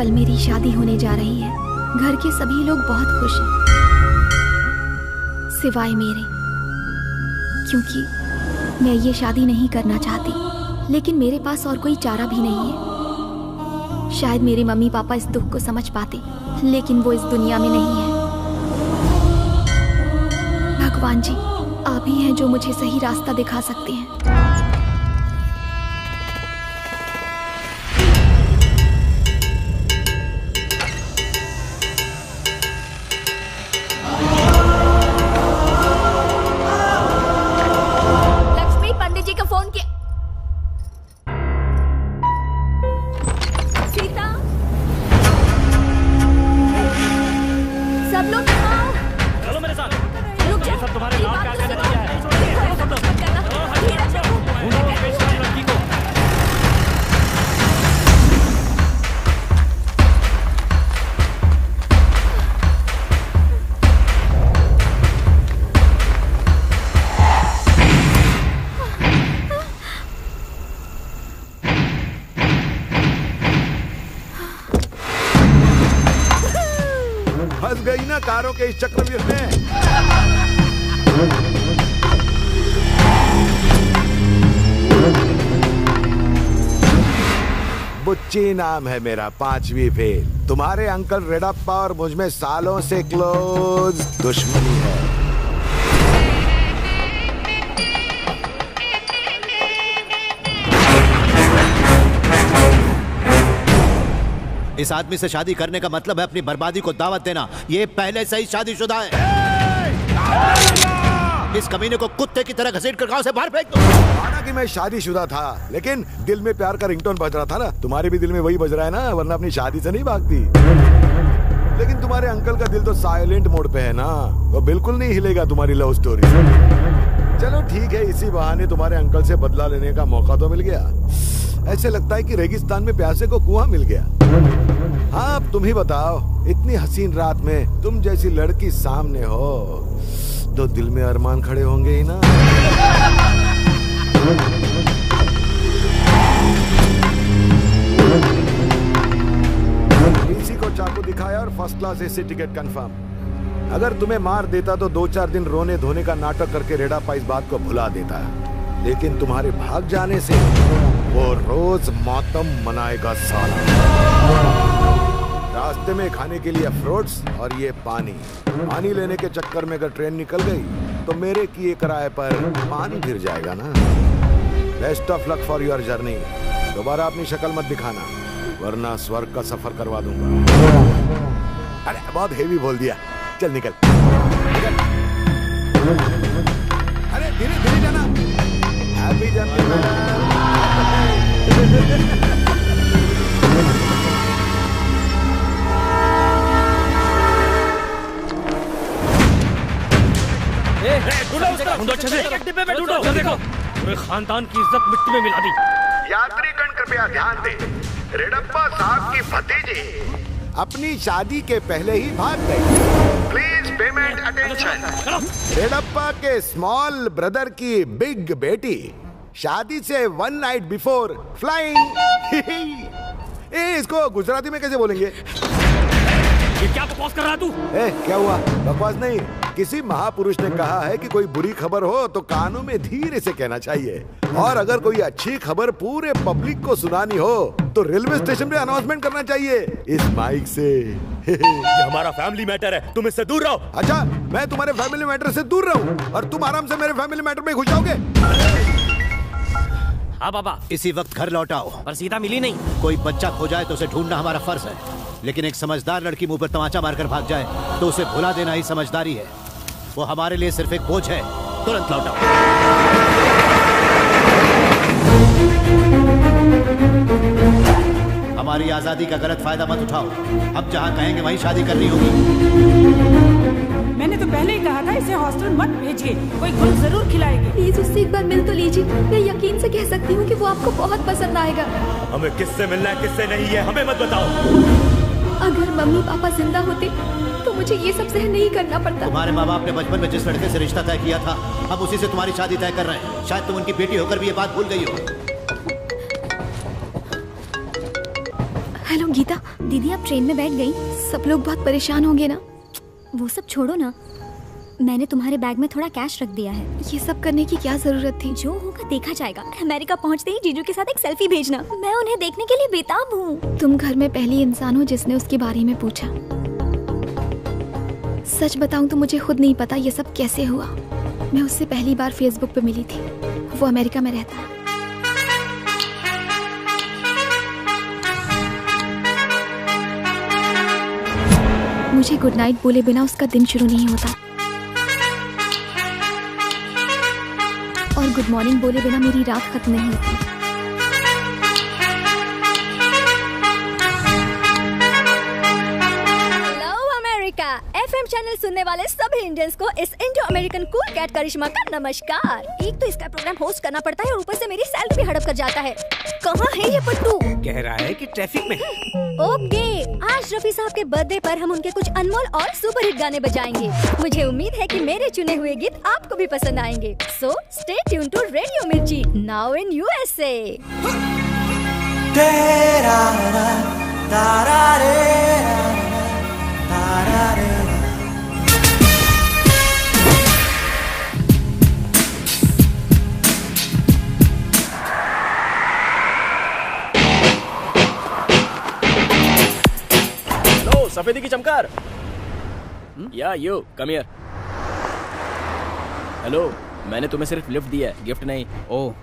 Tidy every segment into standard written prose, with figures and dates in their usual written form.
कल मेरी शादी होने जा रही है। घर के सभी लोग बहुत खुश हैं, सिवाय मेरे, क्योंकि मैं ये शादी नहीं करना चाहती, लेकिन मेरे पास और कोई चारा भी नहीं है। शायद मेरे मम्मी पापा इस दुख को समझ पाते, लेकिन वो इस दुनिया में नहीं है। भगवान जी, आप ही हैं जो मुझे सही रास्ता दिखा सकते हैं। कारों के इस चक्रव्यूह में बुच्ची नाम है मेरा, 5वीं फेल। तुम्हारे अंकल रेडप्पा और मुझ में सालों से क्लोज दुश्मनी है। इस आदमी से शादी करने का मतलब है अपनी बर्बादी को दावत देना। ये पहले से ही शादीशुदा है। इस कमीने को कुत्ते की तरह घसीट कर गांव से बाहर फेंक दो। माना कि मैं शादीशुदा था, लेकिन दिल में प्यार का रिंगटोन बज रहा था ना। तुम्हारे भी दिल में वही बज रहा है ना, वरना अपनी शादी से नहीं भागती। लेकिन तुम्हारे अंकल का दिल तो साइलेंट मोड पे है ना, वो बिल्कुल नहीं हिलेगा तुम्हारी लव स्टोरी से। चलो ठीक है, इसी बहाने तुम्हारे अंकल से बदला लेने का मौका तो मिल गया। ऐसे लगता है कि रेगिस्तान में प्यासे को कुआं मिल गया। हाँ, अब तुम ही बताओ, इतनी हसीन रात में तुम जैसी लड़की सामने हो तो दिल में अरमान खड़े होंगे ही ना। किसी को चाकू दिखाया और first class AC ticket confirm. अगर तुम्हें मार देता तो 2-4 दिन रोने धोने का नाटक करके रेडाप्पा इस बात को भुला देता, लेकिन तुम्हारे भाग जाने से वो रोज मातम मनाएगा साला। रास्ते में खाने के लिए फ्रूट्स और ये पानी लेने के चक्कर में अगर ट्रेन निकल गई तो मेरे किए किराए पर पानी गिर जाएगा ना। Best of luck for your journey. दोबारा अपनी शक्ल मत दिखाना, वरना स्वर्ग का सफर करवा दूंगा। अरे बहुत हेवी बोल दिया, चल निकल। अरे धीरे धीरे जाना। Happy journey. ढूंढो अच्छे से, डिब्बे में ढूंढो। देखो, पूरे खानदान की इज्जत मिट्टी में मिला दी। यात्रीगण कृपया ध्यान दें, रेडप्पा साहब की भतीजी अपनी शादी के पहले ही भाग गई। Please payment attention. रेडप्पा के स्मॉल ब्रदर की बिग बेटी शादी से 1 नाइट बिफोर फ्लाइंग। इसको गुजराती में कैसे बोलेंगे? ये क्या बकवास कर रहा तू? क्या हुआ? बकवास नहीं, किसी महापुरुष ने कहा है कि कोई बुरी खबर हो तो कानों में धीरे से कहना चाहिए, और अगर कोई अच्छी खबर पूरे पब्लिक को सुनानी हो तो रेलवे स्टेशन पे अनाउंसमेंट करना चाहिए इस माइक से। ये हमारा फैमिली मैटर है, तुम इससे दूर रहो। अच्छा, मैं तुम्हारे फैमिली मैटर से दूर रहूं और तुम आराम से मेरे फैमिली मैटर में घुस जाओगे? हाँ बाबा, इसी वक्त घर लौटाओ। पर सीता मिली नहीं। कोई बच्चा खो जाए तो उसे ढूंढना हमारा फर्ज है, लेकिन एक समझदार लड़की मुंह पर तमाचा मारकर भाग जाए तो उसे भुला देना ही समझदारी है। वो हमारे लिए सिर्फ एक बोझ है। तुरंत लौटाओ। हमारी आजादी का गलत फायदा मत उठाओ। अब जहाँ कहेंगे वहीं शादी करनी होगी। मैंने तो पहले ही कहा था इसे हॉस्टल मत भेजिए, कोई गुल जरूर खिलाएगी। प्लीज उससे एक बार मिल तो लीजिए। मैं यकीन से कह सकती हूँ कि वो आपको बहुत पसंद आएगा। हमें किससे मिलना है किससे नहीं है हमें मत बताओ। अगर मम्मी पापा जिंदा होते तो मुझे ये सब सहन नहीं करना पड़ता। तुम्हारे माँ बाप ने बचपन में जिस लड़के से रिश्ता तय किया था, हम उसी से तुम्हारी शादी तय कर रहे हैं। शायद तुम उनकी बेटी होकर भी ये बात भूल गई हो। हेलो गीता। दीदी आप ट्रेन में बैठ गई? सब लोग बहुत परेशान होंगे ना। वो सब छोड़ो ना, मैंने तुम्हारे बैग में थोड़ा कैश रख दिया है। ये सब करने की क्या जरूरत थी? जो होगा देखा जाएगा। अमेरिका पहुंचते ही जीजू के साथ एक सेल्फी भेजना, मैं उन्हें देखने के लिए बेताब हूँ। तुम घर में पहली इंसान हो जिसने उसके बारे में पूछा। सच बताऊं तो मुझे खुद नहीं पता ये सब कैसे हुआ। मैं उससे पहली बार फेसबुक पे मिली थी। वो अमेरिका में रहता है। मुझे गुड नाइट बोले बिना उसका दिन शुरू नहीं होता, और गुड मॉर्निंग बोले बिना मेरी रात खत्म नहीं होती। Hello America. एफएम चैनल सुनने वाले सभी इंडियंस को इस इंडो अमेरिकन कूल कैट करिश्मा का नमस्कार। एक तो इसका प्रोग्राम होस्ट करना पड़ता है और ऊपर से मेरी सैलरी भी हड़प कर जाता है। कहाँ है ये पट्टू? कह रहा है कि ट्रैफिक में। ओके, आज रफी साहब के बर्थडे पर हम उनके कुछ अनमोल और सुपरहिट गाने बजाएंगे। मुझे उम्मीद है कि मेरे चुने हुए गीत आपको भी पसंद आएंगे। So stay tune to radio Mirchi, now in USA. सफेदी की चमकार। या यू कम हियर। हेलो, मैंने तुम्हें सिर्फ लिफ्ट दिया है, गिफ्ट नहीं। ओह,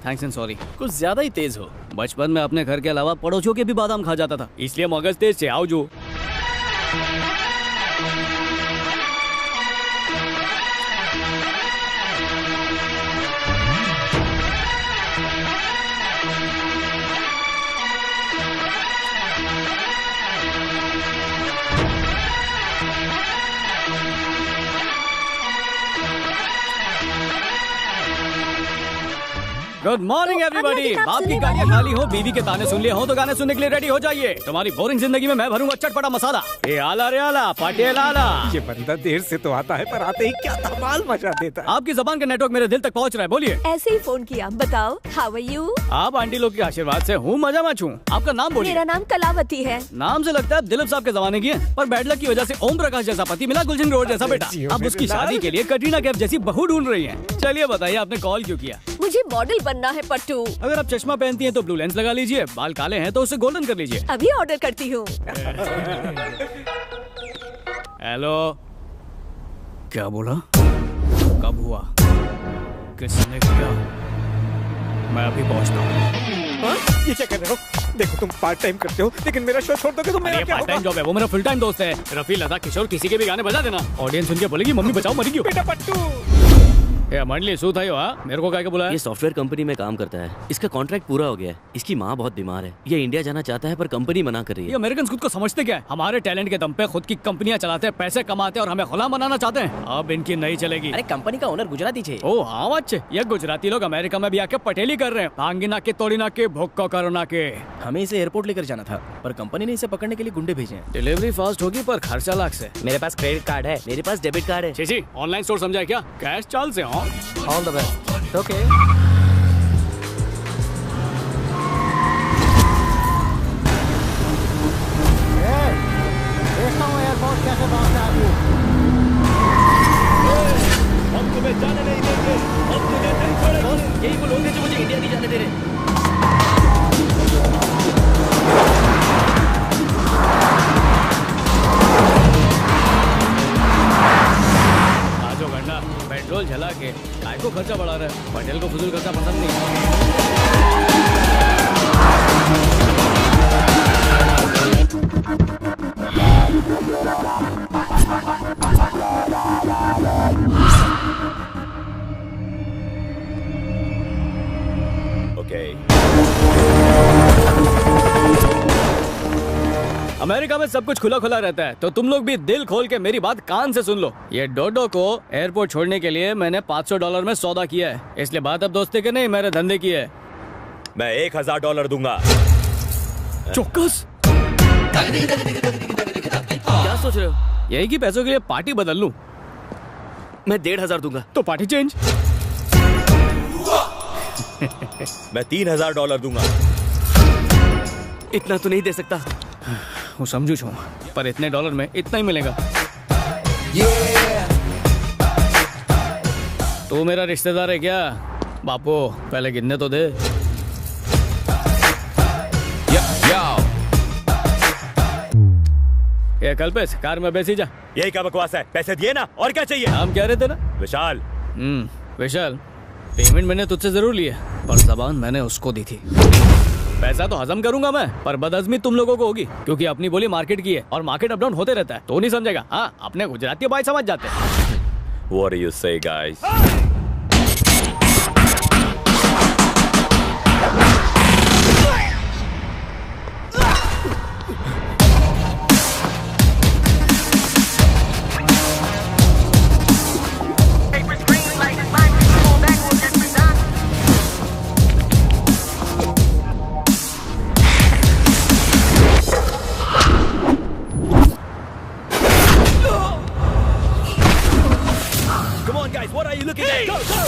थैंक्स एंड सॉरी। कुछ ज्यादा ही तेज हो। बचपन में अपने घर के अलावा पड़ोसियों के भी बादाम खा जाता था, इसलिए मगज तेज से आओ जो। Good morning everybody. बाप की गालियाँ खाली हो, बीवी के ताने सुन लिए हो तो गाने सुनने के लिए रेडी हो जाइए। तुम्हारी बोरिंग जिंदगी में मैं भरूंगा चटपटा मसाला। ए आला रे आला, पटेल आला। ये बंदा देर से तो आता है पर आते ही क्या धमाल मचा देता है। आपकी जबान का नेटवर्क मेरे दिल तक पहुंच रहा है, बोलिए। ऐसे ही फोन किया, बताओ हाउ आर यू? आप आंटी लोग के आशीर्वाद से हूँ, मजा मच हूँ। आपका नाम बोलिए। मेरा नाम कलावती है। नाम से लगता है दिलीप साहब के जमाने की है, पर बैड लक की वजह से ओम प्रकाश जैसा पति मिला, गुलशन रोड जैसा बेटा। अब उसकी शादी के लिए कटरीना कैफ जैसी बहू ढूंढ रही है। चलिए बताइए, आपने कॉल क्यों किया? मुझे मॉडल बनना है पट्टू। अगर आप चश्मा पहनती हैं तो ब्लू लेंस लगा लीजिए, बाल काले हैं तो उसे गोल्डन कर लीजिए। अभी ऑर्डर करती हूँ। हेलो, क्या बोला? कब हुआ? किसने किया? मैं अभी पहुंचता हूँ। ये क्या कर रहे हो? देखो तुम पार्ट टाइम करते हो, लेकिन मेरा शो छोड़ दोगे तो मेरा क्या पार्ट टाइम जॉब है, वो मेरा फुल टाइम दोस्त है। रफी, लता, किशोर, किसी के भी गाने बजा देना। ऑडियंस सुन के बोलेगी मम्मी बचाओ मरी क्यों। बेटा पट्टू। मंडली सू था मेरे को क्या बुलाया? ये सॉफ्टवेयर कंपनी में काम करता है। इसका कॉन्ट्रैक्ट पूरा हो गया है। इसकी माँ बहुत बीमार है। ये इंडिया जाना चाहता है पर कंपनी मना कर रही है। ये अमेरिकन खुद को समझते क्या है? हमारे टैलेंट के दम पे खुद की कंपनियां चलाते हैं, पैसे कमाते हैं और हमें गुलाम बनाना चाहते हैं। अब इनकी नहीं चलेगी। अरे कंपनी का ओनर गुजराती है। ओह हाँ अच्छे, ये गुजराती लोग अमेरिका में भी आके पटेली कर रहे हैं। भांगी ना के तोड़ी ना के भुक्को करो ना के। हमें इसे एयरपोर्ट लेकर जाना था पर कंपनी ने इसे पकड़ने के लिए गुंडे भेजे। डिलीवरी फास्ट होगी पर खर्चा लाख से। मेरे पास क्रेडिट कार्ड है, मेरे पास डेबिट कार्ड है। जी ऑनलाइन स्टोर समझा क्या? कैश चाल से। All the best. Okay. Airport कैसे पहुंचता है? हम तुम्हें जाने नहीं देंगे, हम तुम्हें नहीं छोड़ेंगे। यही वो लोग हैं जो मुझे इंडिया नहीं जाने दे रहे। आजो गन्ना पेट्रोल झला के काय को खर्चा बढ़ा रहा है। पटेल को फजूल खर्चा पसंद नहीं। अमेरिका में सब कुछ खुला खुला रहता है, तो तुम लोग भी दिल खोल के मेरी बात कान से सुन लो। ये डोडो को एयरपोर्ट छोड़ने के लिए मैंने $500 में सौदा किया है, इसलिए बात अब दोस्ती के नहीं मेरे धंधे की है। मैं $1000 दूंगा। चौकस क्या सोच रहे हो? यही कि पैसों के लिए पार्टी बदल लूं। मैं 1500 दूंगा। तो पार्टी चेंज। मैं $3000 दूंगा। इतना तो नहीं दे सकता। वो समझू छू, पर इतने डॉलर में इतना ही मिलेगा। तू मेरा रिश्तेदार है क्या? बापू पहले गिनने तो दे। ये कल्पेश, कार में बैसी जा। यही क्या बकवास है? पैसे दिए ना, और क्या चाहिए? नाम क्या रहते ना? विशाल। विशाल, पेमेंट मैंने तुझसे जरूर ली है, पर जबान मैंने उसको दी थी। पैसा तो हजम करूंगा मैं, पर बदहजमी तुम लोगों को होगी, क्योंकि अपनी बोली मार्केट की है और मार्केट अप डाउन होते रहता है। तो नहीं समझेगा? हाँ, अपने गुजराती भाई समझ जाते हैं। What do you say, guys? What are you looking at? Go, go!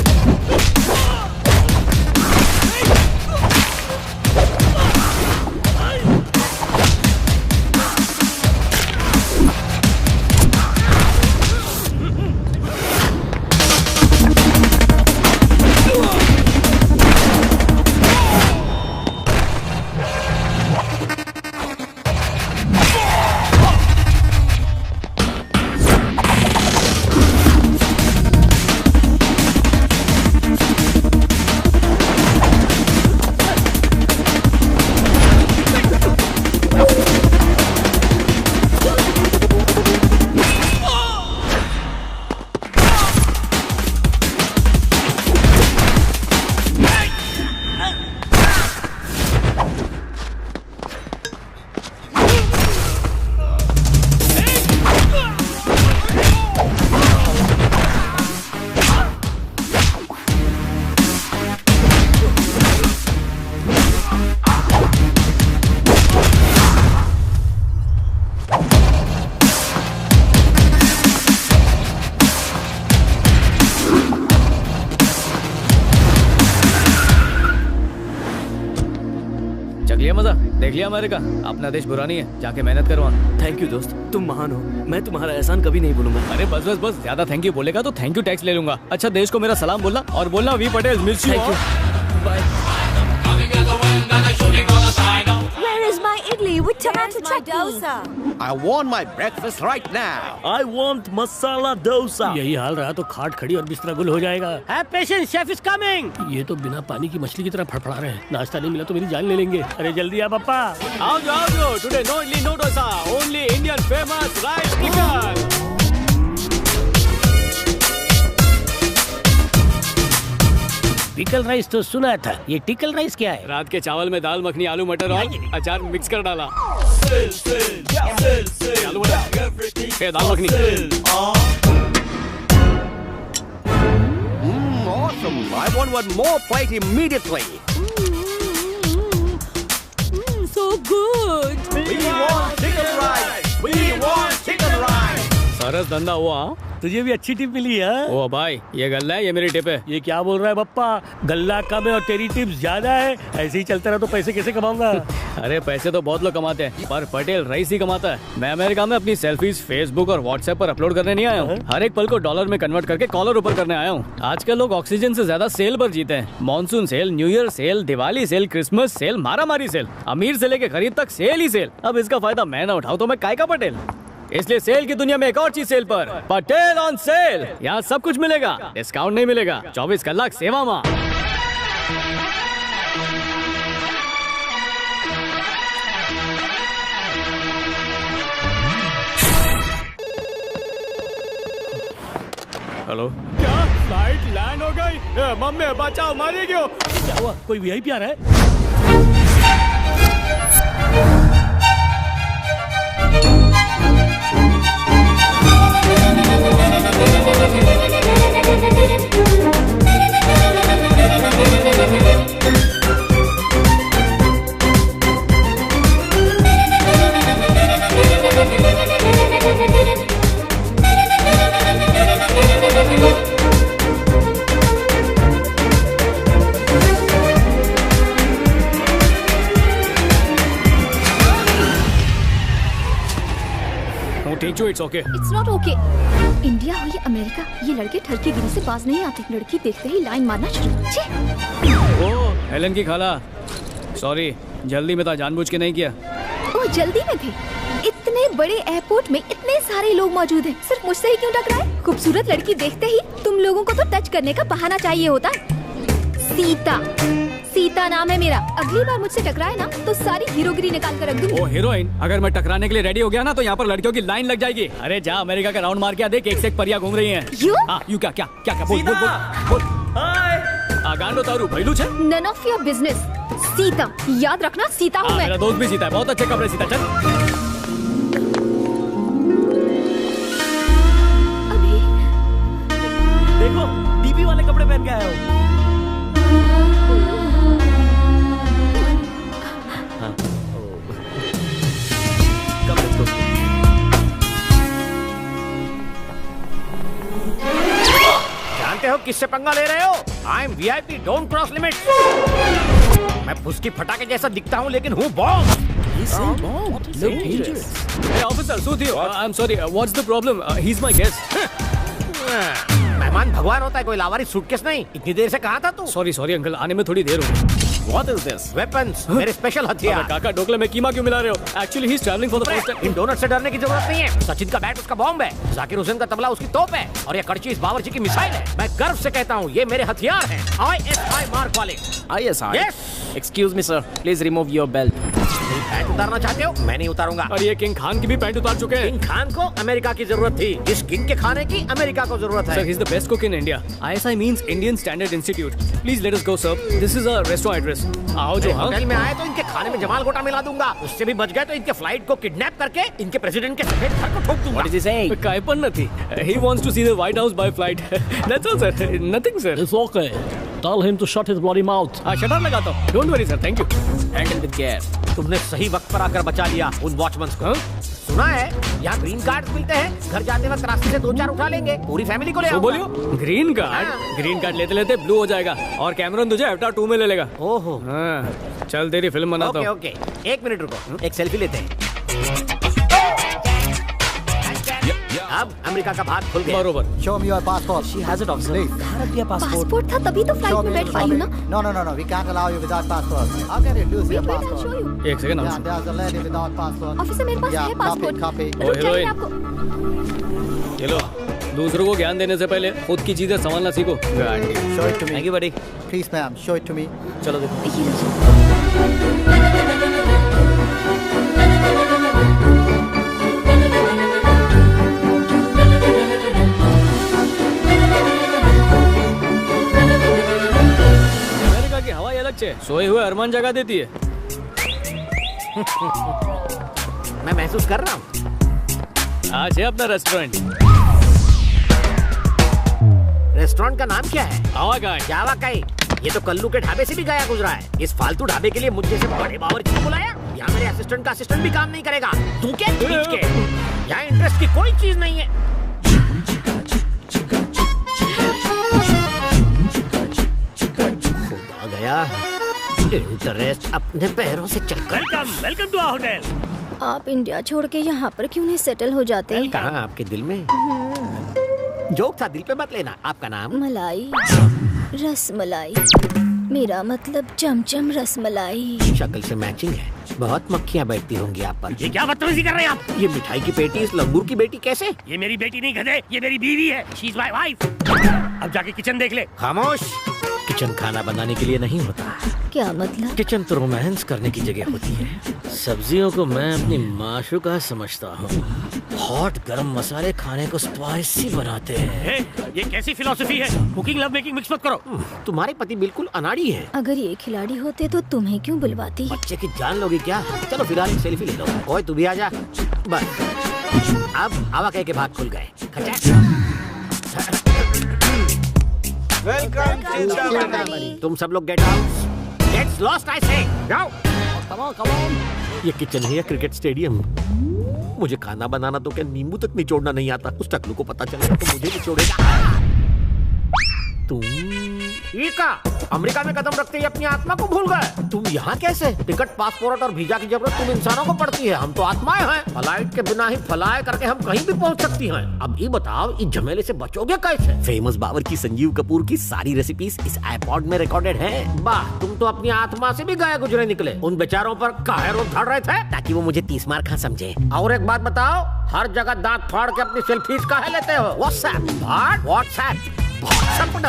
देख लिया अमेरिका, अपना देश बुरा नहीं है, जाके मेहनत करवा। थैंक यू दोस्त, तुम महान हो, मैं तुम्हारा एहसान कभी नहीं भूलूंगा। अरे बस बस बस, ज्यादा थैंक यू बोलेगा तो थैंक यू टैक्स ले लूंगा। अच्छा, देश को मेरा सलाम बोलना और बोलना वी Patel miss you. Bye. Where is my idli with tomato chutney? I want my breakfast right now. I want masala dosa. यही हाल रहा तो खाट खड़ी और बिस्तरा गुल हो जाएगा। Have patience, chef is coming. ये तो बिना पानी की मछली की तरह फड़फड़ा रहे हैं। नाश्ता नहीं मिला तो मेरी जान ले लेंगे। अरे जल्दी आ पापा। आओ जाओ, today no idli no dosa, only Indian famous rice टिक्कर। पिकल राइस तो सुना था, ये टिकल राइस क्या है? रात के चावल में दाल मखनी, आलू मटर और अचार मिक्स कर डाला। आलू मटर, दाल makhani. Awesome! I want one more plate immediately. So good. We want chicken rice. We want chicken rice. सरस धंधा हुआ। तुझे भी अच्छी टिप मिली है। ओ भाई, ये गल्ला है, ये मेरी टिप है। ये क्या बोल रहा है बप्पा? गल्ला कम है और तेरी टिप्स ज्यादा है। ऐसे ही चलता रहा तो पैसे कैसे कमाऊंगा? अरे पैसे तो बहुत लोग कमाते हैं, पर पटेल राइस ही कमाता है। मैं अमेरिका में अपनी सेल्फीज फेसबुक और व्हाट्सएप पर अपलोड करने नहीं आया हूँ, हर एक पल को डॉलर में कन्वर्ट करके कॉलर ऊपर करने आया हूँ। आजकल लोग ऑक्सीजन से ज्यादा सेल पर जीते हैं। Monsoon sale, new year sale, Diwali sale, Christmas sale, मारामारी सेल, अमीर से लेके गरीब तक सेल ही सेल। अब इसका फायदा मैं ना उठाऊं तो मैं काय का पटेल। इसलिए सेल की दुनिया में एक और चीज सेल पर, पटेल ऑन सेल। यहाँ सब कुछ मिलेगा, डिस्काउंट नहीं मिलेगा, 24 कलाक सेवा माँ। हेलो, क्या फ्लाइट लैंड हो गई? मम्मी बचाओ, मारिए क्यों? क्या हुआ? कोई वीआईपी आ रहा है? Teach you, it's okay. It's not okay. India हो या अमेरिका, ये लड़के ठरकी गिरी से बाज नहीं आते। लड़की देखते ही लाइन मारना शुरू। छी। ओ हेलन की खाला, सॉरी, जल्दी में था, जानबूझ के नहीं किया। ओ जल्दी में थे? इतने बड़े एयरपोर्ट में इतने सारे लोग मौजूद हैं, सिर्फ मुझसे ही क्यों टकराए? खूबसूरत लड़की देखते ही तुम लोगों को तो टच करने का बहाना चाहिए होता है। सीता, सीता नाम है मेरा। अगली बार मुझसे टकराए ना तो सारी हीरोगिरी निकाल कर रख दूंगी। ओ हीरोइन, अगर मैं टकराने के लिए रेडी हो गया ना तो यहाँ पर लड़कियों की लाइन लग जाएगी। अरे जा अमेरिका का राउंड मार के आ, देख एक से एक परियां घूम रही हैं। यू क्या क्या क्या क्या बोल बोल बोल। हाय गांडो तारू भैलू छे। None of your business. Sita, याद रखना सीता हूँ मैं। मेरा दोस्त भी सीता है, बहुत अच्छे कपड़े सीता। चल अभी देखो डीपी वाले कपड़े पहन के आया हूँ। जानते हो किससे पंगा ले रहे हो? I am VIP, don't cross limit. मैं फुसकी फटाके जैसा दिखता हूँ लेकिन हूँ बॉस। ऑफिसर सूथियो, I am sorry, what's the problem? He is my guest. मेहमान भगवान होता है, कोई लावारिस सूटकेस नहीं। इतनी देर से कहाँ था तू? सॉरी सॉरी अंकल, आने में थोड़ी देर हो गई। What is this? Weapons, मेरे स्पेशल हथियार। काका ढोकले में कीमा क्यों मिला रहे हो? Actually he is traveling for the first time. इन डोनट से डरने की जरूरत नहीं है। सचिन का बैट उसका बॉम्ब है, जाकिर हुसैन का तबला उसकी तोप है, और ये कड़ची इस बावर्ची की मिसाइल है। मैं गर्व से कहता हूँ ये मेरे हथियार हैं। ISI मार्क वाले। ISI? Yes. Excuse me sir, please remove your belt. Pant उतारना चाहते हो? मैं नहीं उतारूंगा। और ये किंग खान की भी पैंट उतार चुके हैं। किंग खान को अमेरिका की जरूरत थी, इस किंग के खाने की अमेरिका को जरूरत है। Sir, he is the best cook in India. ISI means Indian Standard Institute. Please let us go, sir. This is a restaurant address. आओ जो। होटल में आए तो इनके खाने में जमाल गोटा मिला दूंगा। उससे भी बच गए तो इनके फ्लाइट को किडनैप करके इनके प्रेसिडेंट के सफेद घर को ठोक दूंगा। What is he saying? कायपन न थी। He wants to see the White House by flight. That's all, sir. Nothing, sir. It's okay. Tell him to shut his bloody mouth. हाँ, शटर लगाता हूँ। Don't worry, sir. Thank you. Handle with care. तुमने सही वक्त पर आकर बचा लिया उन वॉचमैन को। सुना है यहाँ ग्रीन कार्ड मिलते हैं, घर जाते वक्त रास्ते से 2-4 उठा लेंगे, पूरी फैमिली को ले आओ। बोलियो ग्रीन कार्ड? ग्रीन कार्ड लेते लेते ब्लू हो जाएगा और कैमरन तुझे अवतार 2 में ले लेगा। ओहो हाँ, चल तेरी फिल्म बनाता हूँ। ओके, 1 मिनट रुको, एक सेल्फी लेते हैं। अब अमेरिका का भाग खुल गया। बरोबर। Show me your passport. She has it, officer. Please. Passport था तभी तो फ्लाइट में बैठ पाई हूँ ना। No. We can't allow you without passport. How can you lose your Wait, I'll passport? show you. एक second. Yeah, there's a lady without passport. Officer मेरे पास है पासपोर्ट। Copy. ओ हीरोइन, आपको ये लो, दूसरों को ज्ञान देने से पहले खुद की चीजें संभालना सीखो। Show it to me. Thank you, buddy. Please, ma'am. Show it to me. चलो देखो। अमेरिका की हवाई अलग से सोए हुए अरमान जगा देती है। मैं महसूस कर रहा हूँ। आज है अपना रेस्टोरेंट। रेस्टोरेंट का नाम क्या है? आवाकाई। जावा काई। ये तो कल्लू के ढाबे से भी गया गुजरा है। इस फालतू ढाबे के लिए मुझे से बड़े बावर्ची को बुलाया। यहाँ मेरे असिस्टेंट का असिस्टेंट भी काम नहीं करेगा। तू क्या खींच के? यहाँ इंटरेस्ट की कोई चीज नहीं है। खुदा गया, इंटरेस्ट अपने पैरों से चल। Welcome to our hotel. आप इंडिया छोड़ के यहाँ पर क्यों नहीं सेटल हो जाते? कहाँ आपके दिल में? जोक था, दिल पे मत लेना। आपका नाम? मलाई, रसमलाई। मेरा मतलब चमचम रसमलाई। शक्ल से मैचिंग है। बहुत मक्खियाँ बैठती होंगी आप पर। ये क्या बदतमीजी कर रहे हैं आप? ये मिठाई की पेटी इस लंगूर की बेटी कैसे? ये मेरी बेटी नहीं गधे, ये मेरी बीवी है। She is my wife. अब जाके किचन देख ले। खामोश। किचन खाना बनाने के लिए नहीं होता। क्या मतलब? किचन तो रोमांस करने की जगह होती है। सब्जियों को मैं अपनी माशूका समझता हूँ। हॉट गरम मसाले खाने को स्पाइसी बनाते हैं। ये कैसी फिलॉसफी है? कुकिंग लव मेकिंग मिक्स मत करो। तुम्हारे पति बिल्कुल अनाड़ी है। अगर ये खिलाड़ी होते तो तुम्हें क्यों बुलवाती? बच्चे की जान लोगी क्या? चलो फिलहाल एक सेल्फी ले लो। ओए तू भी आ जा। बस अब आवाकाई के भाग खुल गए। वेलकम। तुम सब लोग get out. Gets lost I say. जाओ। Come on. ये किचन है या क्रिकेट स्टेडियम? मुझे खाना बनाना तो क्या नींबू तक निचोड़ना नहीं आता। उस टकलू को पता चलेगा तो मुझे निचोड़ेगा। तुम ये का अमेरिका में कदम रखते ही अपनी आत्मा को भूल गए। तुम यहाँ कैसे? टिकट, पासपोर्ट और वीजा की जरूरत तुम इंसानों को पड़ती है, हम तो आत्माएं हैं। फ्लाइट के बिना ही फ्लाई करके हम कहीं भी पहुँच सकती हैं। अब ये बताओ, इस झमेले से बचोगे कैसे? फेमस बावर्ची संजीव कपूर की सारी रेसिपीज इस आईपॉड में रिकॉर्डेड है। वाह, तुम तो अपनी आत्मा से भी गए गुजरे निकले। उन बेचारों पर काहे रोक धाड़ रहे थे? ताकि वो मुझे 30 मार खा समझे। और एक बात बताओ, हर जगह दांत फाड़ के अपनी सेल्फीज काहे लेते हो? व्हाट्सएप पर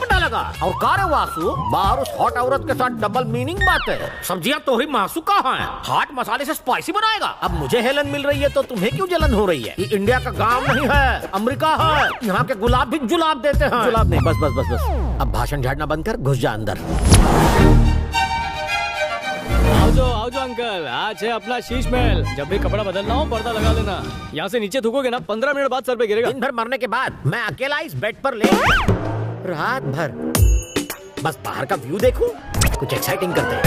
डालेगा। और कार वासु, बाहर उस हॉट औरत के साथ डबल मीनिंग बात है। सब्जियां तो ही मासू कहाँ है? हॉट मसाले से स्पाइसी बनाएगा। अब मुझे हेलन मिल रही है तो तुम्हें क्यों जलन हो रही है? ये इंडिया का गांव नहीं है, अमेरिका है। यहाँ के गुलाब भी जुलाब देते हैं। जुलाब नहीं, बस। अब भाषण झाड़ना बंद कर, घुस जा अंदर। आओ जो अंकल, आज है अपना शीश महल। जब भी कपड़ा बदलना हो पर्दा लगा लेना। यहाँ से नीचे थूकोगे ना 15 मिनट बाद सर पे गिरेगा। दिन भर मरने के बाद मैं अकेला इस बेड पर ले रात भर बस बाहर का व्यू देखूं, कुछ एक्साइटिंग करते हैं।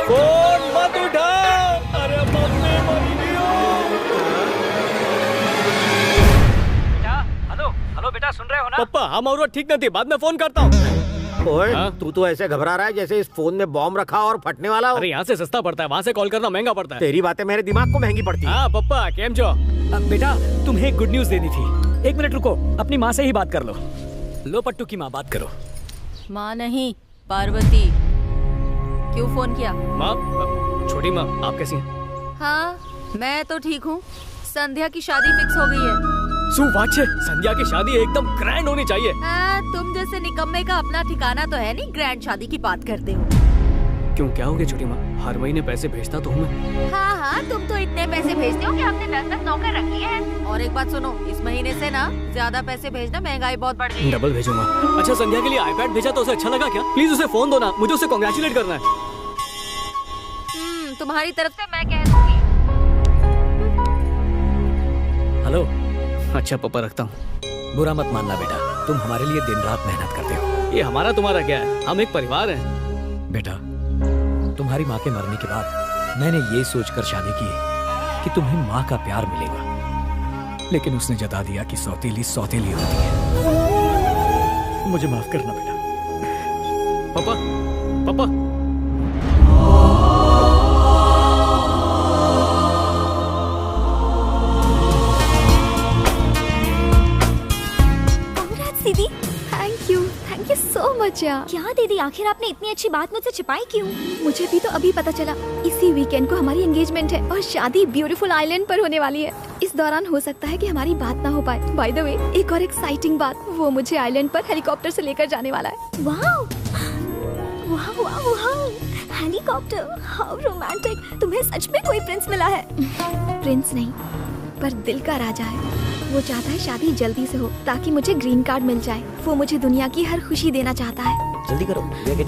फोन मत उठाओ, अरे मम्मी मरी गई हो। हेलो बेटा, सुन रहे हो ना? पापा, हम और ठीक नहीं थी, बाद में फोन करता हूँ। ओए, तू तो ऐसे घबरा रहा है जैसे इस फोन में बॉम्ब रखा और फटने वाला हो। अरे यहाँ से सस्ता पड़ता है, वहाँ से कॉल करना महंगा पड़ता है। तेरी बातें मेरे दिमाग को महंगी पड़ती है। हाँ पप्पा, केम जो? बेटा, तुम्हें गुड न्यूज देनी थी। 1 मिनट रुको, अपनी माँ से ही बात कर लो। लो पट्टू की माँ, बात करो। माँ नहीं, पार्वती। क्यों फोन किया? माँ, छोटी माँ, आप कैसी हैं? हाँ, मैं तो ठीक हूँ। संध्या की शादी फिक्स हो गई है। सुवाच्य, संध्या की शादी एकदम ग्रैंड होनी चाहिए। तुम जैसे निकम्मे का अपना ठिकाना तो है नहीं, ग्रैंड शादी की बात करते हो। क्यों, क्या हो गया छोटी माँ? हर महीने पैसे भेजता तो हूँ मैं। हाँ, तुम तो इतने पैसे भेजते हो कि हमने 10-10 नौकर रखी है। और एक बात सुनो, इस महीने से ना ज्यादा पैसे भेजना, महंगाई बहुत बढ़ गई है। डबल भेजूंगा। अच्छा, संध्या के लिए आईपैड भेजा तो उसे अच्छा लगा क्या? प्लीज उसे फोन दो ना, मुझे उसे कांग्रेचुलेट करना है। तुम्हारी तरफ से मैं कह दूंगी। हेलो। अच्छा पापा, रखता हूँ। बुरा मत मानना बेटा, तुम हमारे लिए दिन रात मेहनत करते हो। ये हमारा तुम्हारा क्या है, हम एक परिवार हैं। बेटा, तुम्हारी माँ के मरने के बाद मैंने ये सोचकर शादी की कि तुम्हें माँ का प्यार मिलेगा, लेकिन उसने जता दिया कि सौतेली सौतेली होती है। मुझे माफ करना बेटा। पापा। दीदी, थैंक यू सो मच यार। क्या दीदी, आखिर आपने इतनी अच्छी बात मुझसे छिपाई क्यों? मुझे भी तो अभी पता चला। इसी वीकेंड को हमारी एंगेजमेंट है और शादी ब्यूटीफुल आइलैंड पर होने वाली है। इस दौरान हो सकता है कि हमारी बात ना हो पाए। बाय द वे, एक और एक्साइटिंग बात, वो मुझे आइलैंड पर हेलीकॉप्टर से लेकर जाने वाला है। Wow, helicopter, how romantic. तुम्हें सच में कोई प्रिंस मिला है? प्रिंस नहीं, पर दिल का राजा है। वो चाहता है शादी जल्दी से हो ताकि मुझे ग्रीन कार्ड मिल जाए। वो मुझे दुनिया की हर खुशी देना चाहता है। जल्दी करो। ओके,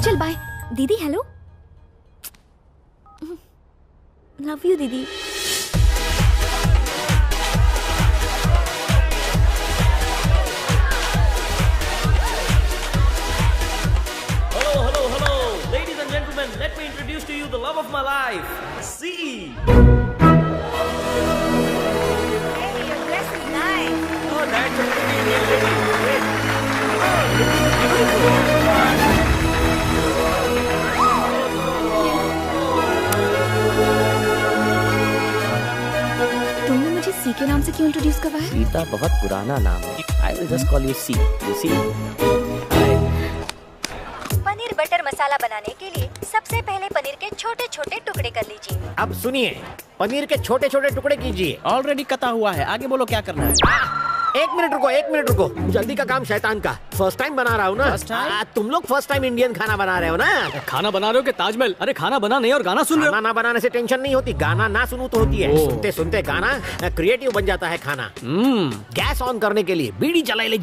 चल बाय। दीदी हेलो। लव यू दीदी। Hello. Ladies and gentlemen, let me introduce to you the love of my life, C. Oh, that's a pretty Indian lady. तुमने मुझे सी के नाम से क्यों इंट्रोड्यूस करवाया? सीता बहुत पुराना नाम है। I will just call you C. You see? Paneer butter masala बनाने के लिए सबसे पहले पनीर के छोटे छोटे टुकड़े कर लीजिए। अब सुनिए, पनीर के छोटे छोटे टुकड़े कीजिए। ऑलरेडी कटा हुआ है, आगे बोलो क्या करना है। 1 मिनट रुको, जल्दी का काम शैतान का। फर्स्ट टाइम बना रहा हूँ ना। तुम लोग फर्स्ट टाइम इंडियन खाना बना रहे हो ना। खाना बना रहे हो कि ताजमहल? अरे खाना बना नहीं और गाना सुन रहे हो। खाना बनाने से टेंशन नहीं होती, गाना ना सुनूं तो होती है। सुनते सुनते गाना क्रिएटिव बन जाता है खाना। गैस ऑन करने के लिए बीड़ी जला ले।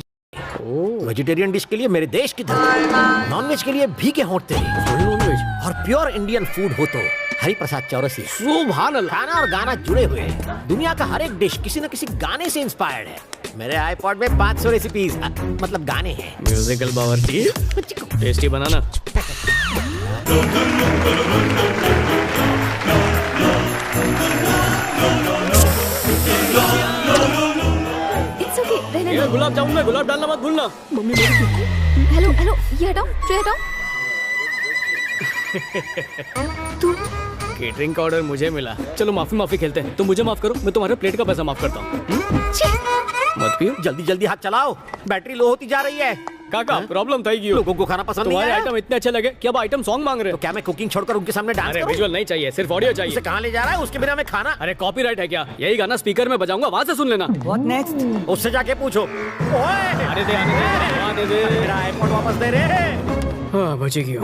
वेजिटेरियन डिश के लिए मेरे देश की धरती, नॉन वेज के लिए भीगे होंठ तेरे, और प्योर इंडियन फूड हो तो हरि प्रसाद चौरसिया। सुभान अल्लाह। खाना और गाना जुड़े हुए हैं। दुनिया का हर एक डिश किसी न किसी गाने से इंस्पायर्ड है। मेरे आईपॉड में 500 रेसिपीज मतलब गाने हैं। म्यूजिकल बावर्ची, टेस्टी बनाना। इट्स ओके, रहने दो। गुलाब जामुन में गुलाब डालना मत भूलना। मम्मी मेरी हेलो हेलो, ये हटाओ, ट्रे हटाओ। तू केटरिंग का ऑर्डर मुझे मिला। चलो माफी खेलते हैं। तुम मुझे माफ करो, मैं तुम्हारे प्लेट का पैसा माफ करता हूँ। मत पियो, जल्दी जल्दी हाथ चलाओ, बैटरी लो होती जा रही है। काका प्रॉब्लम था कि लोगों को खाना पसंद नहीं तुम्हारे आया। आइटम इतने अच्छे लगे कि अब आइटम सॉन्ग मांग रहे हो। तो क्या मैं कुकिंग छोड़कर उनके सामने डांस अरे करूं? विजुअल नहीं चाहिए, सिर्फ ऑडियो चाहिए। उसे कहाँ ले जा रहा है? उसके बिना मैं खाना। अरे कॉपीराइट है क्या? यही गाना स्पीकर में बजाऊंगा, वहाँ से सुन लेना। What next? उससे जाके पूछो। ओए! आने दे मेरा आईपॉड वापस दे रे। हाँ बची क्यों?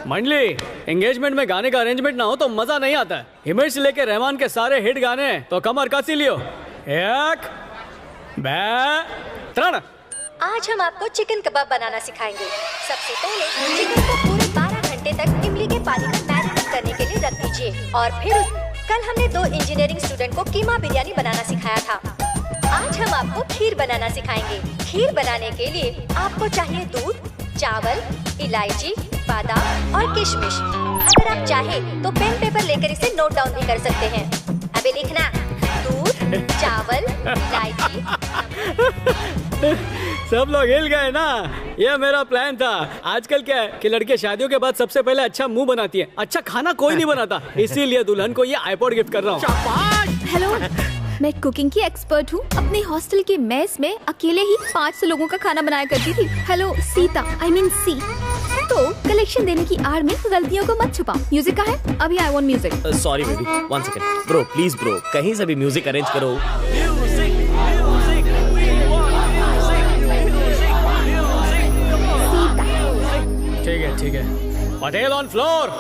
मंडली, एंगेजमेंट में गाने का अरेंजमेंट ना हो तो मजा नहीं आता है। हिमेश से लेके रहमान के सारे हिट गाने तो कमर कसी लियो। एक बे त्रण। आज हम आपको चिकन कबाब बनाना सिखाएंगे। सबसे पहले चिकन को पूरे 12 घंटे तक इमली के पानी में मैरिनेट करने के लिए रख दीजिए। और फिर कल हमने 2 इंजीनियरिंग स्टूडेंट को कीमा बिरयानी बनाना सिखाया था। आज हम आपको खीर बनाना सिखाएंगे। खीर बनाने के लिए आपको चाहिए दूध, चावल, इलायची, बादाम और किशमिश। अगर आप चाहे तो पेन पेपर लेकर इसे नोट डाउन भी कर सकते हैं। अबे लिखना, दूध, चावल, इलायची। सब लोग हिल गए ना? ये मेरा प्लान था। आजकल क्या है कि लड़के शादियों के बाद सबसे पहले अच्छा मुंह बनाती है, अच्छा खाना कोई नहीं बनाता। इसीलिए दुल्हन को ये आईपॉड गिफ्ट कर रहा हूँ। हेलो, मैं कुकिंग की एक्सपर्ट हूँ। अपने हॉस्टल के मेस में अकेले ही 500 लोगों का खाना बनाया करती थी। हेलो सीता, आई मीन सी। तो कलेक्शन देने की आड़ में गलतियों को मत छुपाओ। म्यूजिक का है? अभी I want music. Sorry baby, 1 second. Bro please bro, कहीं से भी म्यूजिक अरेंज करो। ठीक है। Patel on floor.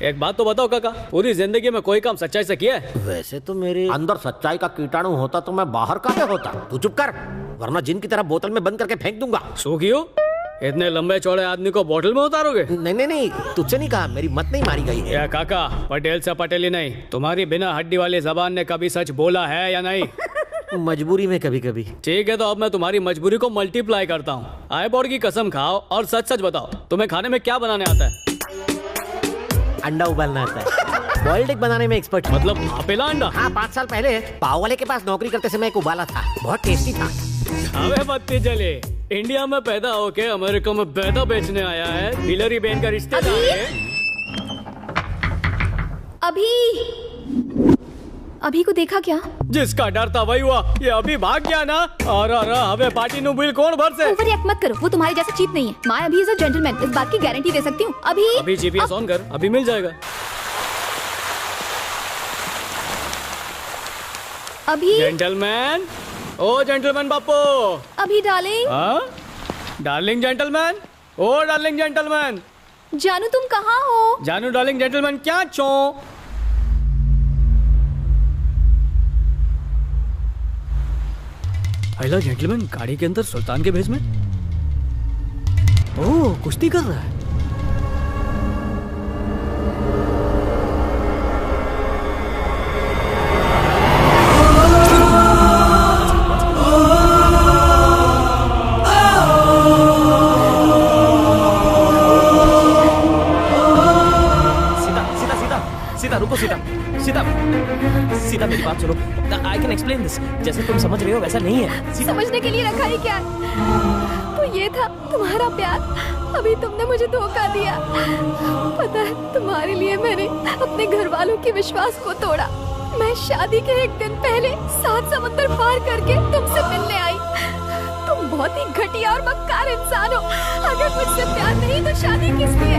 एक बात तो बताओ काका, पूरी जिंदगी में कोई काम सच्चाई से किया है? वैसे तो मेरे अंदर सच्चाई का कीटाणु होता तो मैं बाहर कहाँ होता। तू चुप कर, वरना जिन की तरह बोतल में बंद करके फेंक दूंगा। सो क्यों? इतने लंबे चौड़े आदमी को बोतल में उतारोगे? नहीं, तुझसे नहीं कहा, मेरी मत नहीं मारी गई है। या काका, पटेल से पटेल ही नहीं, तुम्हारी बिना हड्डी वाली जबान ने कभी सच बोला है या नहीं? मजबूरी में कभी कभी। ठीक है, तो अब मैं तुम्हारी मजबूरी को मल्टीप्लाई करता हूँ। आईपॉड की कसम खाओ और सच सच बताओ, तुम्हें खाने में क्या बनाने आता है? अंडा उबालना आता है। बॉइल्ड एग बनाने में एक्सपर्ट। मतलब भापेला अंडा? हाँ, 5 साल पहले पाव वाले के पास नौकरी करते समय एक उबाला था, बहुत टेस्टी था। अबे पत्ती जले, इंडिया में पैदा होके अमेरिका में बैदा बेचने आया है। हिलरी बेन का रिश्तेदार है। अभी को देखा क्या? जिसका डर था वही हुआ। ये अभी भाग गया ना? और हमें पार्टी नु बिल कौन भर से? ओवररिएक्ट मत करो, वो तुम्हारे जैसा चीप नहीं है। मैं अभी इज अ जेंटलमैन, इस बात की गारंटी दे सकती हूँ। अभी जीपीएस ऑन कर, अभी मिल जाएगा। अभी जेंटलमैन, ओ जेंटलमैन बापू। अभी डार्लिंग। हाँ? डार्लिंग जेंटलमैन, ओ डार्लिंग जेंटलमैन। जानू तुम कहाँ हो? जानू डार्लिंग जेंटलमैन क्या चो? पहला जेंटलमैन गाड़ी के अंदर सुल्तान के भेष में। ओह, कुश्ती कर रहा है। सीता रुको, सीता मेरी बात सुनो। I can explain this. जैसे तुम समझ रहे हो वैसा नहीं है। समझने के लिए रखा ही क्या? तो ये था तुम्हारा प्यार। अभी तुमने मुझे धोखा दिया। पता है, तुम्हारे लिए मैंने अपने घर वालों के विश्वास को तोड़ा। मैं शादी के 1 दिन पहले 7 समुद्र पार करके तुमसे मिलने आई। तुम बहुत ही घटिया और मक्कार इंसान हो। अगर मुझसे प्यार नहीं तो शादी किस लिए?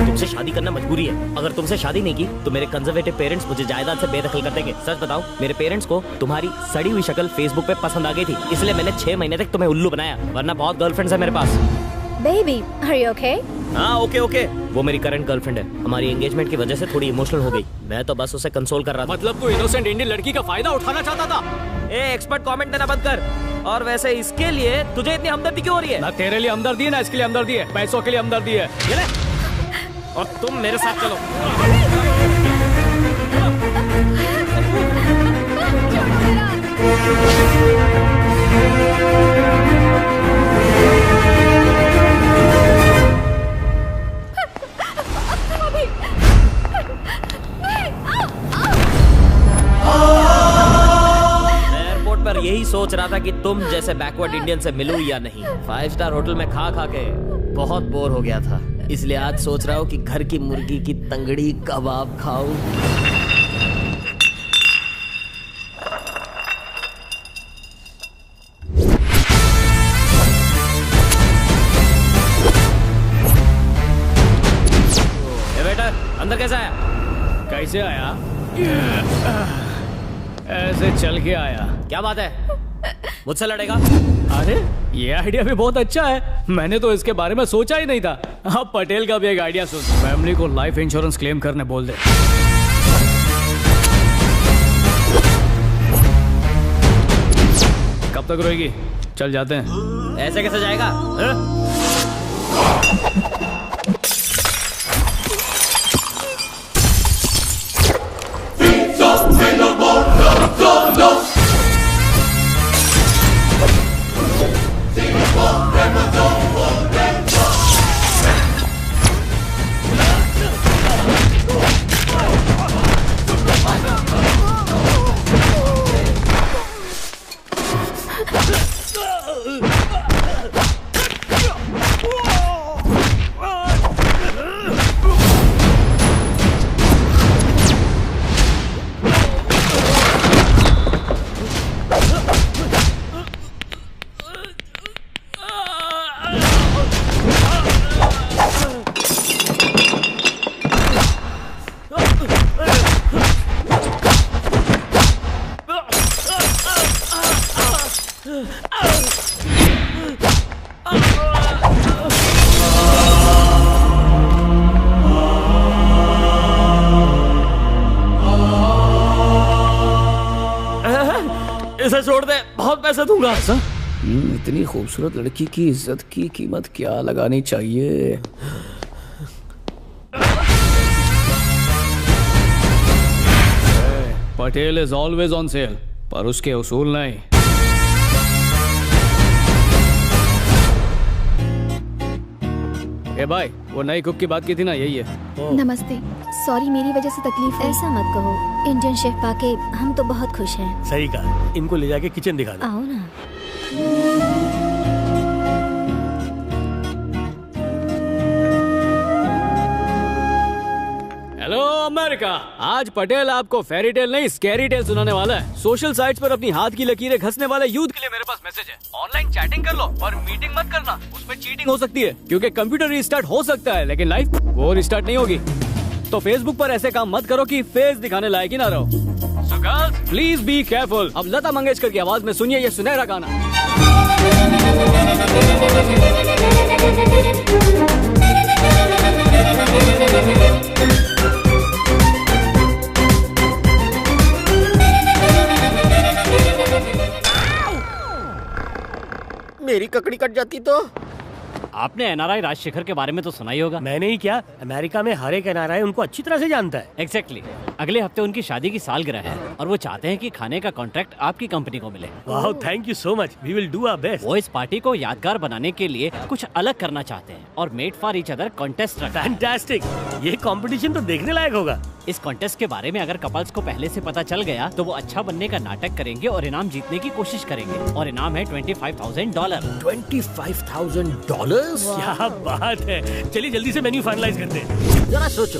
तुमसे शादी करना मजबूरी है। अगर तुमसे शादी नहीं की तो मेरे कंजर्वेटिव पेरेंट्स मुझे जायदाद से बेदखल कर देंगे। सच बताओ, मेरे पेरेंट्स को तुम्हारी सड़ी हुई शक्ल फेसबुक पे पसंद आ गई थी, इसलिए मैंने 6 महीने तक तुम्हें उल्लू बनाया। वरना बहुत गर्लफ्रेंड्स है मेरे पास। Baby, are you okay? हाँ ओके। वो मेरी करंट गर्लफ्रेंड है। हमारी एंगेजमेंट की वजह से थोड़ी इमोशनल हो गई। मैं तो बस उसे कंसोल कर रहा था। मतलब तू इनोसेंट इंडियन लड़की का फायदा उठाना चाहता था? ए एक्सपर्ट कमेंट देना बंद कर। और वैसे इसके लिए तुझे इतनी हमदर्दी क्यों हो रही है? ना तेरे लिए हमदर्दी है ना इसके लिए हमदर्दी है, पैसों के लिए हमदर्दी है। ये ले। और तुम मेरे साथ चलो। एयरपोर्ट पर यही सोच रहा था कि तुम जैसे बैकवर्ड इंडियन से मिलूं या नहीं। 5 स्टार होटल में खा खा के बहुत बोर हो गया था, इसलिए आज सोच रहा हूँ कि घर की मुर्गी की तंगड़ी कबाब खाऊं। अंदर कैसे आया? कैसे आया? ऐसे चल के आया। क्या बात है, मुझसे लड़ेगा? अरे ये आइडिया भी बहुत अच्छा है, मैंने तो इसके बारे में सोचा ही नहीं था। अब पटेल का भी एक आइडिया सुन, फैमिली को लाइफ इंश्योरेंस क्लेम करने बोल दे। कब तक रोएगी? चल जाते हैं। ऐसे कैसे जाएगा? इसे छोड़ दे, बहुत पैसे दूंगा। इतनी खूबसूरत लड़की की इज्जत की कीमत क्या लगानी चाहिए? Patel is always on sale, पर उसके उसूल नहीं। ए भाई, वो नई कुक की बात की थी ना, यही है। नमस्ते, सॉरी मेरी वजह से तकलीफ है। ऐसा मत कहो, इंडियन शेफ पाके हम तो बहुत खुश हैं। सही कहा, इनको ले जाके किचन दिखा दो। आओ ना। हेलो अमेरिका, आज पटेल आपको फेरी टेल नहीं स्कैरी टेल सुनाने वाला है। सोशल साइट्स पर अपनी हाथ की लकीरें घसने वाले यूथ के लिए मेरे पास मैसेज है। ऑनलाइन चैटिंग कर लो पर मीटिंग मत करना, उसमें चीटिंग हो सकती है। क्योंकि कंप्यूटर रिस्टार्ट हो सकता है लेकिन लाइफ वो रिस्टार्ट नहीं होगी। तो फेसबुक पर ऐसे काम मत करो कि फेस दिखाने लायक ही ना रहो। So girls, please be careful। अब लता मंगेशकर की आवाज में सुनिए ये सुनहरा गाना। मेरी ककड़ी कट जाती तो। आपने एनआरआई राजशेखर के बारे में तो सुना ही होगा। मैंने ही क्या, अमेरिका में हर एक एनआरआई उनको अच्छी तरह से जानता है। एग्जैक्टली। अगले हफ्ते उनकी शादी की सालगिरह है और वो चाहते हैं कि खाने का कॉन्ट्रैक्ट आपकी कंपनी को मिले। वाह, thank you so much, we will do our best. वो इस पार्टी को यादगार बनाने के लिए कुछ अलग करना चाहते हैं और made for each other contest रखा है। फैंटास्टिक, ये कंपटीशन तो देखने लायक होगा। इस कॉन्टेस्ट के बारे में अगर कपल्स को पहले से पता चल गया तो वो अच्छा बनने का नाटक करेंगे और इनाम जीतने की कोशिश करेंगे। और इनाम है $25,000। $25,000? क्या बात है, चलिए जल्दी से मेन्यू फाइनलाइज करते हैं। जरा सोचो,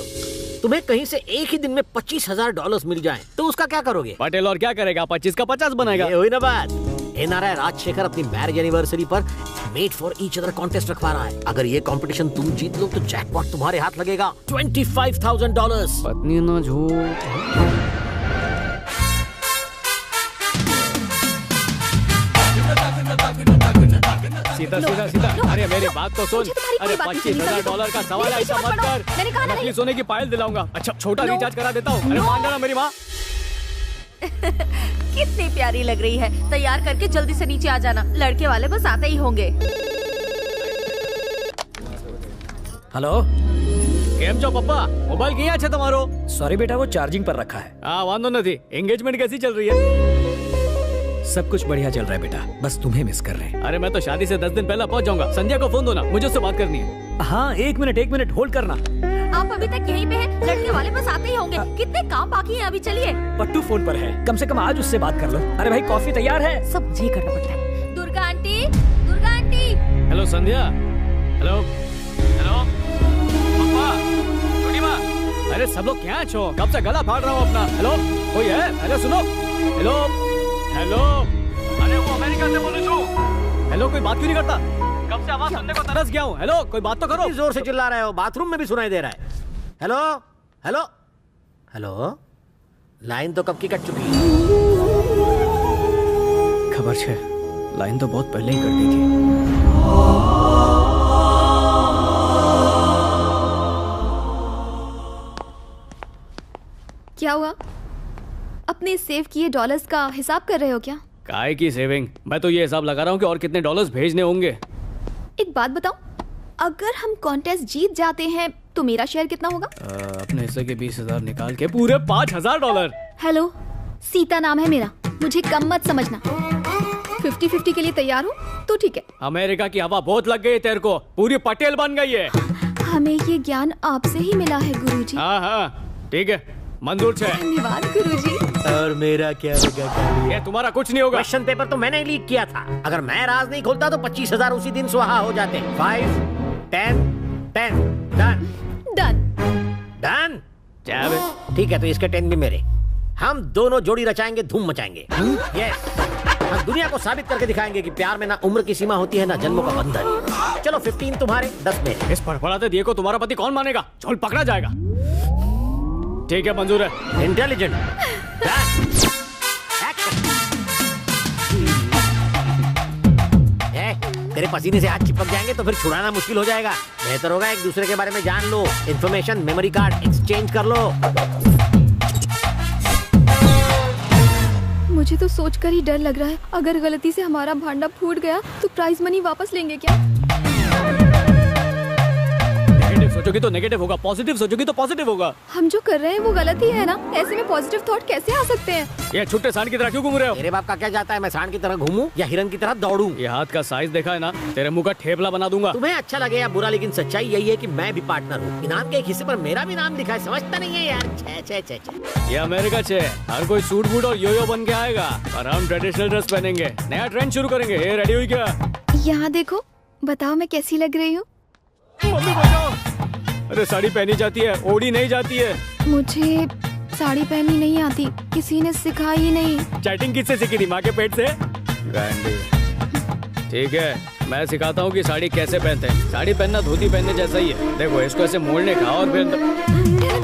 तुम्हें कहीं से एक ही दिन में $25,000 मिल जाए तो उसका क्या करोगे? पटेल और क्या करेगा, 25 का 50 बनाएगा। ये हुई ना बात। एनआरआई राजशेखर अपनी मैरिज एनिवर्सरी पर made for each other contest रखवा रहा है। अगर ये कंपटीशन तुम जीत लो तो जैकपॉट तुम्हारे हाथ लगेगा, $25,000। पत्नी ना झूठ। सीधा सीधा सीधा। अरे मेरी बात तो सुन। अरे $25,000 का सवाल है, ऐसा मत कर। नकली सोने की पायल दिलाऊंगा। अच्छा छोटा रिचार्ज करा देता हूँ। अरे मान जाना मेरी माँ। कितनी प्यारी लग रही है। तैयार करके जल्दी से नीचे आ जाना, लड़के वाले बस आते ही होंगे। हेलो, કેમ છો પપ્પા? મોબાઈલ ક્યાં છે તમારો? सॉरी बेटा, वो चार्जिंग पर रखा है। हाँ वांदो नहीं। एंगेजमेंट कैसी चल रही है? सब कुछ बढ़िया चल रहा है बेटा, बस तुम्हें मिस कर रहे हैं। अरे मैं तो शादी से 10 दिन पहले पहुंच जाऊंगा। संध्या को फोन दो ना, मुझे उससे बात करनी है। हाँ, एक मिनट होल्ड करना। आप अभी तक यहीं पे हैं? लड़के वाले बस आते ही होंगे। कितने काम बाकी हैं, अभी चलिए। पट्टू फोन पर है, कम से कम आज उससे बात कर लो। अरे भाई कॉफी तैयार है। सब मुझे करना पड़ता है। Durga aunty, Durga aunty. Hello Sandhya. Hello hello पप्पा, छोटी माँ। अरे सब लोग क्या छो? कब से गला फाड़ रहा हूँ अपना। हेलो कोई है? हेलो सुनो। Hello hello. अरे वो अमेरिका से बोलूं छू। हेलो कोई बात क्यों नहीं करता? कब से आवाज सुनने को तरस गया हूँ। हेलो कोई बात तो करो। जोर से चिल्ला रहे हो, बाथरूम में भी सुनाई दे रहा है। Hello hello hello. लाइन तो कब की कट चुकी है। खबर छे, लाइन तो बहुत पहले ही कर दी थी। क्या हुआ? अपने सेव किए डॉलर्स का हिसाब कर रहे हो क्या? काय की सेविंग? मैं तो ये हिसाब लगा रहा हूँ कि और कितने डॉलर्स भेजने होंगे। एक बात बताओ, अगर हम कॉन्टेस्ट जीत जाते हैं तो मेरा शेयर कितना होगा? अपने हिस्से के 20,000 निकाल के पूरे $5,000। हेलो, सीता नाम है मेरा, मुझे कम मत समझना। 50-50 के लिए तैयार हो तो ठीक है। अमेरिका की हवा बहुत लग गई तेरे को, पूरी पटेल बन गई है। हमें ये ज्ञान आपसे ही मिला है गुरुजी। हाँ ठीक है, मंजूर है। धन्यवाद गुरुजी। और मेरा क्या होगा? ये तुम्हारा कुछ नहीं होगा। क्वेश्चन पेपर तो मैंने लीक किया था। अगर मैं राज नहीं खोलता तो 25,000 उसी दिन स्वाहा हो जाते। 5, 10, 10 डन डन डन। ठीक है, तो इसके 10 भी मेरे। हम दोनों जोड़ी रचाएंगे, धूम मचाएंगे। यस, हम दुनिया को साबित करके दिखाएंगे कि प्यार में ना उम्र की सीमा होती है ना जन्मों का बंधन। चलो 15 तुम्हारे, 10 मेरे। इस फड़फड़ाते दिए को तुम्हारा पति कौन मानेगा? झोल पकड़ा जाएगा। ठीक है, मंजूर है। इंटेलिजेंट। तेरे पसीने से हाथ चिपक जाएंगे तो फिर छुड़ाना मुश्किल हो जाएगा। बेहतर होगा एक दूसरे के बारे में जान लो, इंफॉर्मेशन मेमोरी कार्ड एक्सचेंज कर लो। मुझे तो सोचकर ही डर लग रहा है, अगर गलती से हमारा भांडा फूट गया तो प्राइज मनी वापस लेंगे क्या? नेगेटिव सोचोगी तो नेगेटिव होगा, पॉजिटिव सोचोगी तो पॉजिटिव होगा। हम जो कर रहे हैं वो गलत ही है ना, ऐसे में पॉजिटिव थॉट कैसे आ सकते हैं? ये छुट्टे सांड की तरह क्यों घूम रहे हो? तेरे बाप का क्या जाता है मैं सांड की तरह घूमूं या हिरन की तरह दौड़ूं? ये हाथ का साइज देखा है ना, तेरे मुंह का ठेपला बना दूंगा। तुम्हें अच्छा लगे या बुरा, लेकिन सच्चाई यही है कि मैं भी पार्टनर हूँ। इनाम के एक हिस्से पर मेरा भी नाम लिखा है, समझता नहीं है यार। ये अमेरिका छे, हर कोई सूट बूट और योयो बन के आएगा और हम ट्रेडिशनल ड्रेस पहनेंगे, नया ट्रेंड शुरू करेंगे। ये रेडी हुई क्या? यहाँ देखो, बताओ मैं कैसी लग रही हूँ? मम्मी बचाओ। अरे साड़ी पहनी जाती है, ओढ़ी नहीं जाती है। मुझे साड़ी पहननी नहीं आती, किसी ने सिखाई ही नहीं। चैटिंग किससे सीखी थी? माँ के पेट से? गांडी। ठीक है, मैं सिखाता हूँ कि साड़ी कैसे पहनते हैं। साड़ी पहनना धोती पहनने जैसा ही है। देखो इसको ऐसे मोड़ने का और फिर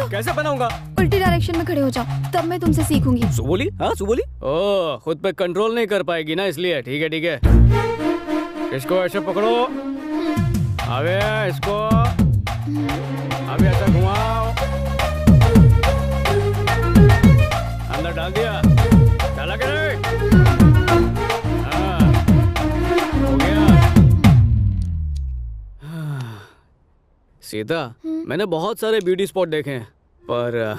कैसे पहनाऊंगा? उल्टी डायरेक्शन में खड़े हो जाओ, तब मैं तुमसे सीखूंगी। सुबोली? हाँ सुबोली। ओह, खुद पे कंट्रोल नहीं कर पाएगी ना, इसलिए। ठीक है ठीक है, इसको ऐसे पकड़ो, आगे इसको अभी ऐसा घुमाओ, अंदर डाल दिया, डाला के नहीं? हाँ, हो गया। सीता, मैंने बहुत सारे ब्यूटी स्पॉट देखे हैं, पर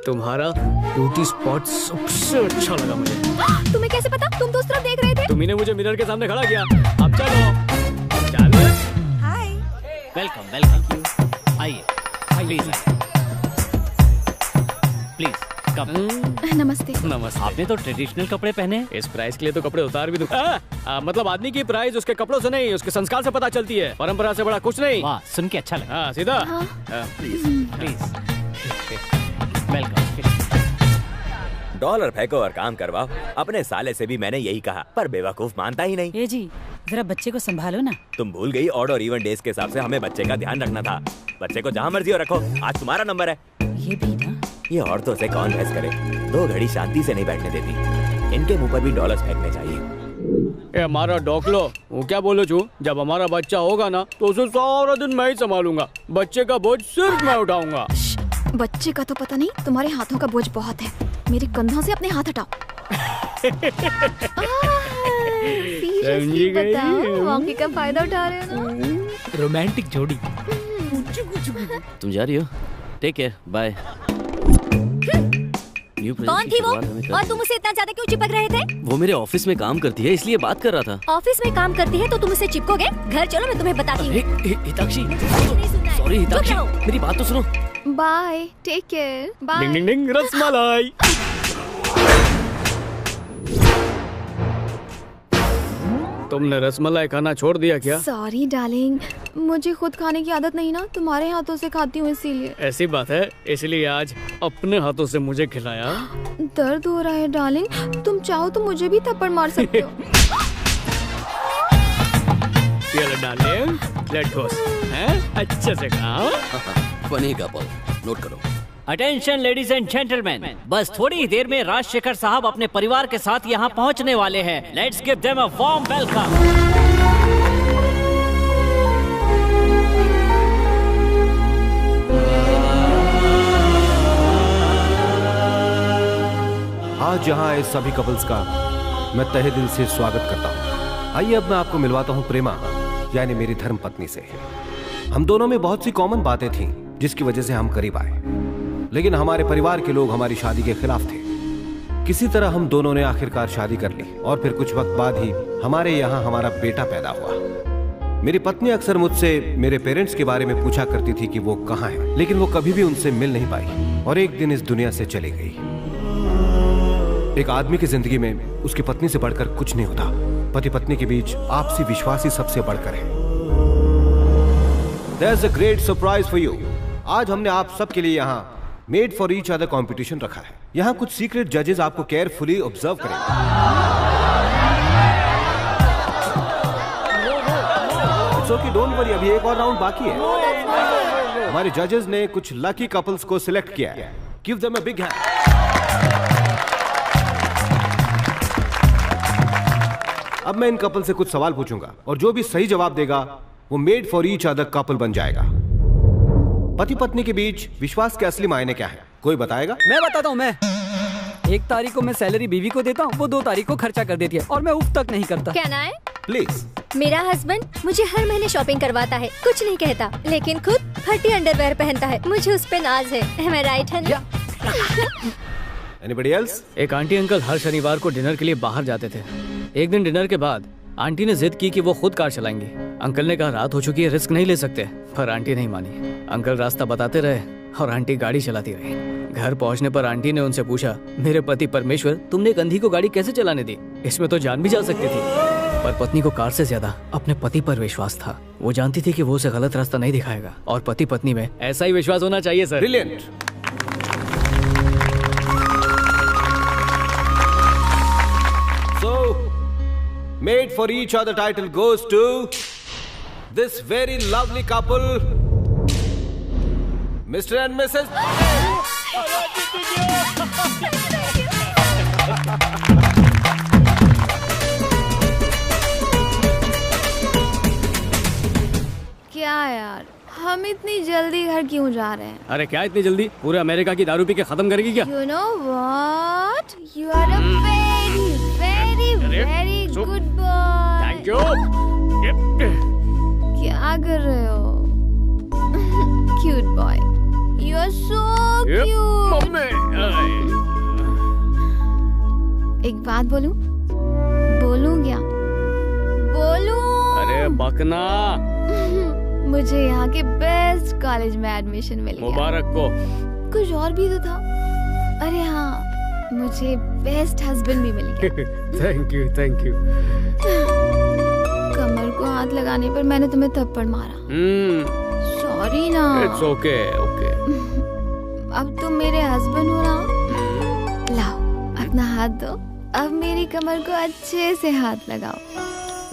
तुम्हारा ब्यूटी स्पॉट सबसे अच्छा लगा मुझे। तुम्हें कैसे पता? तुम तो उस तरफ देख रहे थे। तुम्ही ने मुझे मिरर के सामने खड़ा किया। अब चलो, चलो। हाय, वेलकम वेलकम। आइए प्लीज प्लीज कम। नमस्ते। नमस्ते। आपने तो ट्रेडिशनल कपड़े पहने। इस प्राइस के लिए तो कपड़े उतार भी दूं। मतलब आदमी की प्राइस उसके कपड़ों से नहीं, उसके संस्कार से पता चलती है। परंपरा से बड़ा कुछ नहीं। वाह, सुन के अच्छा लगा। हाँ सीधा। Please please welcome. डॉलर फेंको और काम करवाओ। अपने साले से भी मैंने यही कहा, पर बेवकूफ मानता ही नहीं। ए जी, जरा बच्चे को संभालो ना। तुम भूल गई, ऑड और इवन डेज के हिसाब से हमें बच्चे का ध्यान रखना था। बच्चे को जहाँ मर्जी हो रखो, आज तुम्हारा नंबर है। ये भी ना, ये औरतों से कौन बहस करे, 2 घड़ी शांति से नहीं बैठने देती। इनके मुंह पर भी डॉलर्स फेंकने चाहिए। ये हमारा डॉकलो, वो क्या बोलो छू, जब हमारा बच्चा होगा ना तो उसे सारा दिन मैं ही संभालूंगा। बच्चे का बोझ सिर्फ मैं उठाऊंगा। बच्चे का तो पता नहीं, तुम्हारे हाथों का बोझ बहुत है। मेरे कंधों से अपने हाथ हटाओ। समझी गई? बताओ, मौके का फायदा उठा रहे हो ना? रोमांटिक जोड़ी। तुम जा रही हो? Take care, bye. कौन थी वो? और तुम उसे इतना ज्यादा क्यों चिपक रहे थे? वो मेरे ऑफिस में काम करती है, इसलिए बात कर रहा था। ऑफिस में काम करती है तो तुम उसे चिपकोगे? घर चलो, मैं तुम्हें बताती हूँ। हिताक्षी, सॉरी हिताक्षी, मेरी बात तो सुनो। Bye, take care, bye. Ding ding ding, rasmalai. तुमने रसमलाई खाना छोड़ दिया क्या? सॉरी डार्लिंग, मुझे खुद खाने की आदत नहीं ना, तुम्हारे हाथों से खाती हूँ इसीलिए। ऐसी बात है, इसलिए आज अपने हाथों से मुझे खिलाया। दर्द हो रहा है डार्लिंग, तुम चाहो तो मुझे भी थप्पड़ मार सकते हो। Darling, let's go. हैं? अच्छे से खाओ। फनी कपल, नोट करो। अटेंशन लेडीज एंड जेंटलमैन, बस थोड़ी ही देर में राजशेखर साहब अपने परिवार के साथ यहाँ पहुँचने वाले हैं। Let's give them a warm welcome. आज यहाँ आए सभी कपल्स का मैं तहे दिल से स्वागत करता हूँ। आइए अब मैं आपको मिलवाता हूँ प्रेमा, यानी मेरी धर्म पत्नी से। हम दोनों में बहुत सी कॉमन बातें थीं जिसकी वजह से हम करीब आए, लेकिन हमारे परिवार के लोग हमारी शादी के खिलाफ थे। किसी तरह हम दोनों ने आखिरकार शादी कर ली और फिर कुछ वक्त बाद ही हमारे यहाँ हमारा बेटा पैदा हुआ। मेरी पत्नी अक्सर मुझसे मेरे पेरेंट्स के बारे में पूछा करती थी कि वो कहाँ हैं, लेकिन वो कभी भी उनसे मिल नहीं पाई और एक दिन इस दुनिया से चली गई। एक आदमी की जिंदगी में उसकी पत्नी से बढ़कर कुछ नहीं होता। पति पत्नी के बीच आपसी विश्वास ही सबसे बढ़कर है। There's a great surprise for you. आज हमने आप सबके लिए यहाँ made for each other competition रखा है। यहाँ कुछ सीक्रेट जजेस आपको केयरफुली ऑब्जर्व करेंगे। It's okay, don't worry, अभी एक और राउंड बाकी है। हमारे जजेस ने कुछ लकी कपल्स को सिलेक्ट किया है। Give them a big hand. अब मैं इन कपल से कुछ सवाल पूछूंगा और जो भी सही जवाब देगा वो made for each other couple बन जाएगा। पति पत्नी के बीच विश्वास के असली मायने क्या है, कोई बताएगा? मैं बताता हूँ। मैं 1 तारीख को मैं सैलरी बीवी को देता हूँ, वो 2 तारीख को खर्चा कर देती है और मैं उफ तक नहीं करता। क्या ना है? प्लीज। मेरा हस्बैंड मुझे हर महीने शॉपिंग करवाता है, कुछ नहीं कहता, लेकिन खुद फटी अंडरवेयर पहनता है। मुझे उस पे नाज है। Am I right, honey? Anybody else? एक आंटी अंकल हर शनिवार को डिनर के लिए बाहर जाते थे। एक दिन डिनर के बाद आंटी ने जिद की कि वो खुद कार चलाएंगी। अंकल ने कहा रात हो चुकी है, रिस्क नहीं ले सकते, पर आंटी नहीं मानी। अंकल रास्ता बताते रहे और आंटी गाड़ी चलाती रही। घर पहुंचने पर आंटी ने उनसे पूछा, मेरे पति परमेश्वर, तुमने एक अंधी को गाड़ी कैसे चलाने दी? इसमें तो जान भी जा सकती थी। पर पत्नी को कार से ज्यादा अपने पति पर विश्वास था। वो जानती थी कि वो उसे गलत रास्ता नहीं दिखाएगा और पति पत्नी में ऐसा ही विश्वास होना चाहिए sir. Brilliant. Made for each other title goes to this very lovely couple, Mr. and Mrs. क्या यार, हम इतनी जल्दी घर क्यों जा रहे हैं? अरे क्या इतनी जल्दी? पूरे अमेरिका की दारू पी के खत्म करेगी क्या? You know what? You are a very good boy. Thank you. क्या कर रहे हो? Cute boy. You are so cute. एक बात बोलूं? बोलूं क्या? बोलूं? अरे बकना। मुझे यहाँ के बेस्ट कॉलेज में एडमिशन मिल गया। मुबारक को। कुछ और भी तो था। अरे हाँ, मुझे बेस्ट हस्बैंड भी मिल गया। Thank you, thank you. कमर को हाथ लगाने पर मैंने तुम्हें थप्पड़ मारा। सॉरी ना। It's okay, okay. अब तुम मेरे हस्बैंड हो ना? लाओ अपना हाथ दो। अब मेरी कमर को अच्छे से हाथ लगाओ।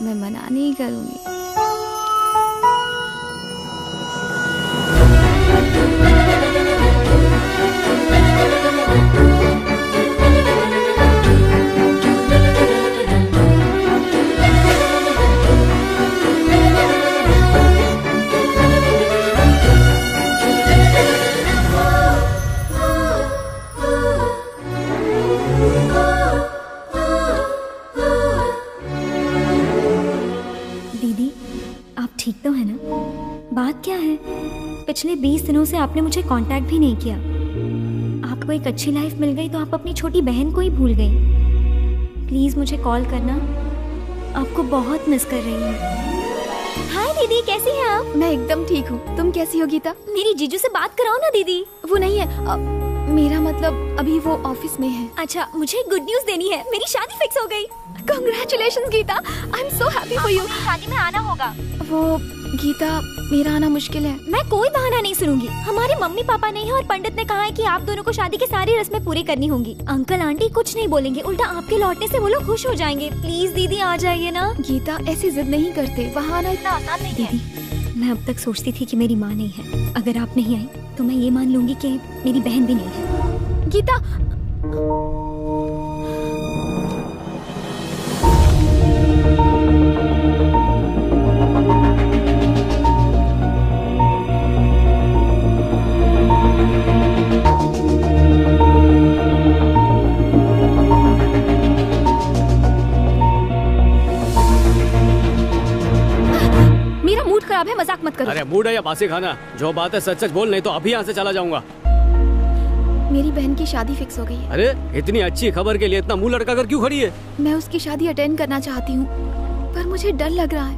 मैं मना नहीं करूंगी। 20 दिनों से आपने मुझे कांटेक्ट भी नहीं किया। आपको एक अच्छी लाइफ मिल गई तो आप अपनी छोटी बहन को ही भूल गई। प्लीज मुझे कॉल करना, आपको बहुत मिस कर रही हूँ। हाय दीदी, कैसी हैं आप? मैं एकदम ठीक हूँ, तुम कैसी हो गीता? मेरी जीजू से बात कराओ ना दीदी। वो नहीं है, मेरा मतलब अभी वो ऑफिस में है। अच्छा, मुझे गुड न्यूज देनी है, मेरी शादी फिक्स हो गई। Congratulations Gita, I am so happy for you. शादी में आना होगा। वो गीता, मेरा आना मुश्किल है। मैं कोई बहाना नहीं सुनूंगी। हमारे मम्मी पापा ने और पंडित ने कहा है कि आप दोनों को शादी की सारी रस्में पूरी करनी होंगी। अंकल आंटी कुछ नहीं बोलेंगे, उल्टा आपके लौटने से वो लोग खुश हो जाएंगे। प्लीज दीदी आ जाइए ना। गीता ऐसी जिद नहीं करते, वहाँ आना इतना आसान नहीं है। दीदी, मैं अब तक सोचती थी कि मेरी माँ नहीं है। अगर आप नहीं आई तो मैं ये मान लूंगी कि मेरी बहन भी नहीं है। गीता, मेरा मूड खराब है, मजाक मत करो। अरे मूड है या बासी खाना, जो बात है सच सच बोल, नहीं तो अभी यहाँ से चला जाऊंगा। मेरी बहन की शादी फिक्स हो गई है। अरे इतनी अच्छी खबर के लिए इतना मुंह लटका कर क्यों खड़ी है? मैं उसकी शादी अटेंड करना चाहती हूँ, पर मुझे डर लग रहा है।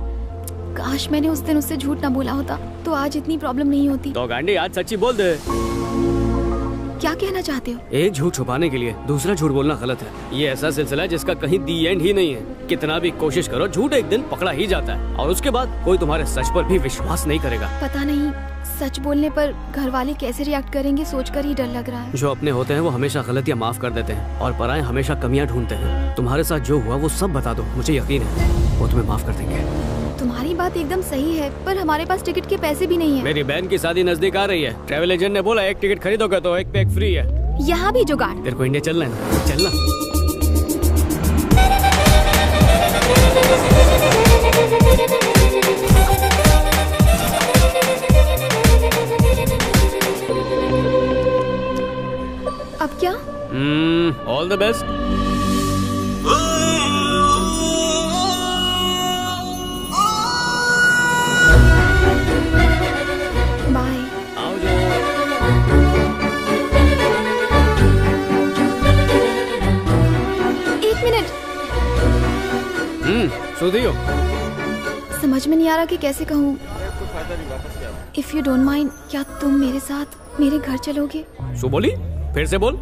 काश मैंने उस दिन उससे झूठ ना बोला होता तो आज इतनी प्रॉब्लम नहीं होती। तो गांडी आज सच्ची बोल दे। क्या कहना चाहते हो? एक झूठ छुपाने के लिए दूसरा झूठ बोलना गलत है। ये ऐसा सिलसिला है जिसका कहीं दी एंड ही नहीं है। कितना भी कोशिश करो, झूठ एक दिन पकड़ा ही जाता है और उसके बाद कोई तुम्हारे सच पर भी विश्वास नहीं करेगा। पता नहीं सच बोलने पर घर वाले कैसे रिएक्ट करेंगे, सोचकर ही डर लग रहा है। जो अपने होते हैं वो हमेशा गलतियाँ माफ कर देते हैं और पराये हमेशा कमियां ढूंढते हैं। तुम्हारे साथ जो हुआ वो सब बता दो, मुझे यकीन है वो तुम्हें माफ कर देंगे। तुम्हारी बात एकदम सही है, पर हमारे पास टिकट के पैसे भी नहीं है। मेरी बहन की शादी नजदीक आ रही है। ट्रैवल एजेंट ने बोला एक टिकट खरीदोगे तो एक पे एक फ्री है। यहाँ भी जुगाड़। तेरे को इंडिया चलना है ना? चलना। अब क्या? All the best. बाय। एक मिनट। सुधी हो? समझ में नहीं आ रहा कि कैसे कहूँ। इफ यू डोंट माइंड, क्या तुम मेरे साथ मेरे घर चलोगे? शू बोली? फिर से बोल।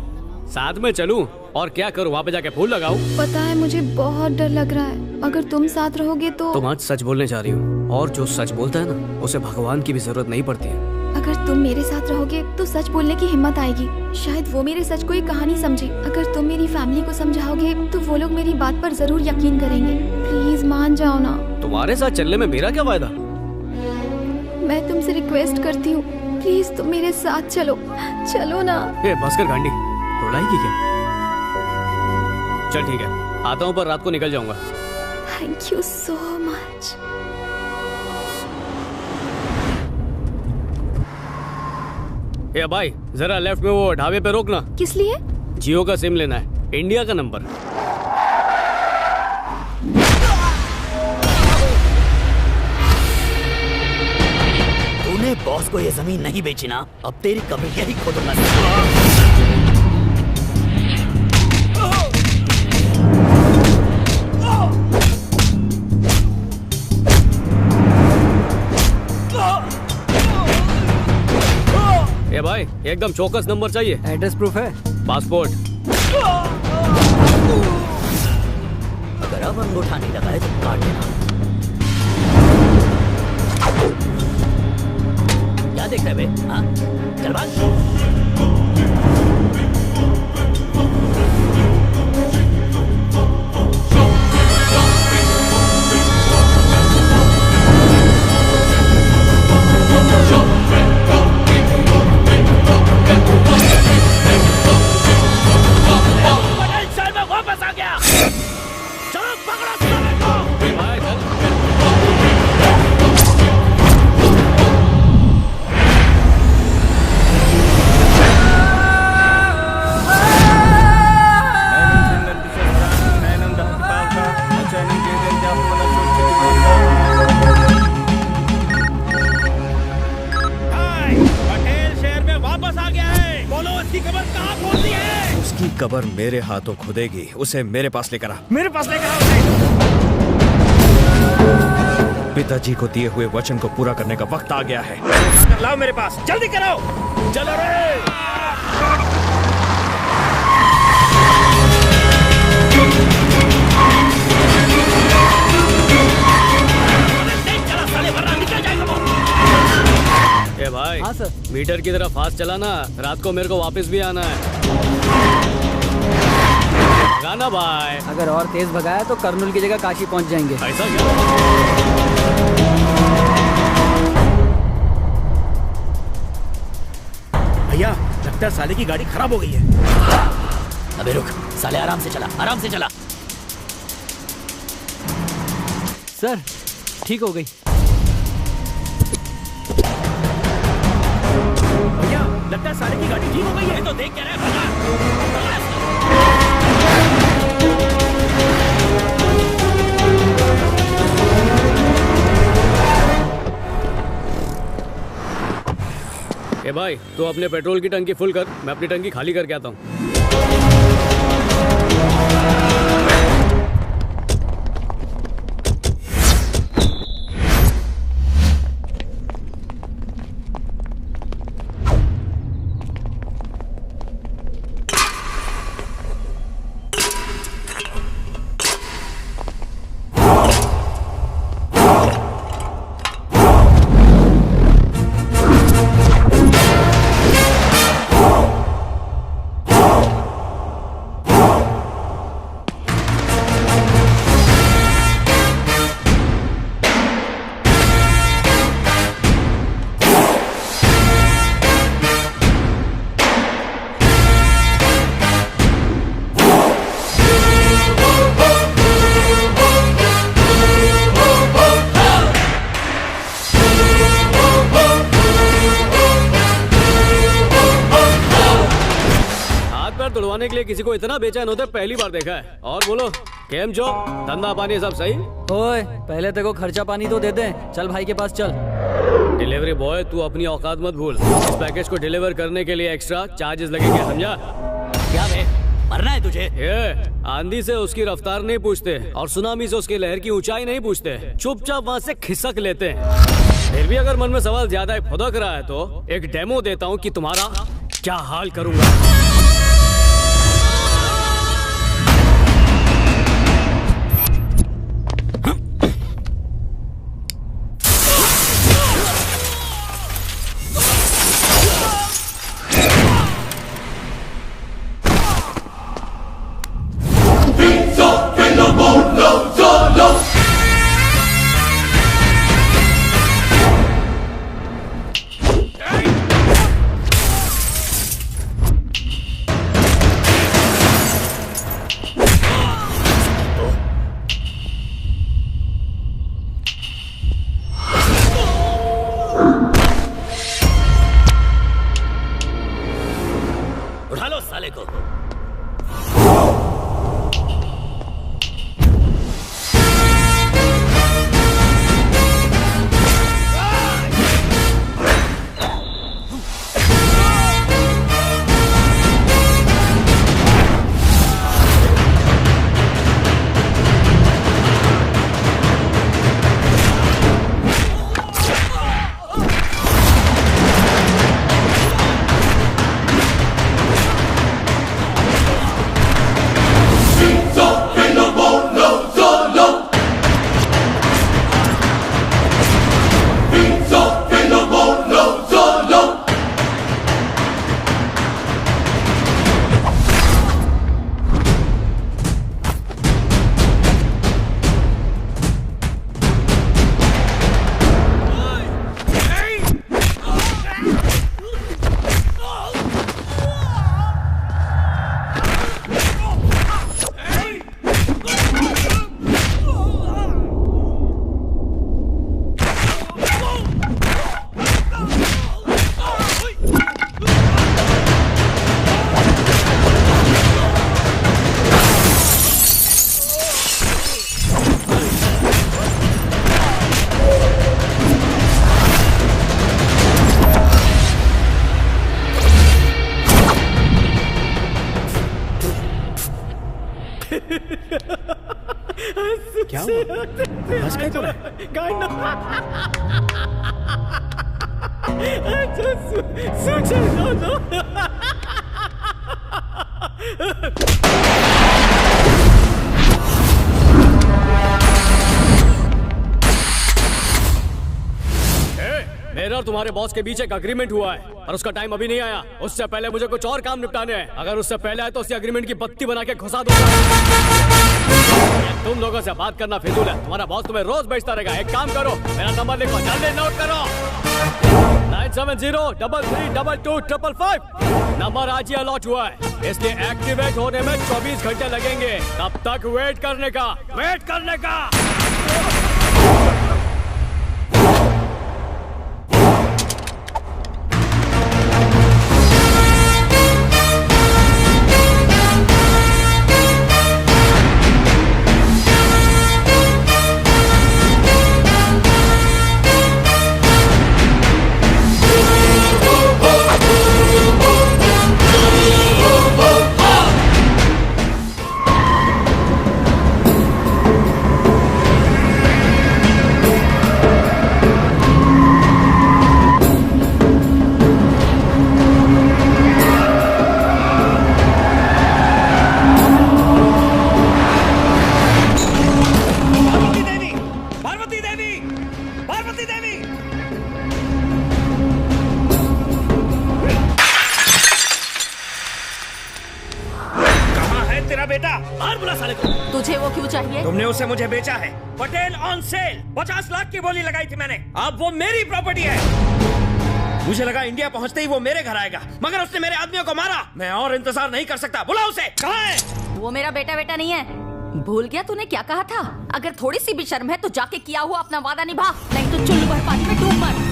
साथ में चलूं और क्या करूं? वहाँ पे जाके फूल लगाऊं? पता है मुझे बहुत डर लग रहा है। अगर तुम साथ रहोगे तो। तुम आज सच बोलने जा रही हो और जो सच बोलता है ना उसे भगवान की भी जरूरत नहीं पड़ती है। अगर तुम मेरे साथ रहोगे तो सच बोलने की हिम्मत आएगी। शायद वो मेरे सच को एक कहानी समझे। अगर तुम मेरी फैमिली को समझाओगे तो वो लोग मेरी बात पर जरूर यकीन करेंगे। प्लीज मान जाओ ना। तुम्हारे साथ चलने में मेरा क्या फायदा? मैं तुमसे रिक्वेस्ट करती हूँ, प्लीज तुम मेरे साथ चलो। चलो ना। बस कर गांडी, रुलाएगी क्या? चल ठीक है, आता हूँ पर रात को निकल जाऊंगा। Thank you so much. ए भाई, जरा लेफ्ट में वो ढाबे पे रोकना। किस लिए? जियो का सिम लेना है, इंडिया का नंबर। तूने बॉस को ये जमीन नहीं बेची ना, अब तेरी कब्र यही खोदूंगा। ए भाई, एकदम चौकस नंबर चाहिए। एड्रेस प्रूफ है? पासपोर्ट। अगर अब अंगूठा नहीं लगाए तो काट देना। क्या देख रहे बे? हाँ, चल भाग। वापस आ गया। चलो पकड़ो साले को। कहाँ खोल दी है? उसकी कब्र मेरे हाथों खुदेगी। उसे मेरे पास लेकर आ। मेरे पास लेकर आओ उसे। पिताजी को दिए हुए वचन को पूरा करने का वक्त आ गया है। लाओ मेरे पास, जल्दी कराओ। चलो रे। ए भाई, हाँ सर। मीटर की तरफ फास्ट चलाना, रात को मेरे को वापस भी आना है। गाना भाई। अगर और तेज भगाया तो कर्नूल की जगह काशी पहुंच जाएंगे। ऐसा क्या? भैया लगता है साले की गाड़ी खराब हो गई है। अबे रुक साले, आराम से चला, आराम से चला। सर ठीक हो गई। भैया लगता है साले की गाड़ी ठीक हो गई है। तो देख क्या रहा है? ए भाई, तू अपने पेट्रोल की टंकी फुल कर, मैं अपनी टंकी खाली करके आता हूँ। तोड़वाने के लिए किसी को इतना बेचैन होता पहली बार देखा है। और बोलो केम जो, धंधा पानी सब सही? ओए पहले तेरे को खर्चा पानी तो दे दे। चल भाई के पास चल। डिलीवरी बॉय, तू अपनी औकात मत भूल। इस पैकेज को डिलीवर करने के लिए एक्स्ट्रा चार्जेस लगेंगे, समझा? क्या बे, मरना है तुझे? ये आंधी से उसकी रफ्तार नहीं पूछते और सुनामी से उसकी लहर की ऊंचाई नहीं पूछते, चुपचाप वहाँ से खिसक लेते हैं। फिर भी अगर मन में सवाल ज्यादा फुदक रहा है तो एक डेमो देता हूँ कि तुम्हारा क्या हाल करूंगा। उठा लो साले को। क्या हुआ? हंस क्या रहा मेरा और तुम्हारे बॉस के बीच एक एग्रीमेंट हुआ है और उसका टाइम अभी नहीं आया। उससे पहले मुझे कुछ और काम निपटाने हैं। अगर उससे पहले आए तो उस एग्रीमेंट की बत्ती बना के घुसा दूंगा। तुम लोगों से बात करना फिजूल है। तुम्हारा बॉस तुम्हें रोज बेचता रहेगा। एक काम करो, मेरा नंबर लिखो, जल्दी नोट करो। 9703322555। नंबर आज ही अलॉट हुआ है, इसलिए एक्टिवेट होने में 24 घंटे लगेंगे। तब तक वेट करने का। तुझे वो क्यों चाहिए? तुमने उसे मुझे बेचा है। पटेल ऑन सेल 50 लाख की बोली लगाई थी मैंने। अब वो मेरी प्रॉपर्टी है। मुझे लगा इंडिया पहुंचते ही वो मेरे घर आएगा, मगर उसने मेरे आदमियों को मारा। मैं और इंतजार नहीं कर सकता। बुला उसे। कहाँ है? वो मेरा बेटा नहीं है। भूल गया तूने क्या कहा था? अगर थोड़ी सी भी शर्म है तो जाके किया हुआ अपना वादा निभा, नहीं तो चुल्लू भर पानी में डूब मर।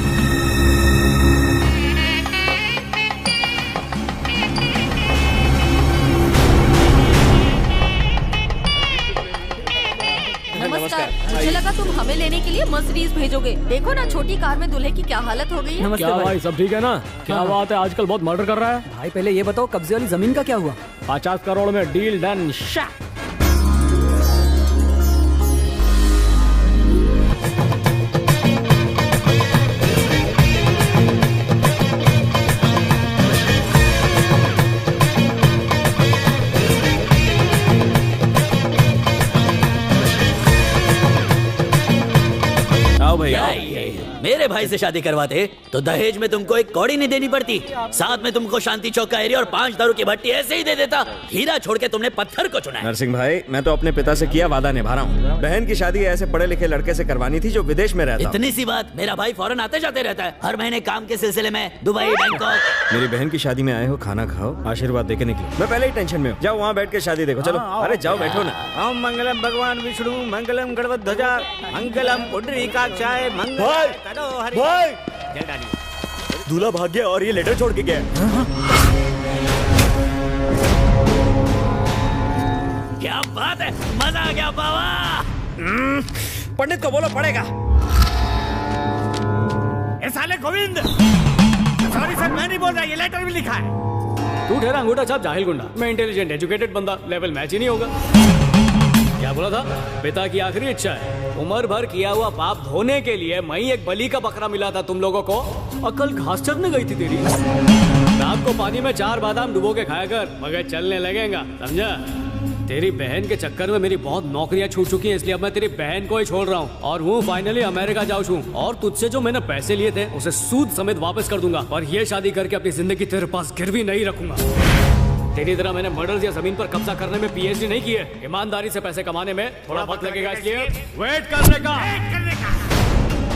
नमस्कार। मुझे लगा तुम हमें लेने के लिए मर्सिडीज भेजोगे। देखो ना छोटी कार में दूल्हे की क्या हालत हो गई है। क्या भाई सब ठीक है ना? क्या बात है, आजकल बहुत मर्डर कर रहा है। भाई पहले ये बताओ कब्जे वाली जमीन का क्या हुआ? 50 करोड़ में डील डन। भैया मेरे भाई से शादी करवाते तो दहेज में तुमको एक कौड़ी नहीं देनी पड़ती, साथ में तुमको शांति चौक का एरिया और 5 दारू की भट्टी ऐसे ही दे देता। हीरा छोड़ के तुमने पत्थर को चुना है। नरसिंह भाई, मैं तो अपने पिता से किया वादा निभा रहा हूँ। बहन की शादी ऐसे पढ़े लिखे लड़के से करवानी थी जो विदेश में रहता। इतनी सी बात, मेरा भाई फौरन आते जाते रहता है, हर महीने काम के सिलसिले में दुबई बैंकॉक। मेरी बहन की शादी में आए हो, खाना खाओ, आशीर्वाद देके निकलो। मैं पहले ही टेंशन में हूँ। जाओ वहाँ बैठ के शादी देखो। चलो। अरे जाओ बैठो ना। ओम मंगलम भगवान विष्णु मंगलम गणपतध्वजा मंगलम पुंडरीकाक्षाय मंगल करो हरि। दूल्हा भाग गया और ये लेटर छोड़ के गया। क्या बात है, मजा आ गया बाबा। पंडित को बोलो पड़ेगा। ए साले गोविंद, सॉरी सर मैं नहीं बोल रहा, ये लेटर भी लिखा है। तू ठहरा अंगूठा छाप जाहिल गुंडा। मैं इंटेलिजेंट एजुकेटेड बंदा, लेवल मैच ही नहीं होगा। क्या बोला था? पिता की आखिरी इच्छा है। उम्र भर किया हुआ पाप धोने के लिए वहीं एक बलि का बकरा मिला था तुम लोगों को। अकल घास चरने गई थी तेरी। रात को पानी में 4 बादाम डुबो के खाया कर, मगर चलने लगेगा, समझा? तेरी बहन के चक्कर में मेरी बहुत नौकरियां छूट चुकी हैं, इसलिए अब मैं तेरी बहन को ही छोड़ रहा हूँ और वो फाइनली अमेरिका जाऊँ छू। और तुझसे जो मैंने पैसे लिए थे उसे सूद समेत वापस कर दूंगा, और ये शादी करके अपनी जिंदगी तेरे पास गिरवी नहीं रखूंगा। तेरी तरह मैंने मर्डर्स या जमीन पर कब्जा करने में पीएचडी नहीं की है। ईमानदारी से पैसे कमाने में थोड़ा वक्त लगेगा, इसलिए वेट करने का।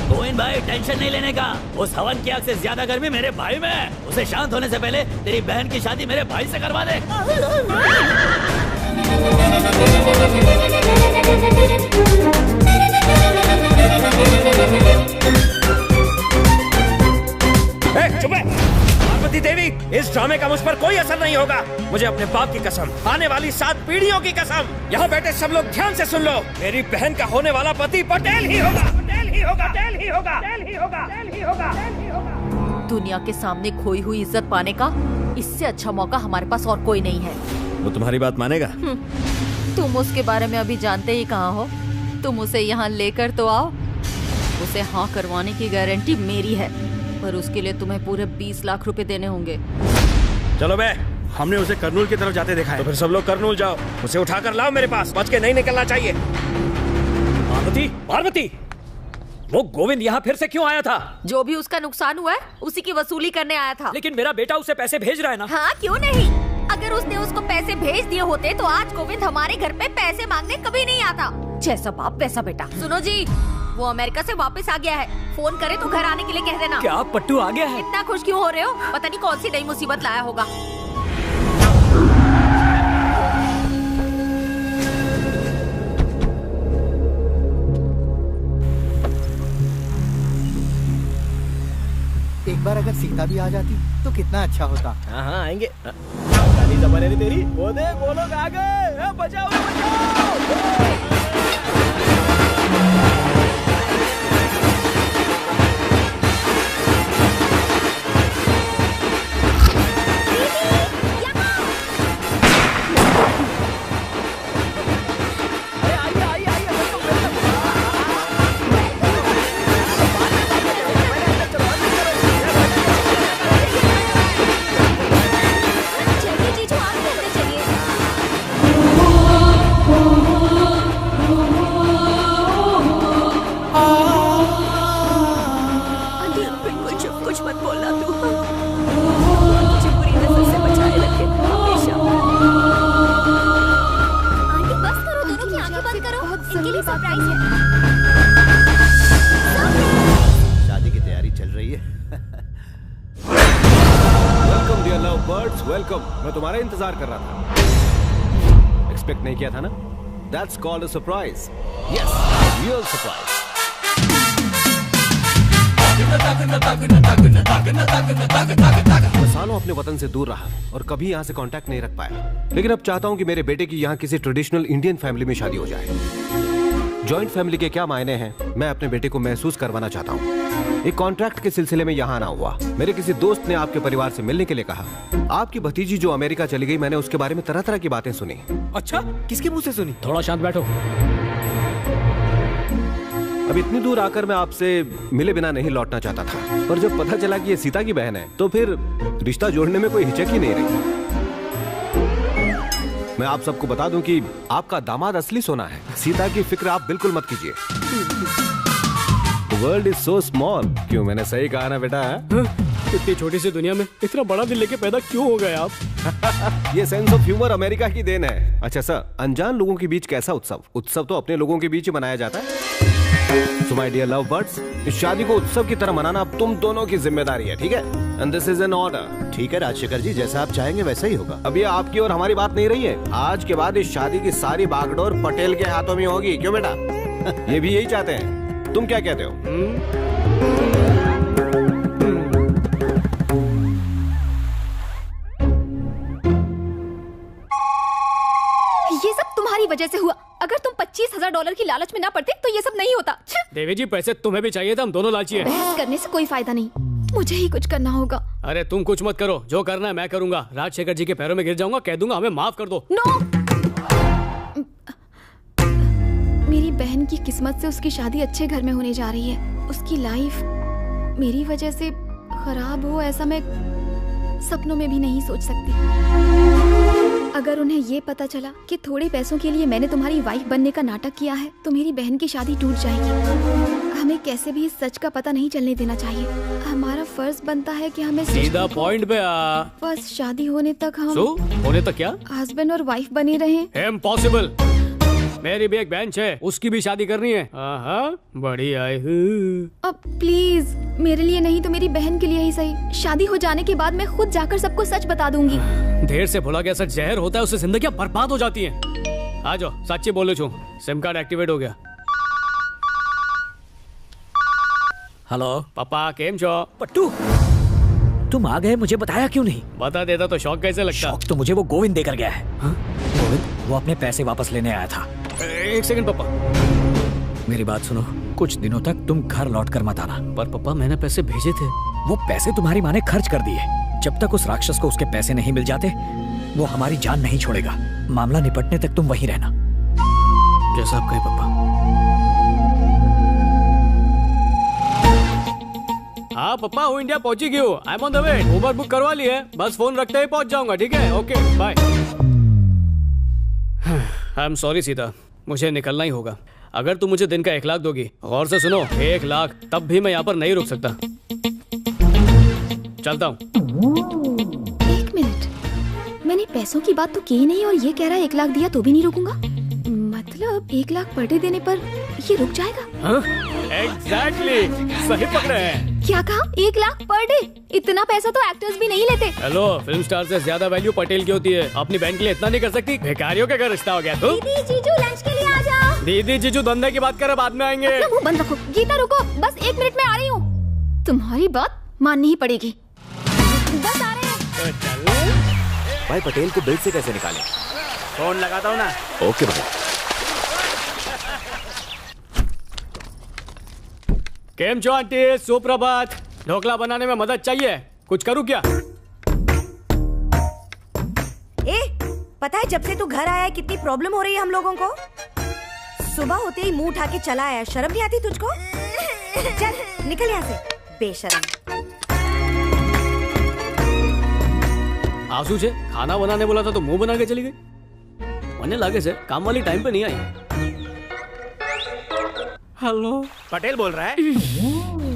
गोविंद भाई टेंशन नहीं लेने का। उस हवन की आग से ज्यादा गर्मी मेरे भाई में है। उसे शांत होने से पहले तेरी बहन की शादी मेरे भाई से करवा दे। चुप है पार्वती देवी, इस ड्रामे का मुझ पर कोई असर नहीं होगा। मुझे अपने बाप की कसम, आने वाली 7 पीढ़ियों की कसम। यहाँ बैठे सब लोग ध्यान से सुन लो, मेरी बहन का होने वाला पति पटेल ही होगा। पटेल ही होगा, पटेल ही होगा, पटेल ही होगा, पटेल ही होगा, पटेल ही होगा। दुनिया के सामने खोई हुई इज्जत पाने का इससे अच्छा मौका हमारे पास और कोई नहीं है। वो तुम्हारी बात मानेगा? तुम उसके बारे में अभी जानते ही कहाँ हो। तुम उसे यहाँ लेकर तो आओ, उसे हाँ करवाने की गारंटी मेरी है, पर उसके लिए तुम्हें पूरे 20 लाख रुपए देने होंगे। चलो बे, हमने उसे करनूल की तरफ जाते देखा है। तो फिर सब लोग करनूल जाओ, उसे उठाकर लाओ मेरे पास, बच के नहीं निकलना चाहिए। पार्वती, पार्वती, वो गोविंद यहाँ फिर से क्यों आया था? जो भी उसका नुकसान हुआ है उसी की वसूली करने आया था। लेकिन मेरा बेटा उसे पैसे भेज रहा है ना। हाँ, क्यों नहीं? अगर उसने उसको पैसे भेज दिए होते तो आज गोविंद हमारे घर पे पैसे मांगने कभी नहीं आता। जैसा बाप वैसा बेटा। सुनो जी, वो अमेरिका से वापस आ गया है, फोन करे तो घर आने के लिए कह देना। क्या पट्टू आ गया है? इतना खुश क्यों हो रहे हो? पता नहीं कौन सी नई मुसीबत लाया होगा। एक बार अगर सीता भी आ जाती तो कितना अच्छा होता। हाँ हाँ आएंगे। गाली जमाने नहीं तेरी। वो देख वो लोग आ गए। बचाओ बचाओ। शादी की तैयारी चल रही है। Welcome dear love birds, welcome. मैं तुम्हारा इंतजार कर रहा था। एक्सपेक्ट नहीं किया था ना? That's called a surprise. Yes, real surprise. मैं सालों अपने वतन से दूर रहा और कभी यहाँ से कांटेक्ट नहीं रख पाया, लेकिन अब चाहता हूँ कि मेरे बेटे की यहाँ किसी ट्रेडिशनल इंडियन फैमिली में शादी हो जाए। जॉइंट फैमिली के क्या मायने हैं, मैं अपने बेटे को महसूस करवाना चाहता हूँ। एक कॉन्ट्रैक्ट के सिलसिले में यहाँ आना हुआ। मेरे किसी दोस्त ने आपके परिवार से मिलने के लिए कहा। आपकी भतीजी जो अमेरिका चली गई, मैंने उसके बारे में तरह तरह की बातें सुनी। अच्छा, किसके मुंह से सुनी? थोड़ा शांत बैठो। अब इतनी दूर आकर मैं आपसे मिले बिना नहीं लौटना चाहता था, पर जब पता चला कि ये सीता की बहन है तो फिर रिश्ता जोड़ने में कोई हिचक ही नहीं रही। मैं आप सबको बता दूं कि आपका दामाद असली सोना है। सीता की फिक्र आप बिल्कुल मत कीजिए। The world is so small। क्यों, मैंने सही कहा ना बेटा? इतनी छोटी सी दुनिया में इतना बड़ा दिल लेके पैदा क्यों हो गए आप? ये सेंस ऑफ ह्यूमर अमेरिका की देन है। अच्छा सर, अनजान लोगों के बीच कैसा उत्सव? उत्सव तो अपने लोगों के बीच ही मनाया जाता है। So my dear love birds, इस शादी को उत्सव की तरह मनाना अब तुम दोनों की जिम्मेदारी है, ठीक है? And this is an order। ठीक है राजशेखर जी, जैसा आप चाहेंगे वैसा ही होगा। अब ये आपकी और हमारी बात नहीं रही है। आज के बाद इस शादी की सारी बागडोर पटेल के हाथों में होगी। क्यों बेटा? ये भी यही चाहते हैं। तुम क्या कहते हो? ये सब तुम्हारी वजह से हुआ। अगर तुम $25,000 की लालच में ना पड़ते तो ये सब नहीं होता। देवी जी, पैसे तुम्हें भी चाहिए था, हम दोनों लालची हैं। बहस करने से कोई फायदा नहीं, मुझे ही कुछ करना होगा। अरे तुम कुछ मत करो, जो करना है मैं करूंगा। राजशेखर जी के पैरों में गिर जाऊंगा, कह दूंगा हमें माफ कर दो। नो! मेरी बहन की किस्मत से उसकी शादी अच्छे घर में होने जा रही है। उसकी लाइफ मेरी वजह से खराब हो, ऐसा मैं सपनों में भी नहीं सोच सकती। अगर उन्हें ये पता चला कि थोड़े पैसों के लिए मैंने तुम्हारी वाइफ बनने का नाटक किया है तो मेरी बहन की शादी टूट जाएगी। हमें कैसे भी इस सच का पता नहीं चलने देना चाहिए। हमारा फर्ज बनता है कि हमें सीधा पॉइंट पे आ। बस शादी होने तक हम होने तक क्या हस्बैंड और वाइफ बने रहें। इम्पॉसिबल। मेरी भी एक बेंच है, उसकी भी शादी करनी है। बड़ी आई हूँ। अब प्लीज मेरे लिए नहीं तो मेरी बहन के लिए ही सही। शादी हो जाने के बाद मैं खुद जाकर सबको सच बता दूंगी। देर से भुला गया सच जहर होता है, उससे जिंदगी बर्बाद हो जाती है। आ जाओ, सच्ची बोलो छू, सिम कार्ड एक्टिवेट हो गया। हेलो पापा, केम छो? पट्टू, तुम आ गए, मुझे बताया क्यों नहीं? बता देता तो शौक कैसे लगता? शौक तो मुझे वो गोविंद देकर गया है। गोविंद, वो अपने पैसे वापस लेने आया था। एक सेकंड पापा, मेरी बात सुनो। कुछ दिनों तक तुम घर लौट कर मत आना। पर पापा, मैंने पैसे भेजे थे। वो पैसे तुम्हारी माँ ने खर्च कर दिए। जब तक उस राक्षस को उसके पैसे नहीं मिल जाते वो हमारी जान नहीं छोड़ेगा। मामला निपटने तक तुम वहीं रहना। जैसा आप कहे पापा। हाँ पापा, हूँ इंडिया पहुंची गई हूँ। I am on the way. Uber book करवा ली है, बस फोन रखते ही पहुंच जाऊंगा। ठीक है, okay bye. I am sorry Sita, मुझे निकलना ही होगा। अगर तुम मुझे दिन का 1 लाख दोगी, गौर से सुनो, 1 लाख, तब भी मैं यहाँ पर नहीं रुक सकता। चलता हूँ। 1 मिनट, मैंने पैसों की बात तो की नहीं और ये कह रहा है 1 लाख दिया तो भी नहीं रुकूंगा। मतलब 1 लाख पर डे देने पर ये रुक जाएगा? एग्जैक्टली, सही पकड़े हैं। क्या कहा? 1 लाख पर डे? इतना पैसा तो एक्टर्स भी नहीं लेते। हेलो, फिल्म स्टार से ज्यादा वैल्यू पटेल की होती है। अपनी बहन के लिए इतना नहीं कर सकती? भिखारियों के घर रिश्ता हो गया। तो दीदी जीजू लंच के लिए आ जाओ। दीदी जीजू धंधे की बात कर, बाद में आएंगे। अपना मुंह बंद रखो। गीता रुको, बस 1 मिनट में आ रही हूँ। तुम्हारी बात माननी ही पड़ेगी। बस आ रहे हैं। भाई पटेल को बिल से कैसे निकालें? फोन लगाता हूँ ना। ओके भाई। केम छो आंटी, सुप्रभात। ढोकला बनाने में मदद चाहिए? कुछ करूँ क्या? पता है जब से तू घर आया है कितनी प्रॉब्लम हो रही है हम लोगों को। सुबह होते ही मुंह उठा के चला आया, शर्म नहीं आती तुझको? चल निकल यहाँ से, बेशर्म। आंसू से खाना बनाने बोला था तो मुंह बना के चली गई। मने लागे से काम वाली टाइम पे नहीं आई। हेलो, पटेल बोल रहा है।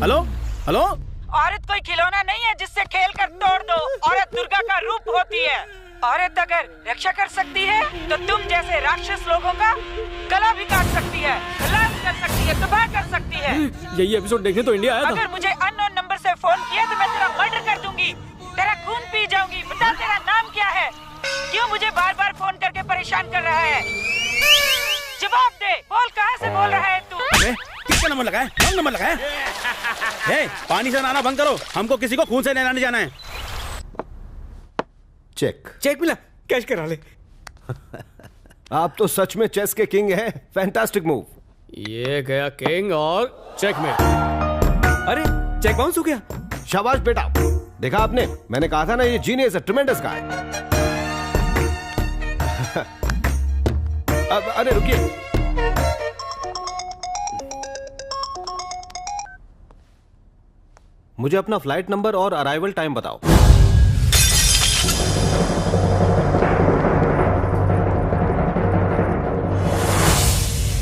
Hello hello. औरत कोई खिलौना नहीं है जिससे खेल कर तोड़ दो। औरत दुर्गा का रूप होती है। औरत अगर रक्षा कर सकती है तो तुम जैसे राक्षस लोगों का गला भी काट सकती है, खलास कर सकती है, तबाह कर सकती है। यही एपिसोड देखने तो इंडिया आया था। अगर मुझे अननोन नंबर से फोन किया तो मैं तेरा मर्डर कर दूंगी, तेरा खून पी जाऊंगी। बता तेरा नाम क्या है? क्यों मुझे बार बार फोन करके परेशान कर रहा है? जवाब दे, बोल कहाँ से बोल रहा है तू? किसका नंबर लगाए? रॉन्ग नंबर लगाए। हे, पानी से नहाना बंद करो, हमको किसी को खून से नहलाने जाना है। चेक मिला, कैश करा ले। आप तो सच में चेस के किंग हैं। Fantastic move. ये गया किंग और चेक में। अरे चेक बाउंस हो गया। शाबाश बेटा, देखा आपने, मैंने कहा था ना ये जीनियस है, ट्रेमेंडस गाय। अब अरे रुकिए, मुझे अपना फ्लाइट नंबर और अराइवल टाइम बताओ।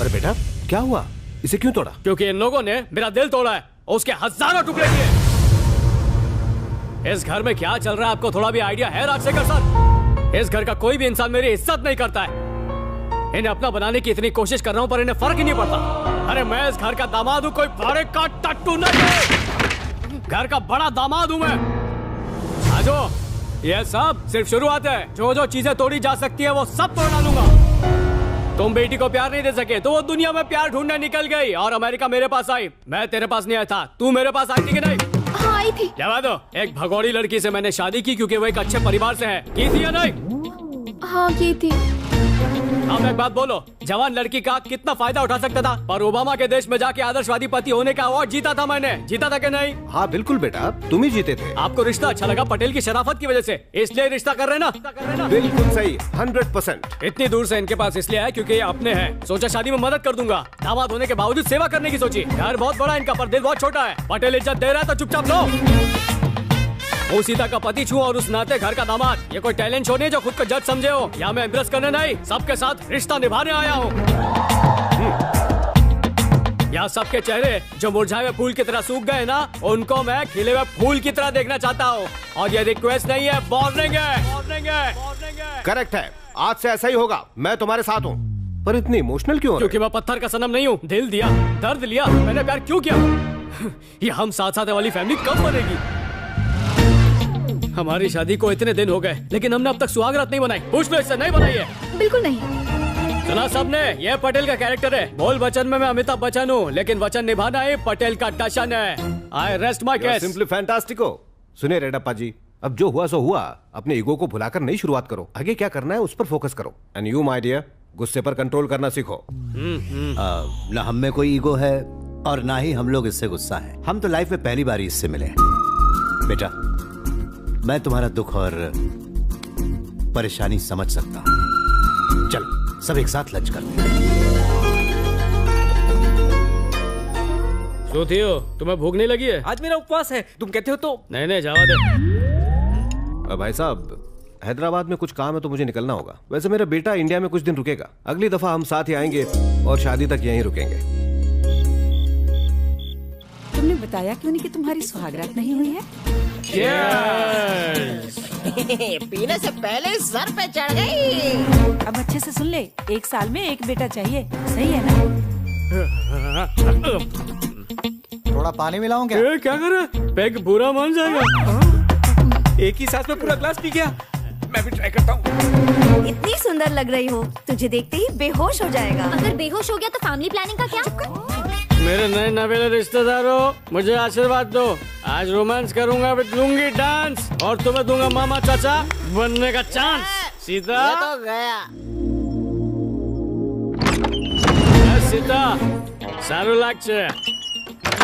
अरे बेटा क्या हुआ, इसे क्यों तोड़ा? क्योंकि इन लोगों ने मेरा दिल तोड़ा है और उसके हजारों टुकड़े किए। इस घर में क्या चल रहा है आपको थोड़ा भी आइडिया है राजशेखर सर? इस घर का कोई भी इंसान मेरी इज्जत नहीं करता है। इन्हें अपना बनाने की इतनी कोशिश कर रहा हूं पर इन्हें फर्क ही नहीं पड़ता। अरे मैं इस घर का दामाद हूं, कोई भाड़े का टट्टू नहीं। घर का बड़ा दामाद हूं मैं। आजो, ये सब सिर्फ शुरुआत है। जो जो चीजें तोड़ी जा सकती है वो सब तोड़ डालूंगा। तुम बेटी को प्यार नहीं दे सके तो वो दुनिया में प्यार ढूंढने निकल गई और अमेरिका मेरे पास आई। मैं तेरे पास नहीं आया था, तू मेरे पास आई थी कि नहीं? हाँ आई थी। जवाब दो। एक भगोड़ी लड़की से मैंने शादी की क्योंकि वो एक अच्छे परिवार से है। की थी या नहीं? हाँ की थी। अब एक बात बोलो, जवान लड़की का कितना फायदा उठा सकता था? पर ओबामा के देश में जाके आदर्शवादी पति होने का अवार्ड जीता था मैंने। जीता था कि नहीं? हाँ बिल्कुल बेटा, तुम ही जीते थे। आपको रिश्ता अच्छा लगा पटेल की शराफत की वजह से, इसलिए रिश्ता कर रहे ना? बिल्कुल सही, 100%। इतनी दूर से इनके पास इसलिए आया क्योंकि ये अपने हैं। सोचा शादी में मदद कर दूंगा। दामाद होने के बावजूद सेवा करने की सोची। घर बहुत बड़ा इनका पर दिल बहुत छोटा है। पटेल इज्जत दे रहा है तो चुपचाप लो। वो सीता का पति छू और उस नाते घर का दामाद। ये कोई टैलेंट शो नहीं जो खुद को जज समझे हो। या मैं इम्प्रेस करने नहीं, सबके साथ रिश्ता निभाने आया हूँ। यहाँ सबके चेहरे जो मुरझाए हुए फूल की तरह सूख गए ना, उनको मैं खिले हुए फूल की तरह देखना चाहता हूँ। और ये रिक्वेस्ट नहीं है, वार्निंग है। करेक्ट है, आज से ऐसा ही होगा। मैं तुम्हारे साथ हूँ। पर इतनी इमोशनल क्यों? क्योंकि मैं पत्थर का सनम नहीं हूँ। दिल दिया, दर्द लिया, मैंने प्यार क्यों किया? ये हम साथ साथ वाली फैमिली कब बनेगी? हमारी शादी को इतने दिन हो गए लेकिन हमने अब तक सुहागरात नहीं बनाई। पूछ लो इससे, नहीं बनाई है? बिल्कुल नहीं। सुना सबने, ये पटेल का कैरेक्टर है। बोल वचन में मैं अमिताभ बच्चन हूँ लेकिन वचन निभाना ही पटेल का टशन है। I rest my case. Simply fantastico. सुनिए रेड्डप्पा जी, अब जो हुआ सो हुआ। अपने ईगो को भुलाकर नई शुरुआत करो। आगे क्या करना है उस पर फोकस करो। एंड यू माय डियर, गुस्से पर कंट्रोल करना सीखो। ना हम में कोई ईगो है और ना ही हम लोग इससे गुस्सा है। हम तो लाइफ में पहली बार इससे मिले। बेटा, मैं तुम्हारा दुख और परेशानी समझ सकता हूं। चलो सब एक साथ लंच करते हैं। सोथियो, तुम्हें भूख नहीं लगी है? आज मेरा उपवास है, तुम कहते हो तो। नहीं जावा दे। भाई साहब, हैदराबाद में कुछ काम है तो मुझे निकलना होगा। वैसे मेरा बेटा इंडिया में कुछ दिन रुकेगा, अगली दफा हम साथ ही आएंगे और शादी तक यहीं रुकेंगे। तुमने बताया क्यों नहीं कि तुम्हारी सुहागरात नहीं हुई है? पीने से पहले सर पे चढ़ गई। अब अच्छे से सुन ले, 1 साल में 1 बेटा चाहिए, सही है ना? थोड़ा पानी मिलाऊं क्या? क्या कर रहा है? पैक पूरा मान जाएगा। एक ही सांस में पूरा ग्लास पी गया। मैं भी ट्राई करता हूँ। इतनी सुंदर लग रही हो, तुझे देखते ही बेहोश हो जाएगा। अगर बेहोश हो गया तो फैमिली प्लानिंग का क्या? मेरे नए नवेले रिश्तेदारों, मुझे आशीर्वाद दो। आज रोमांस करूंगा विद लुंगी डांस और तुम्हें दूंगा मामा चाचा बनने का चांस। सीता ये तो गया। सीता सारू लागছে।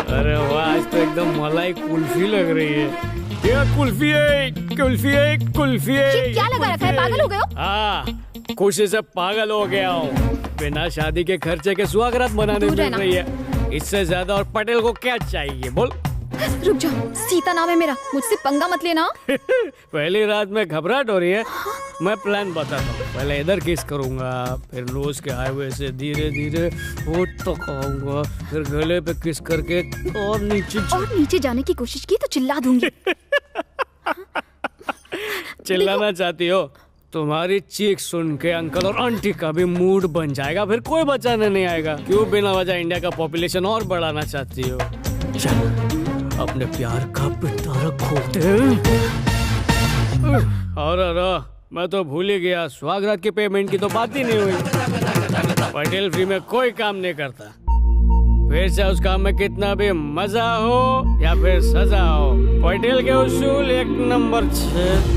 अरे वाह, आज तो एकदम मलाई कुल्फी लग रही है। ये कुल्फी है, कुल्फी है, कुल्फी है। क्या लगा रखा है, पागल हो गए हो? हाँ, खुशी से पागल हो गया हूँ। बिना शादी के खर्चे के सुहागरात मनाने चल रही है। इससे ज्यादा और पटेल को क्या चाहिए बोल? रुक जाओ, सीता नाम है मेरा, मुझसे पंगा मत लेना। पहली रात में घबराहट हो रही है। मैं प्लान बताता हूँ। पहले इधर किस करूंगा, फिर नोज के हाईवे से धीरे धीरे होठ तक आऊंगा, फिर गले पे किस करके और नीचे जाने की कोशिश की तो चिल्ला दूंगी। चिल्लाना चाहती हो? तुम्हारी चीख सुन के अंकल और आंटी का भी मूड बन जाएगा, फिर कोई बचाने नहीं आएगा। क्यों बिना वजह इंडिया का पॉपुलेशन और बढ़ाना चाहती हो? चल अपने प्यार का पिटारा खोलते हैं। और मैं तो भूल ही गया, सुहागरात के पेमेंट की तो बात ही नहीं हुई। पटेल फ्री में कोई काम नहीं करता, फिर से उस काम में कितना भी मजा हो या फिर सजा हो, पटेल के उसूल 1 नंबर 6।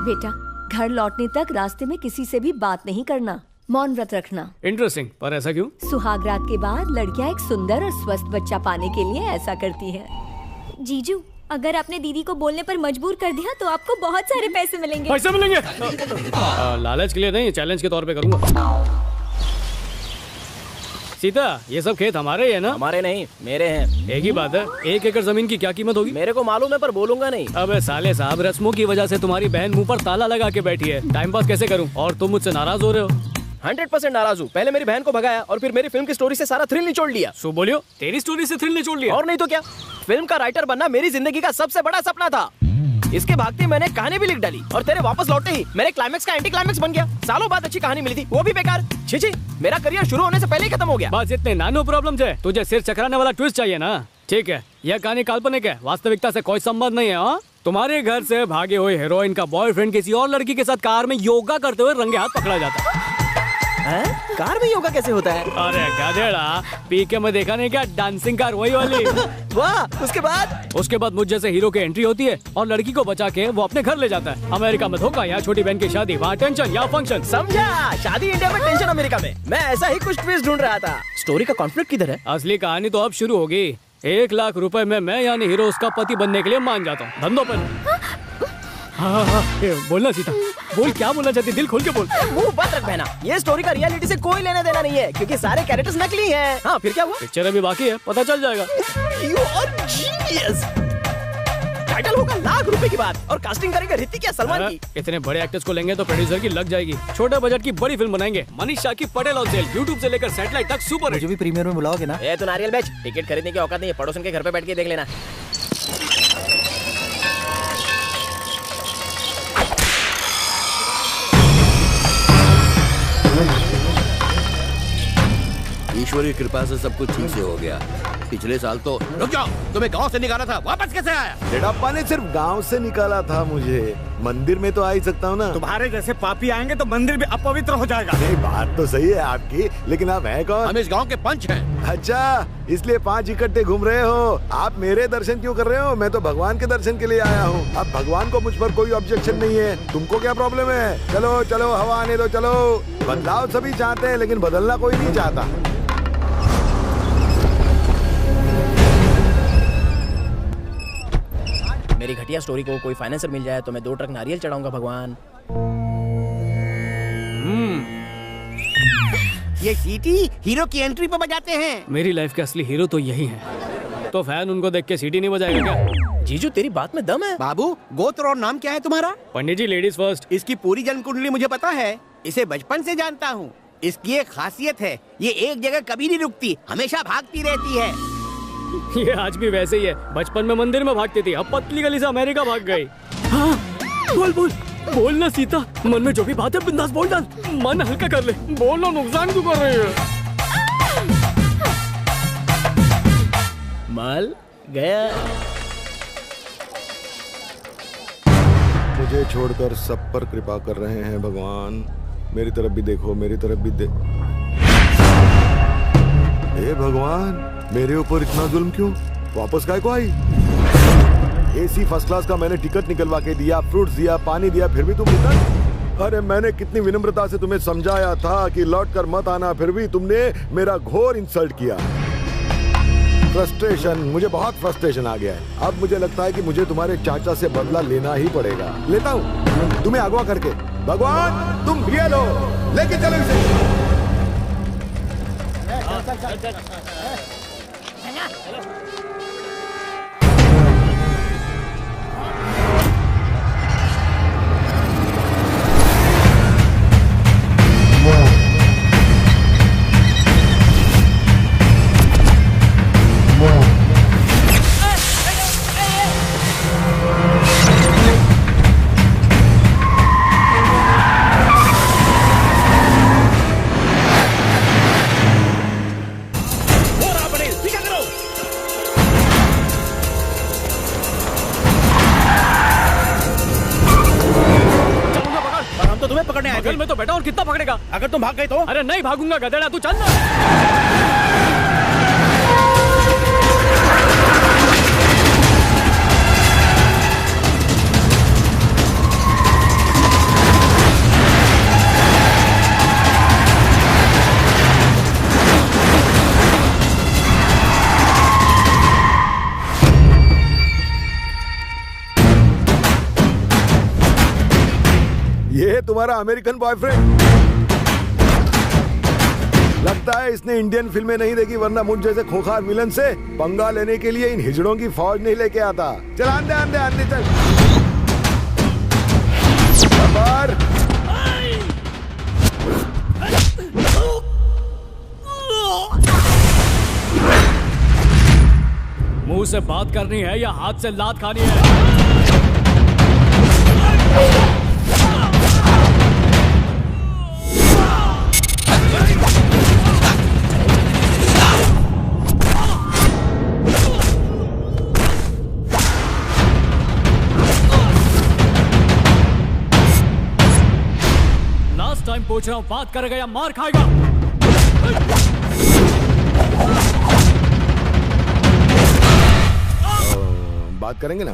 बेटा, घर लौटने तक रास्ते में किसी से भी बात नहीं करना, मौन व्रत रखना। इंटरेस्टिंग, पर ऐसा क्यों? सुहागरात के बाद लड़कियां एक सुंदर और स्वस्थ बच्चा पाने के लिए ऐसा करती हैं। जीजू, अगर आपने दीदी को बोलने पर मजबूर कर दिया तो आपको बहुत सारे पैसे मिलेंगे। पैसे मिलेंगे? लालच के लिए नहीं, चैलेंज के तौर पे करूंगा। सीता, ये सब खेत हमारे ही है ना? हमारे नहीं, मेरे हैं। एक ही बात है, 1 एकड़ जमीन की क्या कीमत होगी? मेरे को मालूम है पर बोलूंगा नहीं। अबे साले साहब, रस्मों की वजह से तुम्हारी बहन मुंह पर ताला लगा के बैठी है। टाइम पास कैसे करूं? और तुम मुझसे नाराज हो रहे हो। 100% नाराज हूँ। पहले मेरी बहन को भगाया और फिर मेरी फिल्म की स्टोरी से सारा थ्रिल निचोड़ लिया। सो बोलियो, तेरी स्टोरी से थ्रिल निचोड़ लिया? और नहीं तो क्या, फिल्म का राइटर बनना मेरी जिंदगी का सबसे बड़ा सपना था। इसके भागते मैंने कहानी भी लिख डाली और तेरे वापस लौटते ही मेरे क्लाइमेक्स का एंटी क्लाइमेक्स बन गया। सालों बाद अच्छी कहानी मिली थी, वो भी बेकार। छी, मेरा करियर शुरू होने से पहले ही खत्म हो गया। बस इतने नानो प्रॉब्लम है, तुझे सिर चकराने वाला ट्विस्ट चाहिए ना? ठीक है, यह कहानी काल्पनिक है, वास्तविकता से कोई संबंध नहीं है। हाँ, तुम्हारे घर से भागे हुए हीरोइन का बॉयफ्रेंड किसी और लड़की के साथ कार में योगा करते हुए रंगे हाथ पकड़ा जाता है। कार में योगा कैसे होता है? अरे गधेड़ा, पीके में देखा नहीं क्या, डांसिंग कार वही वाली। वाह, उसके बाद मुझ जैसे हीरो की एंट्री होती है और लड़की को बचा के वो अपने घर ले जाता है। अमेरिका में धोखा, यहाँ छोटी बहन की शादी, वहाँ टेंशन, यहाँ फंक्शन। समझा? शादी इंडिया में, टेंशन अमेरिका में। मैं ऐसा ही कुछ ट्विस्ट ढूंढ रहा था। स्टोरी का कॉन्फ्लिक्ट किधर है? असली कहानी तो अब शुरू होगी। 1 लाख रुपए में मैं यानी हीरो उसका पति बनने के लिए मान जाता हूँ। धंधों पर। हाँ, बोलना सीता, बोल, क्या बोलना चाहती, दिल खोल के बोल। मुंह बंद रख बहना, ये स्टोरी का रियलिटी से कोई लेना देना नहीं है क्योंकि सारे कैरेक्टर्स नकली हैं। हाँ, फिर क्या हुआ? पिक्चर अभी बाकी है, पता चल जाएगा। You are genius। टाइटल होगा ₹1,00,000 की बात और कास्टिंग करेंगे ऋतिक या सलमान की। इतने बड़े एक्टर्स को लेंगे तो प्रोड्यूसर की लग जाएगी। छोटे बजट की बड़ी फिल्म बनाएंगे। मनीषा की पटेल और जेल, यूट्यूब से लेकर सैटेलाइट तक सुपर। मुझे भी प्रीमियर में बुलाओगे ना? तो नारियल बेच, टिकट खरीदने की औकात नहीं है, पड़ोसन के घर पे बैठ के देख लेना। ईश्वरी कृपा से सब कुछ ठीक से हो गया। पिछले साल तो रुक जाओ, तुम्हें गांव से निकाला था, वापस कैसे आया? रेडाप्पा ने सिर्फ गांव से निकाला था मुझे, मंदिर में तो आ ही सकता हूँ ना। तुम्हारे जैसे पापी आएंगे तो मंदिर भी अपवित्र हो जाएगा। नहीं, बात तो सही है आपकी, लेकिन आप हैं कौन? हम इस गांव के पंच हैं। अच्छा, इसलिए 5 इकट्ठे घूम रहे हो। आप मेरे दर्शन क्यों कर रहे हो? मैं तो भगवान के दर्शन के लिए आया हूँ। अब भगवान को मुझ पर कोई ऑब्जेक्शन नहीं है, तुमको क्या प्रॉब्लम है? चलो चलो, हवा आने दो, चलो। बदलाव सभी चाहते हैं लेकिन बदलना कोई नहीं चाहता। घटिया स्टोरी को कोई फाइनेंसर मिल जाए तो मैं 2 ट्रक नारियल चढ़ाऊंगा भगवान। ये सीटी हीरो की एंट्री पे बजाते हैं। मेरी लाइफ के असली हीरो तो यही है। तो फैन उनको देख के सीटी नहीं बजाएगा क्या? जीजू तेरी बात में दम है। बाबू गोत्र और नाम क्या है तुम्हारा? पंडित जी लेडीज फर्स्ट। इसकी पूरी जन्म कुंडली मुझे पता है, इसे बचपन से जानता हूँ। इसकी एक खासियत है, ये एक जगह कभी नहीं रुकती, हमेशा भागती रहती है। ये आज भी वैसे ही है। बचपन में मंदिर में भागती थी, अब पतली गली से अमेरिका भाग गई। हाँ, बोल बोल बोल ना सीता, मन में जो भी बात है बिंदास बोल डाल, मन हल्का कर ले। बोलो, नुकसान क्यों कर रही है? माल गया। मुझे छोड़कर सब पर कृपा कर रहे हैं भगवान। मेरी तरफ भी देखो, मेरी तरफ भी हे भगवान, मेरे ऊपर इतना जुल्म क्यों? वापस काय को आई? एसी फर्स्ट क्लास का मैंने टिकट निकलवा के दिया, फ्रूट्स दिया, पानी दिया, फिर भी तुम रिटर्न? अरे मैंने कितनी विनम्रता से तुम्हें समझाया था कि लौट कर मत आना, फिर भी तुमने मेरा घोर इंसल्ट किया। फ्रस्ट्रेशन, मुझे बहुत फ्रस्ट्रेशन आ गया है। अब मुझे लगता है कि मुझे तुम्हारे चाचा से बदला लेना ही पड़ेगा। लेता हूँ तुम्हें अगवा करके। भगवान तुम ये लो, लेके चलो इसे। बगल में तो बैठा और कितना पकड़ेगा? अगर तुम भाग गए तो? अरे नहीं भागूंगा गधेड़ा, तू चल ना। ये तुम्हारा अमेरिकन बॉयफ्रेंड? लगता है इसने इंडियन फिल्में नहीं देखी, वरना मुझ जैसे खोखार विलन से पंगा लेने के लिए इन हिजड़ों की फौज नहीं लेके आता। चल आंदे आंदे आंदे चल। बार मुंह से बात करनी है या हाथ से लात खानी है? टाइम पूछ रहा हूं, बात करेगा या मार खाएगा? बात करेंगे ना।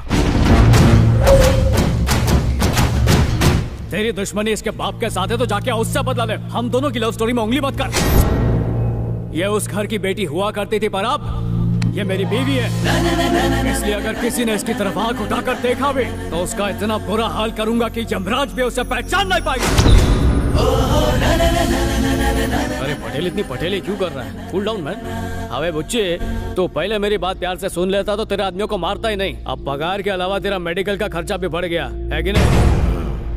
तेरी दुश्मनी इसके बाप के साथ है तो जाके उससे बदला ले। हम दोनों की लव स्टोरी में उंगली मत कर। ये उस घर की बेटी हुआ करती थी, पर अब ये मेरी बीवी है। इसलिए अगर किसी ने इसकी तरफ आंख उठाकर देखा भी तो उसका इतना बुरा हाल करूंगा कि यमराज भी उसे पहचान नहीं पाएगा। अरे पटेल इतनी पटेली क्यों कर रहा है? Cool down man. अबे बुच्चे, तो पहले मेरी बात प्यार से सुन लेता तो तेरे आदमियों को मारता ही नहीं। अब पगार के अलावा तेरा मेडिकल का खर्चा भी बढ़ गया है कि नहीं?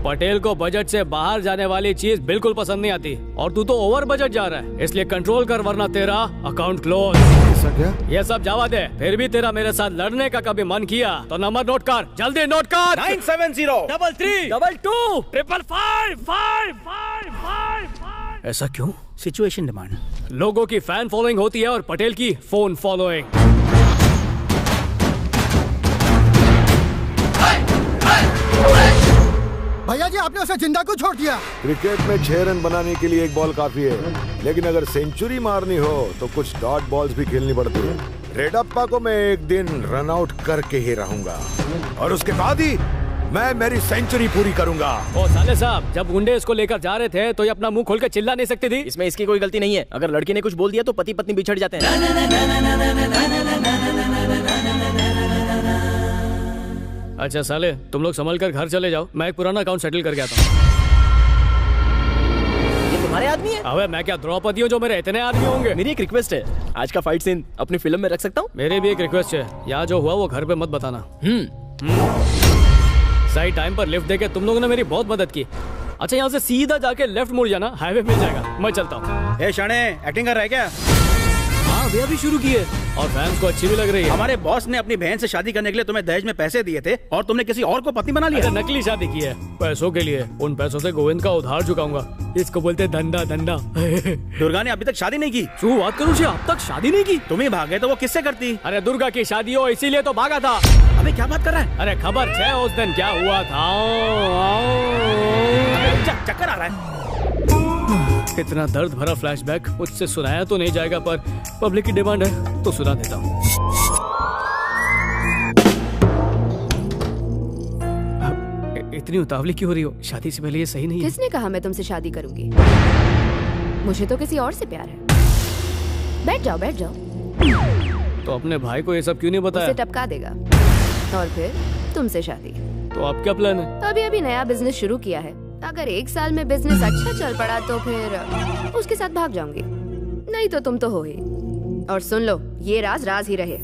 पटेल को बजट से बाहर जाने वाली चीज बिल्कुल पसंद नहीं आती, और तू तो ओवर बजट जा रहा है। इसलिए कंट्रोल कर, वरना तेरा अकाउंट क्लोज। ऐसा क्या? ये सब जावा दे। फिर भी तेरा मेरे साथ लड़ने का कभी मन किया तो नंबर नोट कर, जल्दी नोट कर। 970 33 22 555 555। ऐसा क्यों? Situation demand. लोगों की फैन फॉलोइंग होती है और पटेल की फोन फॉलोइंग। भैया जी आपने उसे जिंदा क्यों छोड़ दिया? क्रिकेट में 6 रन बनाने के लिए 1 बॉल काफी है, लेकिन अगर सेंचुरी मारनी हो तो कुछ डॉट बॉल्स भी खेलनी पड़ती है। रेडप्पा को मैं एक दिन रन आउट करके ही रहूंगा, और उसके बाद ही मैं मेरी सेंचुरी पूरी करूंगा। ओ साले साहब, जब गुंडे इसको लेकर जा रहे थे तो ये अपना मुंह खोल के चिल्ला नहीं सकती थी? इसमें इसकी कोई गलती नहीं है। अगर लड़की ने कुछ बोल दिया तो पति पत्नी बिछड़ जाते हैं। अच्छा साले, तुम लोग संभल कर घर चले जाओ, मैं एक पुराना अकाउंट सेटल करके आता हूँ। ये तुम्हारे आदमी है? अबे मैं क्या द्रौपदी हूँ जो मेरे इतने आदमी होंगे? मेरी एक रिक्वेस्ट है, आज का फाइट सीन अपनी फिल्म में रख सकता हूँ? मेरी भी एक रिक्वेस्ट है, यहाँ जो हुआ वो घर पे मत बताना। सही टाइम पर लिफ्ट देके तुम लोगों ने मेरी बहुत मदद की। अच्छा यहाँ से सीधा जाके लेफ्ट मुड़ जाना, हाईवे मिल जाएगा। मैं चलता हूँ। ए शाणे, एक्टिंग कर रहा है क्या? हाँ अभी अभी शुरू की है और फैंस को अच्छी भी लग रही है। हमारे बॉस ने अपनी बहन से शादी करने के लिए तुम्हें दहेज में पैसे दिए थे और तुमने किसी और को पत्नी बना लिया। नकली शादी की है पैसों के लिए। उन पैसों से गोविंद का उधार चुकाऊंगा। इसको बोलते धंधा धंधा। दुर्गा ने अभी तक शादी नहीं की। तू बात करूँ, अब तक शादी नहीं की? तुम ही भागे तो वो किससे करती? अरे दुर्गा की शादी हो इसीलिए तो भागा था। अबे क्या बात कर रहा है? अरे खबर है उस दिन क्या हुआ था। चक्कर आ रहा है। इतना दर्द भरा फ्लैशबैक मुझसे सुनाया तो नहीं जाएगा, पर पब्लिक की डिमांड है तो सुना देता हूँ। इतनी उतावली क्यों हो रही हो? शादी से पहले ये सही नहीं है। किसने कहा मैं तुमसे शादी करूंगी? मुझे तो किसी और से प्यार है। बैठ जाओ बैठ जाओ। तो अपने भाई को ये सब क्यों नहीं बताया? उसे टपका देगा और फिर तुमसे शादी। तो आप क्या प्लान है? अभी अभी नया बिजनेस शुरू किया है। अगर 1 साल में बिजनेस अच्छा चल पड़ा तो फिर उसके साथ भाग जाऊंगी, नहीं तो तुम तो हो ही। और सुन लो, ये राज राज ही रहे।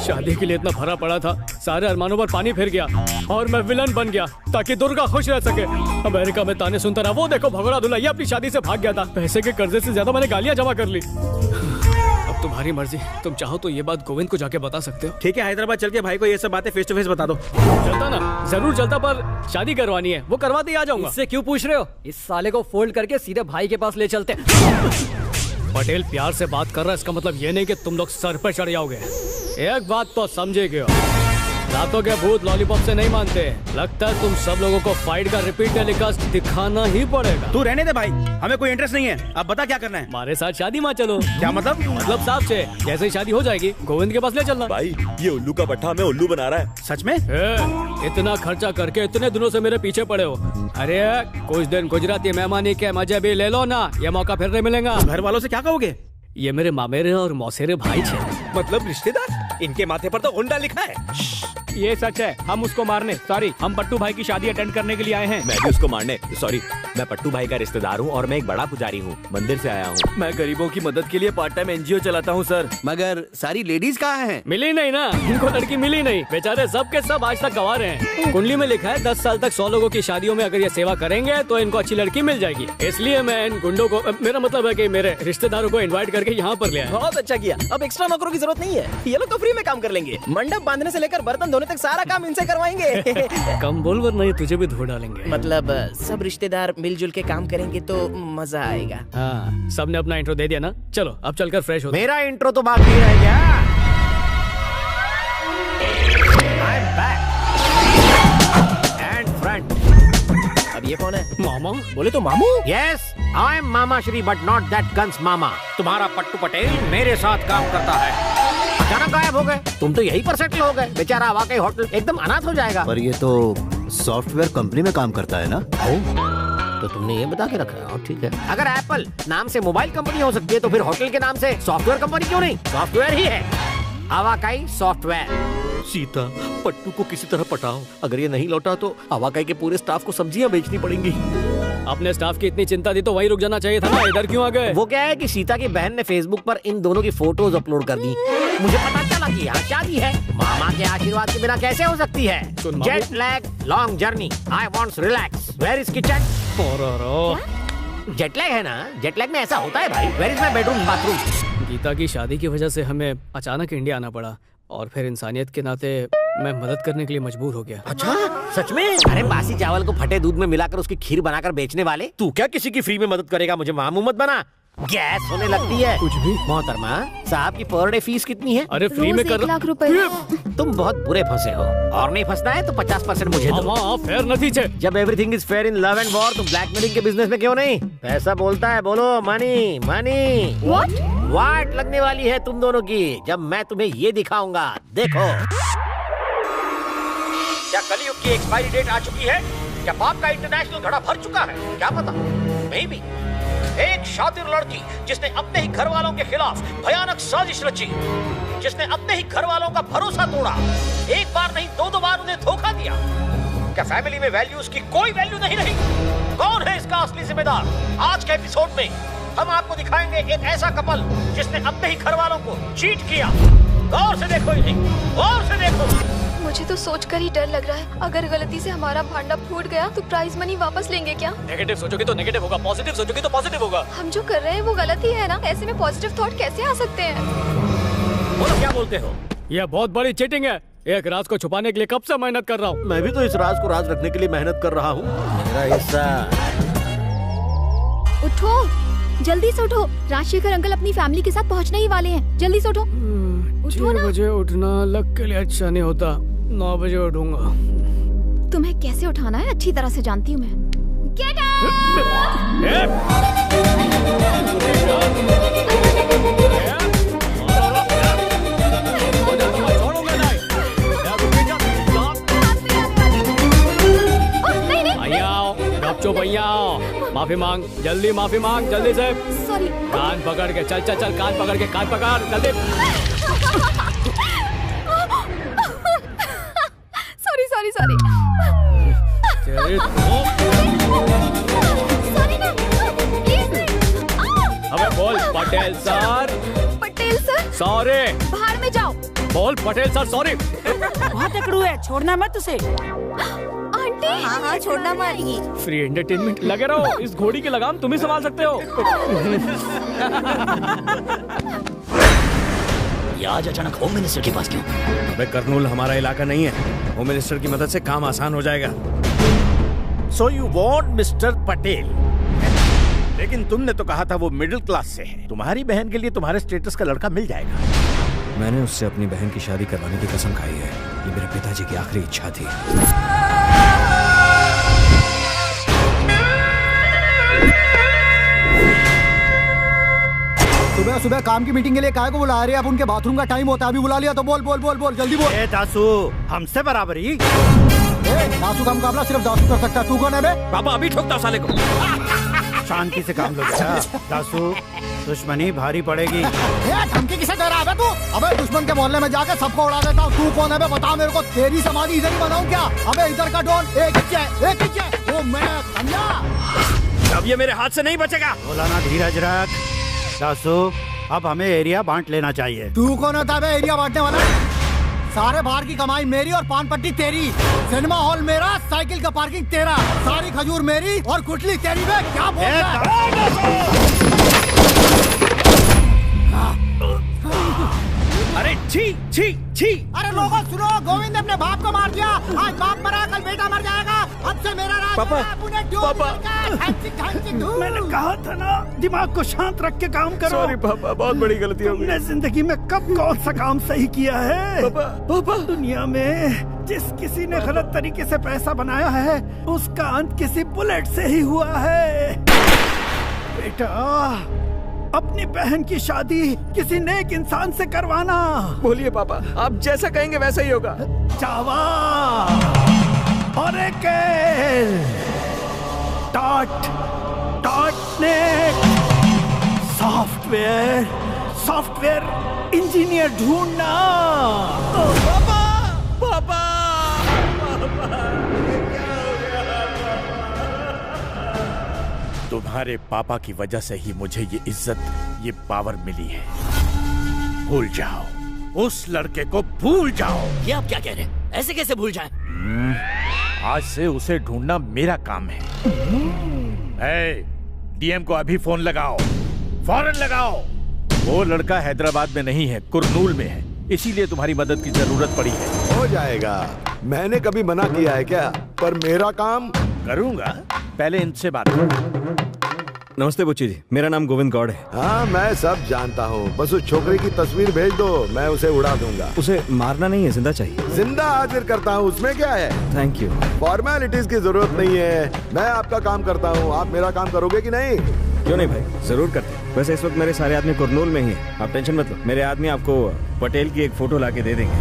शादी के लिए इतना भरा पड़ा था, सारे अरमानों पर पानी फिर गया और मैं विलन बन गया ताकि दुर्गा खुश रह सके। अमेरिका में ताने सुनता रहा, वो देखो भगोड़ा दूल्हा ये अपनी शादी से भाग गया था। पैसे के कर्जे से ज्यादा मैंने गालियां जमा कर ली। अब तुम्हारी मर्जी, तुम चाहो तो ये बात गोविंद को जाके बता सकते हो। ठीक है, हैदराबाद चल के भाई को ये सब बातें फेस टू फेस बता दो। चलता ना? जरूर चलता, पर शादी करवानी है, वो करवाते ही आ जाऊंगा। इससे क्यों पूछ रहे हो? इस साले को फोल्ड करके सीधे भाई के पास ले चलते। पटेल प्यार से बात कर रहा है, इसका मतलब ये नहीं कि तुम लोग सर पे चढ़ जाओगे। एक बात तो समझेगे, रातों के भूत लॉलीपॉप से नहीं मानते। लगता है तुम सब लोगों को फाइट का रिपीट टेलीकास्ट दिखाना ही पड़ेगा। तू रहने दे भाई, हमें कोई इंटरेस्ट नहीं है। अब बता क्या करना है? हमारे साथ शादी में चलो। क्या मतलब? मतलब साहब से, जैसे ही शादी हो जाएगी गोविंद के पास ले चलना। भाई ये उल्लू का पट्टा हमें उल्लू बना रहा है। सच में? इतना खर्चा करके इतने दिनों से मेरे पीछे पड़े हो। अरे कुछ दिन गुजराती मेहमानी के मजे भी ले लो ना, ये मौका फिर नहीं मिलेगा। घर वालों से क्या कहोगे? ये मेरे मामेरे और मौसेरे भाई थे। मतलब रिश्तेदार? इनके माथे पर तो हुंडा लिखा है। ये सच है, हम उसको मारने सॉरी हम पट्टू भाई की शादी अटेंड करने के लिए आए हैं। मैं भी उसको मारने सॉरी। मैं पट्टू भाई का रिश्तेदार हूँ और मैं एक बड़ा पुजारी हूँ, मंदिर से आया हूँ। मैं गरीबों की मदद के लिए पार्ट टाइम एनजीओ चलाता हूँ सर। मगर सारी लेडीज कहाँ हैं? मिली नहीं ना, इनको लड़की मिली नहीं। बेचारे सब के सब आज तक गंवा रहे हैं। कुंडली में लिखा है 10 साल तक 100 लोगों की शादियों में अगर ये सेवा करेंगे तो इनको अच्छी लड़की मिल जाएगी। इसलिए मैं इन गुंडों को, मेरा मतलब है कि मेरे रिश्तेदारों को इन्वाइट करके यहाँ पर ले आया। बहुत अच्छा किया, अब एक्स्ट्रा नौकरों की जरूरत नहीं है, ये लोग तो फ्री में काम कर लेंगे। मंडप बांधने से लेकर बर्तन धोने तक सारा काम इनसे करवाएंगे। कम बोल वरना ये तुझे भी धो डालेंगे। मतलब सब रिश्तेदार मिलजुल के काम करेंगे तो मजा आएगा। हाँ, सबने अपना इंट्रो दे दिया ना, चलो अब चलकर फ्रेश हो। मेरा इंट्रो तो बाकी रह गया। I'm back and front. अब ये कौन है? मामा? बोले तो मामू? Yes, I'm mama Shri but not that guns मामा। तुम्हारा पट्टू पटेल मेरे साथ काम करता है, अचानक गायब हो गए। तुम तो यहीं पर सेटल हो गए। बेचारा वाकई होटल एकदम अनाथ हो जाएगा। पर ये तो सॉफ्टवेयर कंपनी में काम करता है ना? तो तुमने ये बता के रखा है। ठीक है, अगर एप्पल नाम से मोबाइल कंपनी हो सकती है तो फिर होटल के नाम से सॉफ्टवेयर कंपनी क्यों नहीं? सॉफ्टवेयर ही है, आवाकाई सॉफ्टवेयर। सीता, पट्टू को किसी तरह पटाओ। अगर ये नहीं लौटा तो आवाकाई के पूरे स्टाफ को सब्जियां बेचनी पड़ेंगी। अपने स्टाफ की इतनी चिंता थी तो वहीं रुक जाना चाहिए था ना, इधर क्यों आ गए? वो क्या है कि सीता की बहन ने फेसबुक पर इन दोनों की फोटोज अपलोड कर दी। मुझे पता चला कि यहाँ शादी है। मामा के आशीर्वाद के बिना कैसे हो सकती है? Jet lag, long journey, I wants relax, where is kitchen? Jet lag है ना, जेट लैग में ऐसा होता है भाई। Where is my bedroom bathroom? Gita की शादी की वजह से हमें अचानक इंडिया आना पड़ा और फिर इंसानियत के नाते मैं मदद करने के लिए मजबूर हो गया। अच्छा, सच में? अरे बासी चावल को फटे दूध में मिलाकर उसकी खीर बनाकर बेचने वाले, तू क्या किसी की फ्री में मदद करेगा? मुझे मामू मत बना, गैस होने लगती है। कुछ भी। मोहतरमा साहब की पर डे फीस कितनी है? अरे फ्री में कर 1 लाख रुपए। तुम बहुत बुरे फंसे हो, और नहीं फंसना है तो 50% मुझे दो। फेयर नतीजे। जब everything is fair in love and war तो ब्लैकमेलिंग के बिजनेस में क्यों नहीं? पैसा बोलता है, बोलो मनी मनी। वाट लगने वाली है तुम दोनों की जब मैं तुम्हें ये दिखाऊंगा, देखो। क्या कलयुग की एक्सपायरी डेट आ चुकी है? क्या पाप का इंटरनेशनल घड़ा भर चुका है? क्या पता, मे बी। एक शातिर लड़की जिसने अपने ही घर वालों के खिलाफ भयानक साजिश रची, जिसने अपने ही घर वालों का भरोसा तोड़ा, एक बार नहीं दो बार उन्हें धोखा दिया। क्या फैमिली में वैल्यूज की कोई वैल्यू नहीं रही? कौन है इसका असली जिम्मेदार? आज के एपिसोड में हम आपको दिखाएंगे एक ऐसा कपल जिसने अपने ही घर वालों को चीट किया। गौर से देखो इन्हें, गौर से देखो। मुझे तो सोचकर ही डर लग रहा है, अगर गलती से हमारा भांडा फूट गया तो प्राइज मनी वापस लेंगे क्या? नेगेटिव सोचोगे तो नेगेटिव होगा, पॉजिटिव सोचोगे तो पॉजिटिव होगा। हम जो कर रहे हैं वो गलत ही है ना, ऐसे में पॉजिटिव थॉट कैसे आ सकते हैं? बोलो क्या बोलते हो? यह बहुत बड़ी चीटिंग है। एक राज को छुपाने के लिए कब से मेहनत कर रहा हूँ। मैं भी तो इस राज को राज रखने के लिए मेहनत कर रहा हूँ। मेरा हिस्सा। उठो, जल्दी से उठो, राजशेखर अंकल अपनी फैमिली के साथ पहुँचने ही वाले हैं। जल्दी से उठो। 6 बजे उठना लग के लिए अच्छा नहीं होता, 9 बजे उठूंगा। तुम्हें कैसे उठाना है अच्छी तरह से जानती हूँ मैं। Get चुप भैया, माफी मांग, जल्दी माफी मांग, जल्दी से। सॉरी। कान पकड़ के चल चल चल, कान पकड़ के, कान पकड़ जल्दी। Sorry sorry sorry. अबे बोल Patel sir. Patel sir. Sorry. बाहर में जाओ। बोल पटेल सर सॉरी। बहुत अकड़ू है, छोड़ना मत उसे। आंटी। हाँ छोड़ना मारेगी। फ्री एंटरटेनमेंट लगे रहो, इस घोड़ी की लगाम तुम ही संभाल सकते हो। ये आज अचानक होम मिनिस्टर के पास क्यों? अबे कर्नूल हमारा इलाका नहीं है, होम मिनिस्टर की मदद से काम आसान हो जाएगा। So you want mister Patel, लेकिन तुमने तो कहा था वो मिडिल क्लास से है। तुम्हारी बहन के लिए तुम्हारे स्टेटस का लड़का मिल जाएगा। मैंने उससे अपनी बहन की शादी करवाने की कसम खाई है, ये मेरे पिताजी की आखिरी इच्छा थी। सुबह सुबह काम की मीटिंग के लिए काहे को बुला रहे हैं? अब उनके बाथरूम का टाइम होता है, अभी बुला लिया तो बोल बोल बोल बोल जल्दी बोल। दासू हमसे बराबरी। दासू का मुकाबला सिर्फ दासू कर सकता है, तू कौन है बे? पापा अभी ठोकता साले को। शांति से काम लो बेटा। दासू दुश्मनी भारी पड़ेगी। धमकी किसे दे रहा है तू? अबे दुश्मन के मोहल्ले में जाके सबको उड़ा देता हूँ। तू कौन है बे? बता मेरे को, तेरी समाधि इधर ही बनाऊं क्या? अबे इधर का डॉन एक ही वो मैं समझा। अब ये मेरे हाथ से नहीं बचेगा। बोलाना धीरज रख। दासू अब हमें एरिया बांट लेना चाहिए। तू कौन होता है बे एरिया बांटने वाला? सारे बाहर की कमाई मेरी और पान पट्टी तेरी, सिनेमा हॉल मेरा, साइकिल का पार्किंग तेरा, सारी खजूर मेरी और गुटली तेरी। बे क्या बोल रहा है? अरे छी छी छी। अरे लोगों सुनो, गोविंद ने अपने बाप को मार दिया। आज बाप मरा, कल बेटा मर जाएगा। अब से मेरा राज। पापा, पापा। मैंने कहा था ना, दिमाग को शांत रख के काम करो। सॉरी पापा, बहुत बड़ी गलती हो गई। तुमने जिंदगी में कब कौन सा काम सही किया है? पापा दुनिया में जिस किसी ने गलत तरीके से पैसा बनाया है, उसका अंत किसी बुलेट से ही हुआ है। बेटा अपनी बहन की शादी किसी नेक इंसान से करवाना। बोलिए पापा, आप जैसा कहेंगे वैसा ही होगा। जावा और एक .NET सॉफ्टवेयर इंजीनियर ढूंढना। पापा पापा तुम्हारे पापा की वजह से ही मुझे ये इज्जत, ये पावर मिली है। भूल जाओ, उस लड़के को भूल जाओ। ये आप क्या कह रहे हैं? ऐसे कैसे भूल जाएं? आज से उसे ढूंढना मेरा काम है। डीएम को अभी फोन लगाओ, फौरन लगाओ। वो लड़का हैदराबाद में नहीं है, कुरनूल में है, इसीलिए तुम्हारी मदद की जरूरत पड़ी है। हो जाएगा, मैंने कभी मना किया है क्या? पर मेरा काम करूंगा। पहले इनसे बात करो। नमस्ते बुच्ची जी, मेरा नाम गोविंद गौड़ है। हाँ मैं सब जानता हूँ, बस उस छोकरे की तस्वीर भेज दो, मैं उसे उड़ा दूंगा। उसे मारना नहीं है, जिंदा चाहिए। जिंदा हाजिर करता हूँ, उसमें क्या है? Thank you. फॉर्मेलिटीज की जरूरत नहीं है, मैं आपका काम करता हूँ। आप मेरा काम करोगे कि नहीं? क्यों नहीं भाई, जरूर करते हैं। वैसे इस वक्त मेरे सारे आदमी कुरनूल में ही है, आप टेंशन मत लो। मेरे आदमी आपको पटेल की एक फोटो लाके दे देंगे।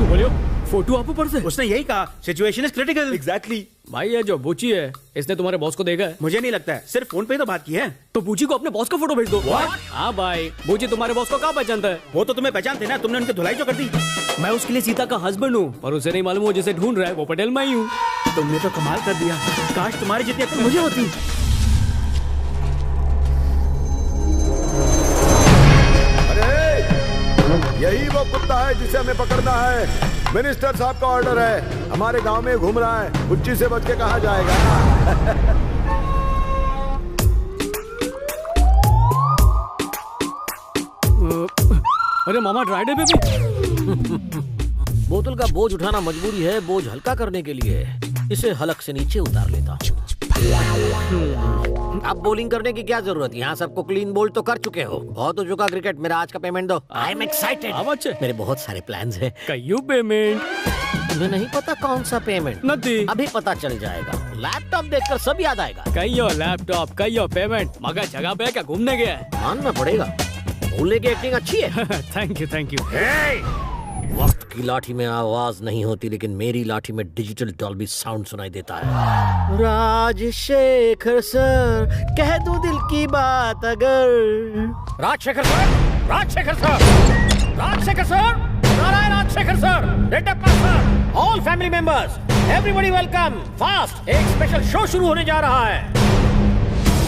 बोलियो फोटो आप ऊपर से? उसने यही कहा, सिचुएशन इज क्रिटिकल। एग्जैक्टली। भाई ये जो बूची है, इसने तुम्हारे बॉस को देखा है? मुझे नहीं लगता है, सिर्फ फोन पे ही तो बात की है। तो बूची को अपने बॉस का फोटो भेज दो। हाँ भाई, बूची तुम्हारे बॉस को कहाँ पहचानता है? वो तो तुम्हें पहचानते ना, तुमने उनकी धुलाई जो कर दी। मैं उसके लिए सीता का हस्बैंड हूँ, पर उसे नहीं मालूम वो जिसे ढूंढ रहा है वो पटेल मैं ही हूँ। तुमने तो कमाल कर दिया, काश तुम्हारी जितनी अक्ल मुझे होती। यही वो कुत्ता है जिसे हमें पकड़ना है। मिनिस्टर साहब का ऑर्डर है, हमारे गांव में घूम रहा है, बुच्ची से बच के कहाँ जाएगा। अरे मामा ड्राई डे पे भी। बोतल का बोझ उठाना मजबूरी है, बोझ हल्का करने के लिए इसे हलक से नीचे उतार लेता हूँ। अब बॉलिंग करने की क्या जरूरत है? यहाँ सबको क्लीन बोल्ड तो कर चुके हो, बहुत हो चुका क्रिकेट। मेरा आज का पेमेंट दो। I am excited. मेरे बहुत सारे प्लान्स हैं। कयू पेमेंट? तुम्हें नहीं पता कौन सा पेमेंट? नहीं। अभी पता चल जाएगा। लैपटॉप देखकर सब याद आएगा। कयो लैपटॉप, कयो पेमेंट। मगर जगह पे क्या घूमने गया है? मानना पड़ेगा, भूलने की एक्टिंग अच्छी है। Thank you thank you. वक्त की लाठी में आवाज नहीं होती, लेकिन मेरी लाठी में डिजिटल डॉल्बी साउंड सुनाई देता है। राजशेखर सर, कह दूं दिल की बात अगर। Rajashekar sir, Rajashekar sir, Rajashekar sir, Narayan Rajashekar sir, Reddappa sir, all family members, everybody welcome. First एक स्पेशल शो शुरू होने जा रहा है।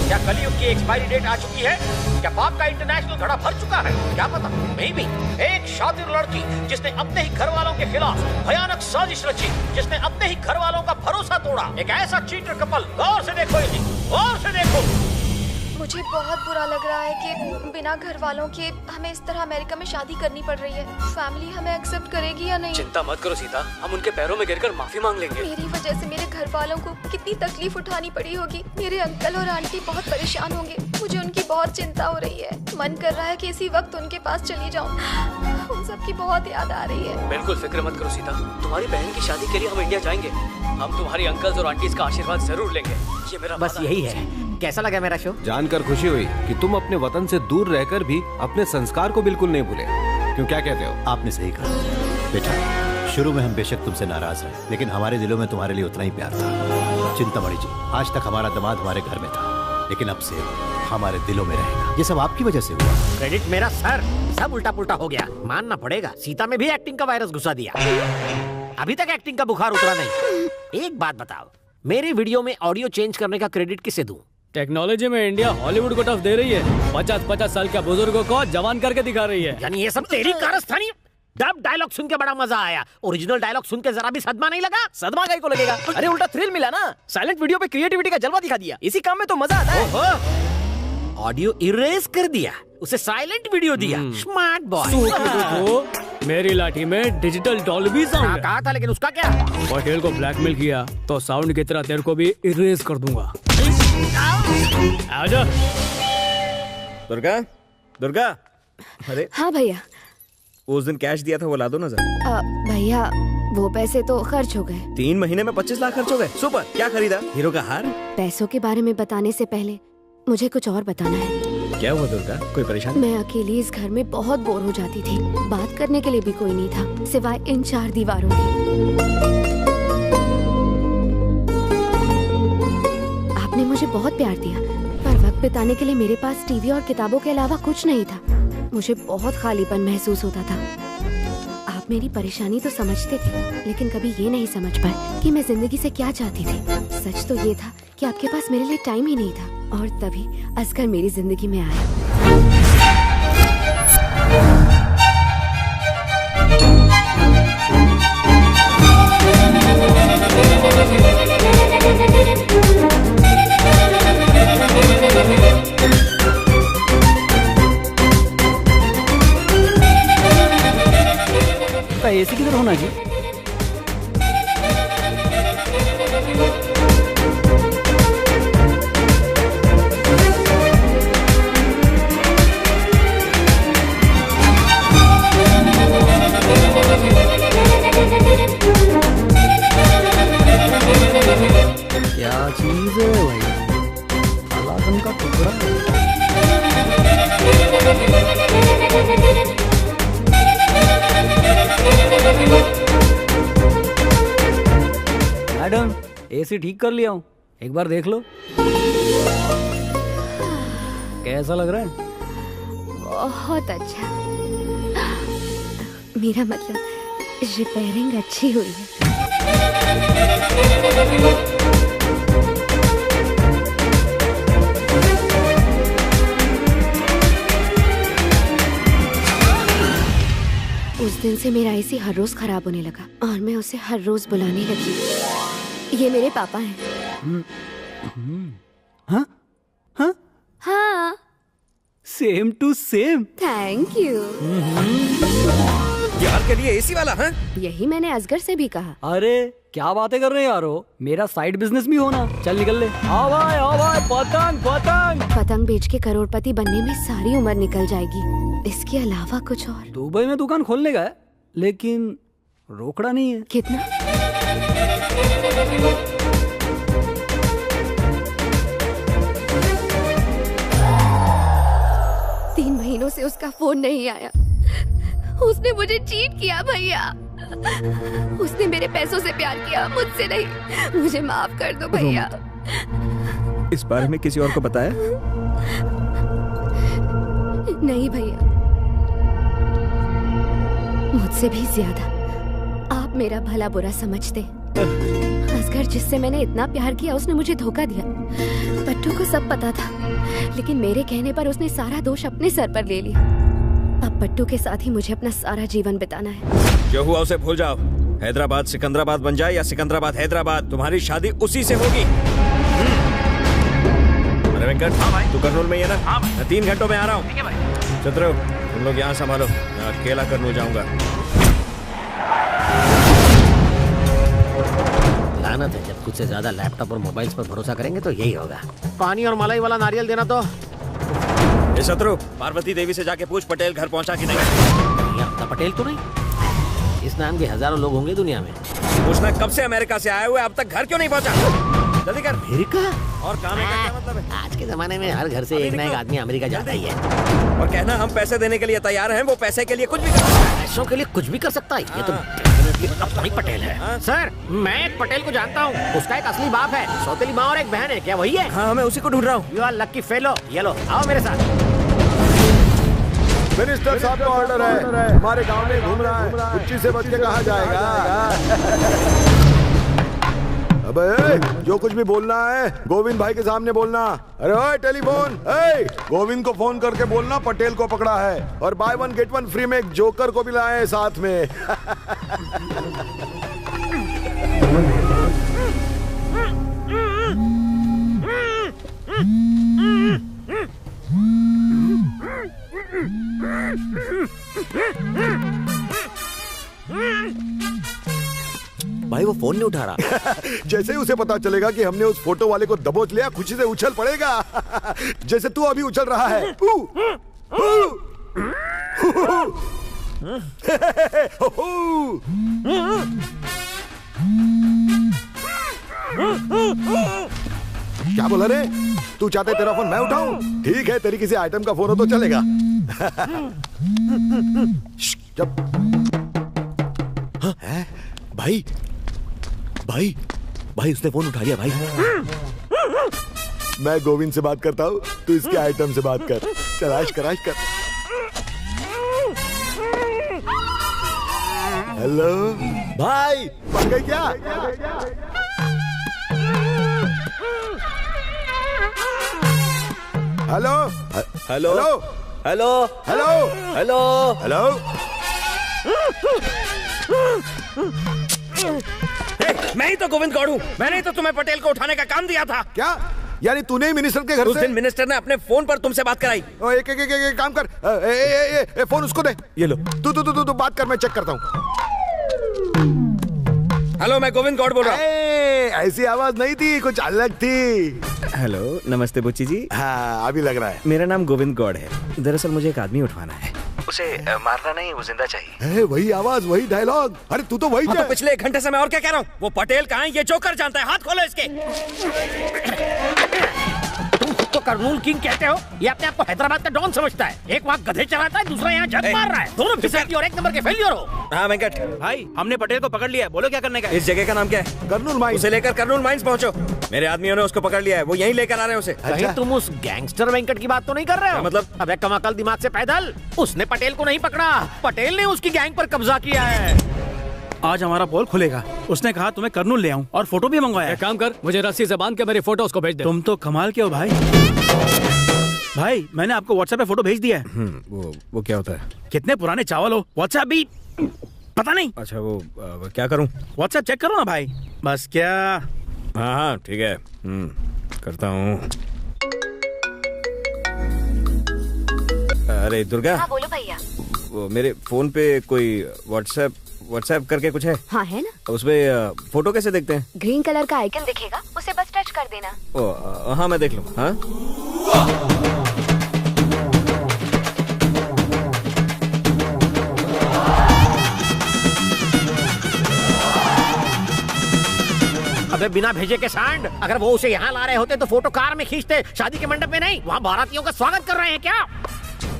क्या कलयुग की एक्सपायरी डेट आ चुकी है? क्या पाप का इंटरनेशनल घड़ा भर चुका है? क्या पता, मे बी एक शातिर लड़की जिसने अपने ही घर वालों के खिलाफ भयानक साजिश रची, जिसने अपने ही घर वालों का भरोसा तोड़ा, एक ऐसा चीटर कपल। गौर से देखो इसे, गौर से देखो। मुझे बहुत बुरा लग रहा है कि बिना घर वालों के हमें इस तरह अमेरिका में शादी करनी पड़ रही है। फैमिली हमें एक्सेप्ट करेगी या नहीं? चिंता मत करो सीता, हम उनके पैरों में गिरकर माफी मांग लेंगे। मेरी वजह से मेरे घर वालों को कितनी तकलीफ उठानी पड़ी होगी। मेरे अंकल और आंटी बहुत परेशान होंगे। मुझे उनकी बहुत चिंता हो रही है। मन कर रहा है कि इसी वक्त उनके पास चली जाऊं। उन सबकी बहुत याद आ रही है। बिल्कुल फिक्र मत करो सीता, तुम्हारी बहन की शादी के लिए हम इंडिया जाएंगे। हम तुम्हारी अंकल्स और आंटीज का आशीर्वाद जरूर लेंगे। ये मेरा बस यही है। कैसा लगा मेरा शो? जानकर खुशी हुई कि तुम अपने वतन से दूर रहकर भी अपने संस्कार को बिल्कुल नहीं भूले। क्यों, क्या कहते हो? आपने सही कहा बेटा। शुरू में हम बेशक तुमसे नाराज हैं, लेकिन हमारे दिलों में तुम्हारे लिए उतना ही प्यार था। चिंतामणि जी, आज तक हमारा दामाद हमारे घर में था, लेकिन अब से हमारे दिलों में रहेगा। ये सब आपकी वजह से हुआ। क्रेडिट मेरा सर। सब उल्टा पुल्टा हो गया, मानना पड़ेगा। सीता में भी एक्टिंग का वायरस घुसा दिया। अभी तक एक्टिंग का बुखार उतरा नहीं। एक बात बताओ, मेरे वीडियो में ऑडियो चेंज करने का क्रेडिट किसे दूं? टेक्नोलॉजी में इंडिया हॉलीवुड को टफ दे रही है। 50-50 साल के बुजुर्गों को जवान करके दिखा रही है। यानी ये सब तेरी कारस्तानी? डब डायलॉग सुन के बड़ा मजा आया, ओरिजिनल डायलॉग सुन के जरा भी सदमा नहीं लगा? सदमा काहे को लगेगा? अरे उल्टा थ्रिल मिला ना। साइलेंट वीडियो पे क्रिएटिविटी का जलवा दिखा दिया। इसी काम में तो मजा आता है। ऑडियो इरेज कर दिया, उसे साइलेंट वीडियो दिया। Smart boy. मेरी लाठी में डिजिटल डॉल्बी साउंड कहा था, लेकिन उसका क्या? पटेल को ब्लैकमेल किया तो साउंड की तरह तेरे को भी इरेज कर दूंगा। आजा। दुर्गा, दुर्गा। अरे हाँ भैया, उस दिन कैश दिया था वो ला दो ना जरा। भैया वो पैसे तो खर्च हो गए। 3 महीने में 25 लाख खर्च हो गए। सुपर। क्या खरीदा? हीरो का हार? पैसों के बारे में बताने से पहले मुझे कुछ और बताना है। क्या हुआ दुर्गा, कोई परेशानी? मैं अकेली इस घर में बहुत बोर हो जाती थी। बात करने के लिए भी कोई नहीं था सिवाय इन 4 दीवारों के। आपने मुझे बहुत प्यार दिया, पर वक्त बिताने के लिए मेरे पास टीवी और किताबों के अलावा कुछ नहीं था। मुझे बहुत खालीपन महसूस होता था। आप मेरी परेशानी तो समझते थे, लेकिन कभी ये नहीं समझ पाए कि मैं जिंदगी से क्या चाहती थी। सच तो ये था कि आपके पास मेरे लिए टाइम ही नहीं था, और तभी असगर मेरी जिंदगी में आया। एसी किधर होना जी? क्या चीज है भाई? अलादन का टुकड़ा। एसी ठीक कर लिया हूँ, एक बार देख लो। कैसा लग रहा है? बहुत अच्छा। मेरा मतलब रिपेयरिंग अच्छी हुई है। उस दिन से मेरा एसी हर रोज खराब होने लगा और मैं उसे हर रोज बुलाने लगी। ये मेरे पापा हैं। हाँ? हाँ? हाँ। Same to same. Thank you. यार के लिए एसी वाला? हाँ? यही मैंने असगर से भी कहा। अरे क्या बातें कर रहे हैं यारो, मेरा साइड बिजनेस भी होना। चल निकल ले। आओ भाई पतंग पतंग। पतंग बेच के करोड़पति बनने में सारी उम्र निकल जाएगी, इसके अलावा कुछ और। दुबई में दुकान खोलने का है, लेकिन रोकड़ा नहीं है। कितना? 3 महीनों से उसका फोन नहीं आया। उसने मुझे चीट किया भैया। उसने मेरे पैसों से प्यार किया, मुझसे नहीं। मुझे माफ कर दो भैया। इस बारे में किसी और को बताया? नहीं भैया, मुझसे भी ज्यादा आप मेरा भला बुरा समझते। असगर जिससे मैंने इतना प्यार किया, उसने मुझे धोखा दिया। पट्टू को सब पता था, लेकिन मेरे कहने पर उसने सारा दोष अपने सर पर ले लिया। अब पट्टू के साथ ही मुझे अपना सारा जीवन बिताना है। जो हुआ उसे भूल जाओ। हैदराबाद सिकंदराबाद बन जाए या सिकंदराबाद हैदराबाद, तुम्हारी शादी उसी से होगी। अरे वेंकट, हाँ भाई, तू कर्नूल में ही है ना? हाँ भाई। मैं 3 घंटों में आ रहा हूँ। ठीक है भाई। चतुर, तुम लोग यहाँ संभालो, मैं अकेला कर्नूल जाऊंगा। लानत है, जब खुद से ज्यादा लैपटॉप और मोबाइल्स पर भरोसा करेंगे तो यही होगा। पानी और मलाई वाला नारियल देना तो। ये शत्रु, पार्वती देवी से जाके पूछ पटेल घर पहुंचा कि नहीं। ये पटेल तो नहीं? इस नाम के हजारों लोग होंगे दुनिया में। पूछना कब से अमेरिका से आए हुए, अब तक घर क्यों नहीं पहुंचा? जल्दी कर। अमेरिका? और काम का क्या मतलब है? आज के जमाने में हर घर से एक ना एक आदमी अमेरिका जाता ही है। और कहना हम पैसे देने के लिए तैयार हैं, वो पैसे के लिए कुछ भी कर सकता है। पैसों के लिए कुछ भी कर सकता है। ये तो डेफिनेटली पटेल है। सर, मैं एक पटेल को जानता हूँ। उसका एक असली बाप है, सौतेली माँ और एक बहन है। क्या वही है? हाँ, मैं उसी को ढूंढ रहा हूँ। You are lucky fellow. ये लो, आओ मेरे साथ। मिनिस्टर साहब का ऑर्डर है, हमारे गांव में घूम रहा है। कुच्ची से बच के कहाँ जाएगा? अबे जो कुछ भी बोलना है गोविंद भाई के सामने बोलना। अरे ओए टेलीफोन, गोविंद को फोन करके बोलना पटेल को पकड़ा है और बाय 1 गेट 1 फ्री में एक जोकर को भी लाए साथ में। भाई वो फोन नहीं उठा रहा। जैसे ही उसे पता चलेगा कि हमने उस फोटो वाले को दबोच लिया, खुशी से उछल पड़ेगा। जैसे तू अभी उछल रहा है। क्या बोला रे? तू चाहता है तेरा फोन मैं उठाऊं? ठीक है, तेरी किसी आइटम का फोन हो तो चलेगा। जब हाँ? भाई भाई भाई उसने फोन उठा लिया भाई। मैं गोविंद से बात करता हूँ, तू इसके आइटम से बात कर। चल ऐश कर। हेलो भाई, बन गई क्या? Hello hello hello hello hello hello. मैं ही तो गोविंद गौड़ हूँ। मैंने ही तो तुम्हें पटेल को उठाने का काम दिया था। क्या? यानी तूने ही मिनिस्टर के घर उस दिन मिनिस्टर ने अपने फोन पर तुमसे बात कराई। एक काम कर, फोन उसको दे। ये लो। तू बात कर, मैं चेक करता हूँ। हेलो, मैं गोविंद गौड़ बोल रहा हूँ। ऐसी आवाज नहीं थी, कुछ अलग थी। हेलो, नमस्ते बुच्ची जी। हाँ, अभी लग रहा है। मेरा नाम गोविंद गौड़ है। दरअसल मुझे एक आदमी उठवाना है। उसे मारना नहीं, वो जिंदा चाहिए। वही आवाज, वही डायलॉग। अरे तू तो वही तो पिछले 1 घंटे से मैं और क्या कह रहा हूँ। वो पटेल कहाँ है ये जोकर जानता है। हाथ खोलो इसके। कर्नूल किंग कहते हो? ये अपने आप को हैदराबाद का डॉन समझता है। एक वहाँ गधे चलाता है, दूसरा यहाँ जग मार रहा है। दोनों फिसलती और एक नंबर के फेलियर हो। हाँ वेंकट भाई, हमने पटेल को पकड़ लिया है। बोलो क्या करने का है? इस जगह का नाम क्या है? कर्नूल माइंस। उसे लेकर कर्नूल माइंस पहुंचो। मेरे आदमियों ने उसको पकड़ लिया है, वो यहीं लेकर आ रहे हैं उसे। कहीं तुम उस गैंगस्टर वेंकट की बात तो नहीं कर रहे हो? मतलब? अबे कमाकल दिमाग से पैदल। उसने पटेल को नहीं पकड़ा, पटेल ने उसकी गैंग पर कब्जा किया है। आज हमारा पोल खुलेगा। उसने कहा तुम्हें कर्नूल ले आऊं और फोटो भी मंगवाया। एक काम कर, मुझे रस्सी से बांध के मेरी फोटो उसको भेज दे। तुम तो कमाल के हो भाई। भाई मैंने आपको व्हाट्सएप पे फोटो भेज दिया है। वो क्या होता है? कितने पुराने चावल हो, व्हाट्सएप भी पता नहीं। अच्छा वो क्या करूं? व्हाट्सएप चेक करो ना भाई। बस क्या? हाँ हाँ ठीक है, करता हूँ। अरे दुर्गा। हाँ बोलो भैया। वो मेरे फोन पे कोई व्हाट्सएप करके कुछ है? हाँ है ना। उसमें फोटो कैसे देखते हैं? ग्रीन कलर का आइकन दिखेगा, उसे बस टच कर देना। हाँ मैं देख लूँ। हाँ अबे बिना भेजे के सांड, अगर वो उसे यहाँ ला रहे होते तो फोटो कार में खींचते, शादी के मंडप में नहीं। वहाँ बारातियों का स्वागत कर रहे हैं क्या?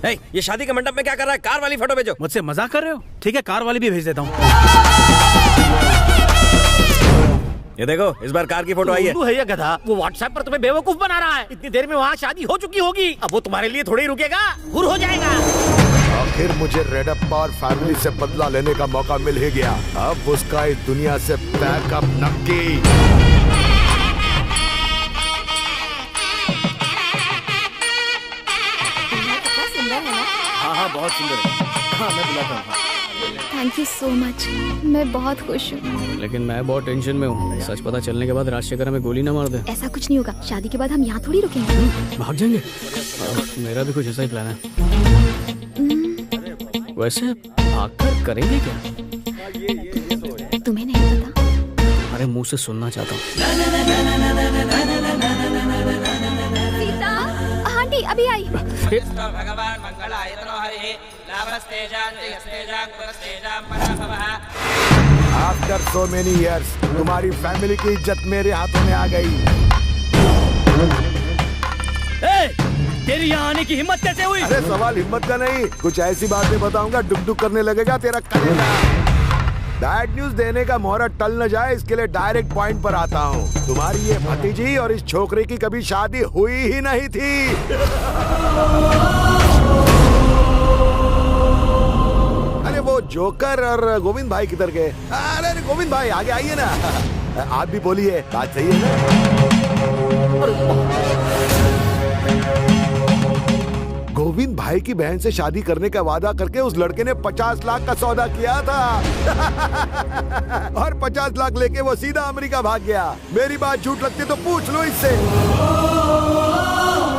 ये शादी के मंडप में क्या कर रहा है? कार वाली फोटो भेजो। मुझसे मजाक कर रहे हो? ठीक है, कार वाली भी भेज देता हूँ। ये देखो, इस बार कार की फोटो आई है। है ये गधा, वो व्हाट्सएप पर तुम्हें बेवकूफ बना रहा है। इतनी देर में वहाँ शादी हो चुकी होगी, अब वो तुम्हारे लिए थोड़ी रुकेगा, गुर हो जाएगा। आखिर मुझे रेडप्पा और फैमिली से बदला लेने का मौका मिल ही गया। अब उसका इस दुनिया से पैकअप नक्की। हाँ बहुत सुंदर है। हाँ मैं बुलाता हूँ। थैंक यू सो मच, मैं बहुत खुश हूँ। लेकिन मैं बहुत टेंशन में हूँ। सच पता चलने के बाद राजशेखर हमें गोली ना मार दे। ऐसा कुछ नहीं होगा, शादी के बाद हम यहाँ थोड़ी रुकेंगे। भाग जाएंगे। मेरा भी कुछ ऐसा ही प्लान है। वैसे भागकर करेंगे क्या? तुम्हें नहीं पता? अरे मुंह से सुनना चाहता हूँ। सीता, आंटी अभी आई। भगवान मंगलायतनो हरि आफ्टर सो मेनी इयर्स तुम्हारी फैमिली की इज्जत मेरे हाथों में आ गई। तेरी यहाँ आने की हिम्मत कैसे हुई? अरे सवाल हिम्मत का नहीं, कुछ ऐसी बातें बताऊंगा डुक डुक करने लगेगा तेरा कलेजा। बैड न्यूज देने का मुहूर्त टल न जाए, इसके लिए डायरेक्ट पॉइंट पर आता हूँ। तुम्हारी ये भतीजी और इस छोकरे की कभी शादी हुई ही नहीं थी। अरे वो जोकर और गोविंद भाई किधर गए? अरे गोविंद भाई आगे आइए ना। आप भी बोलिए, बात सही है ना? गोविंद भाई की बहन से शादी करने का वादा करके उस लड़के ने 50 लाख का सौदा किया था। और 50 लाख लेके वो सीधा अमेरिका भाग गया। मेरी बात झूठ लगती तो पूछ लो इससे।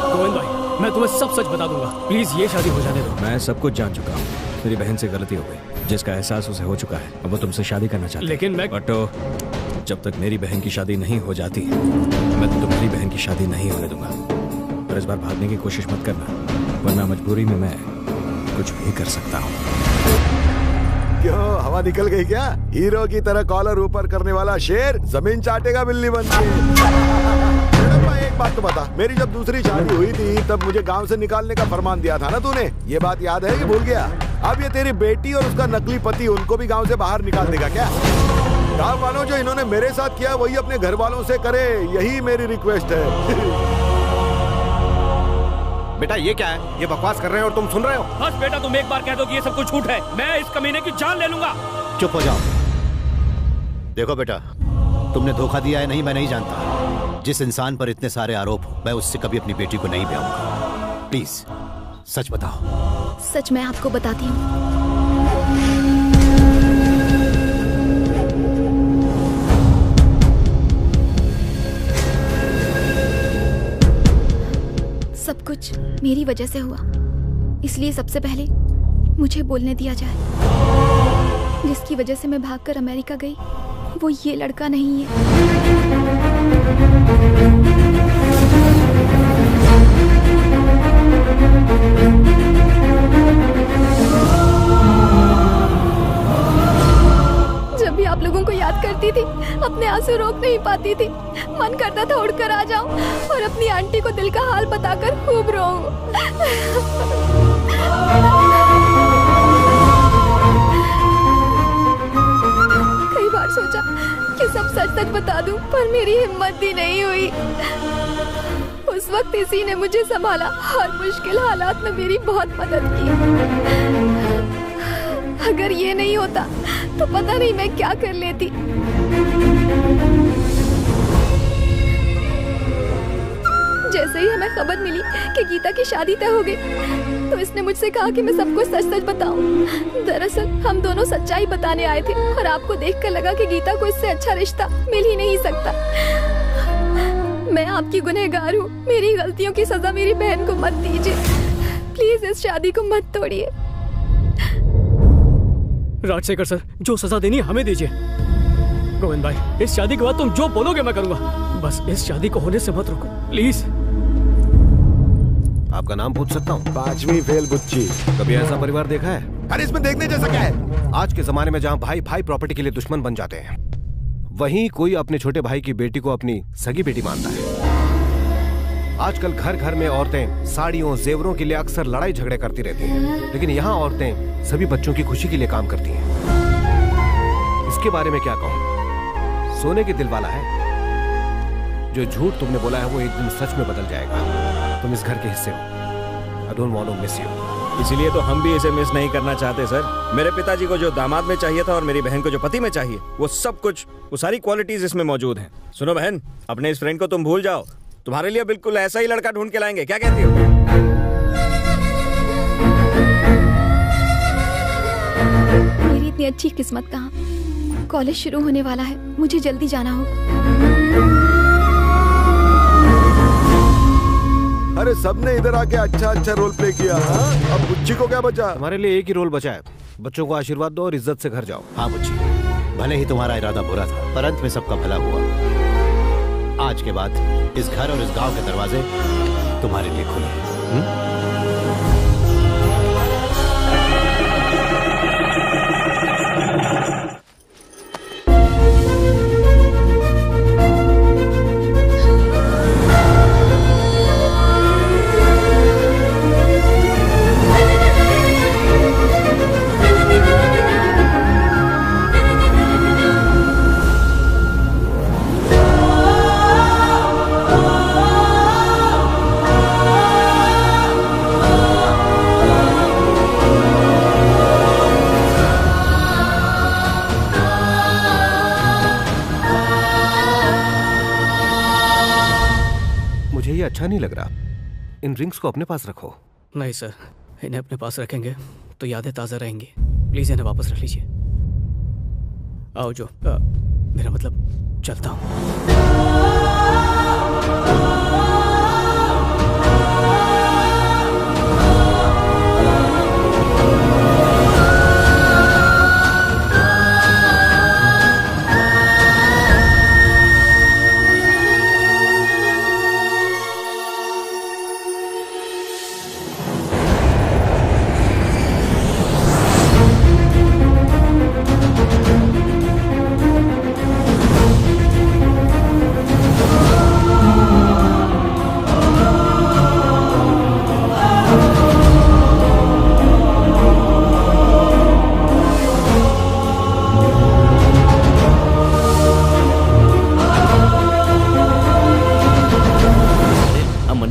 गोविंद भाई, मैं तुम्हें सब सच बता दूंगा, प्लीज ये शादी हो जाने दो। मैं सब कुछ जान चुका हूँ। मेरी बहन से गलती हो गई, जिसका एहसास उसे हो चुका है। अब वो तुमसे शादी करना चाहती है। लेकिन मैं जब तक मेरी बहन की शादी नहीं हो जाती, मैं तुम्हारी बहन की शादी नहीं होने दूंगा। पर इस बार भागने की कोशिश मत करना, वरना मजबूरी में मैं कुछ भी कर सकता हूँ। क्यों, हवा निकल गई क्या? हीरो की तरह कॉलर ऊपर करने वाला शेर जमीन चाटेगा बिल्ली बन के। एक बात तो बता, मेरी जब दूसरी शादी हुई थी तब मुझे गांव से निकालने का फरमान दिया था ना तूने? ये बात याद है कि भूल गया? अब ये तेरी बेटी और उसका नकली पति, उनको भी गांव से बाहर निकाल देगा क्या? गाँव वालों जो इन्होंने मेरे साथ किया वही अपने घर वालों से करे, यही मेरी रिक्वेस्ट है। बेटा ये क्या है? ये बकवास कर रहे हैं और तुम सुन रहे हो? बस बेटा, तुम एक बार कह दो कि ये सब कुछ झूठ है, मैं इस कमीने की जान ले लूंगा। चुप हो जाओ। देखो बेटा, तुमने धोखा दिया है नहीं, मैं नहीं जानता। जिस इंसान पर इतने सारे आरोप हो, मैं उससे कभी अपनी बेटी को नहीं ब्याहूंगा। प्लीज सच बताओ। सच मैं आपको बताती हूँ। सब कुछ मेरी वजह से हुआ, इसलिए सबसे पहले मुझे बोलने दिया जाए। जिसकी वजह से मैं भागकर अमेरिका गई, वो ये लड़का नहीं है। जब भी आप लोगों को याद करती होती थी, अपने आंसू रोक नहीं पाती थी। मन करता था उड़कर आ जाऊं और अपनी आंटी को दिल का हाल बताकर खूब रोऊं। कई बार सोचा कि सब सच सच बता दूं, पर मेरी हिम्मत भी नहीं हुई। उस वक्त इसी ने मुझे संभाला और मुश्किल हालात में मेरी बहुत मदद की। अगर ये नहीं होता तो पता नहीं मैं क्या कर लेती। जैसे ही हमें खबर मिली कि गीता की शादी तय हो गई, तो इसने मुझसे कहा कि मैं सबको सच सच बताऊं। दरअसल हम दोनों सच्चाई बताने आए थे और आपको देखकर लगा कि गीता को इससे अच्छा रिश्ता मिल ही नहीं सकता। मैं आपकी गुनहगार हूँ, मेरी गलतियों की सजा मेरी बहन को मत दीजिए। प्लीज इस शादी को मत तोड़िए। राजशेखर सर, जो सजा देनी है हमें दीजिए। गोविंद भाई, इस शादी के बाद तुम जो बोलोगे मैं करूंगा, बस इस शादी को होने से मत रोको प्लीज। आपका नाम पूछ सकता हूँ? 5वीं फेल बुच्ची। कभी ऐसा परिवार देखा है? अरे इसमें देखने जैसा क्या है? आज के जमाने में जहाँ भाई भाई प्रॉपर्टी के लिए दुश्मन बन जाते हैं, वहीं कोई अपने छोटे भाई की बेटी को अपनी सगी बेटी मानता है। आजकल घर घर में औरतें साड़ियों जेवरों के लिए अक्सर लड़ाई झगड़े करती रहती हैं, लेकिन यहाँ औरतें सभी बच्चों की खुशी के लिए काम करती हैं। इसके बारे में क्या कहूँ? सोने के दिल वाला है। जो झूठ तुमने बोला है वो एक दिन सच में बदल जाएगा। तुम इस घर के हिस्से हो। I don't want to miss you. इसीलिए तो हम भी इसे मिस नहीं करना चाहते सर। मेरे पिताजी को जो दामाद में चाहिए था और मेरी बहन को जो pति में चाहिए, वो सब कुछ, वो सारी क्वालिटीज इसमें मौजूद हैं। सुनो बहन, अपने इस फ्रेंड को तुम भूल जाओ, तुम्हारे लिए बिल्कुल ऐसा ही लड़का ढूंढ के लाएंगे। क्या कहती हो? मेरी इतनी अच्छी किस्मत कहाँ। कॉलेज शुरू होने वाला है, मुझे जल्दी जाना होगा। अरे सबने इधर आके अच्छा अच्छा रोल प्ले किया। हाँ? अब बुच्ची को क्या बचा? हमारे लिए एक ही रोल बचा है। बच्चों को आशीर्वाद दो और इज्जत से घर जाओ। हाँ बुच्ची, भले ही तुम्हारा इरादा बुरा था, पर अंत में सबका भला हुआ। आज के बाद इस घर और इस गांव के दरवाजे तुम्हारे लिए खुले हैं। अच्छा नहीं लग रहा। इन रिंग्स को अपने पास रखो। नहीं सर, इन्हें अपने पास रखेंगे तो यादें ताज़ा रहेंगी। प्लीज इन्हें वापस रख लीजिए। आओ जो मेरा मतलब चलता हूँ।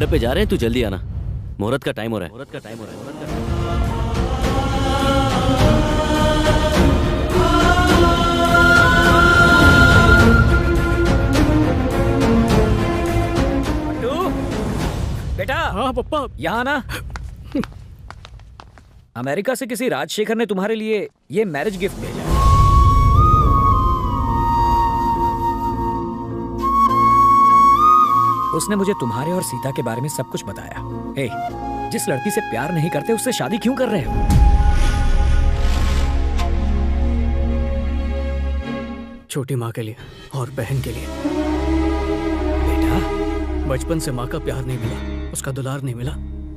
पे जा रहे हैं, तू जल्दी आना, मुहूर्त का टाइम हो रहा है। मुहूर्त का टाइम हो रहा है। बेटा। हाँ पप्पा। यहाँ ना, अमेरिका से किसी राजशेखर ने तुम्हारे लिए ये मैरिज गिफ्ट भेजा है। उसने मुझे तुम्हारे और सीता के बारे में सब कुछ बताया। हे, जिस लड़की से प्यार नहीं करते उससे शादी क्यों कर रहे हो? छोटी माँ के लिए और बहन के लिए। बेटा, बचपन से माँ का प्यार नहीं मिला, उसका दुलार नहीं मिला,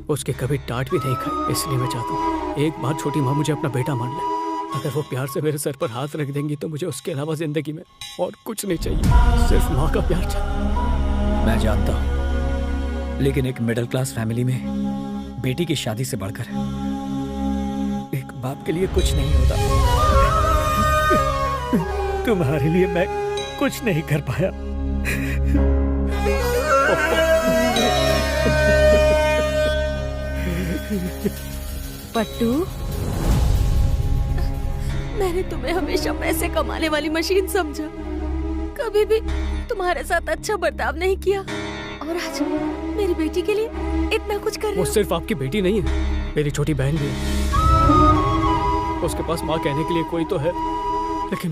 उसके कभी डांट भी नहीं खाई। इसलिए मैं चाहता हूँ एक बार छोटी माँ मुझे अपना बेटा मान ले। अगर वो प्यार से मेरे सर पर हाथ रख देंगी तो मुझे उसके अलावा जिंदगी में और कुछ नहीं चाहिए, सिर्फ माँ का प्यार चाहिए। मैं जानता हूँ, लेकिन एक मिडिल क्लास फैमिली में बेटी की शादी से बढ़कर एक बाप के लिए कुछ नहीं होता। तुम्हारे लिए मैं कुछ नहीं कर पाया। पट्टू, मैंने तुम्हें हमेशा पैसे कमाने वाली मशीन समझा, कभी भी तुम्हारे साथ अच्छा बर्ताव नहीं किया, और आज मेरी बेटी के लिए इतना कुछ कर रहे हो। वो सिर्फ आपकी बेटी नहीं है, मेरी छोटी बहन भी है। उसके पास माँ कहने के लिए कोई तो है, लेकिन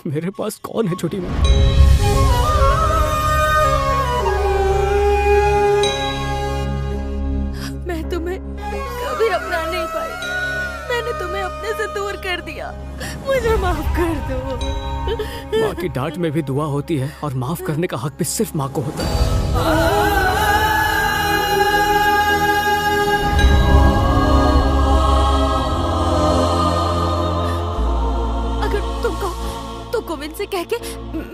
मेरे पास कौन है छोटी माँ? मैं तुम्हें कभी अपना नहीं पाई, मैंने तुम्हें अपने से दूर कर दिया, मुझे माफ कर दो। माँ की डांट में भी दुआ होती है, और माफ करने का हक भी सिर्फ माँ को होता है। गोविंद से कह के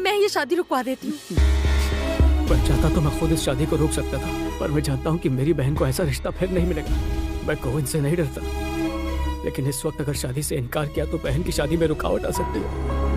मैं ये शादी रुकवा देती हूँ। मैं चाहता तो मैं खुद इस शादी को रोक सकता था, पर मैं जानता हूँ कि मेरी बहन को ऐसा रिश्ता फिर नहीं मिलेगा। मैं गोविंद से नहीं डरता, लेकिन इस वक्त अगर शादी से इनकार किया तो बहन की शादी में रुकावट आ सकती है।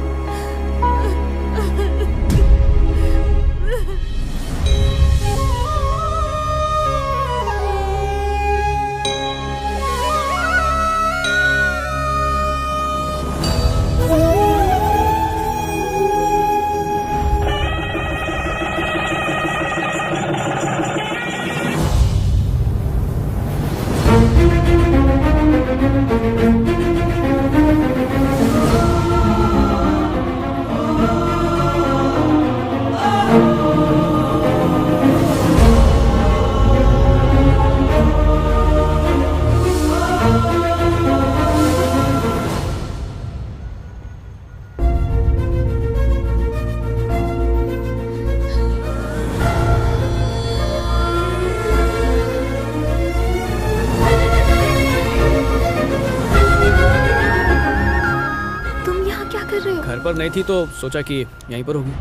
नहीं थी तो सोचा कि यहीं पर होगी।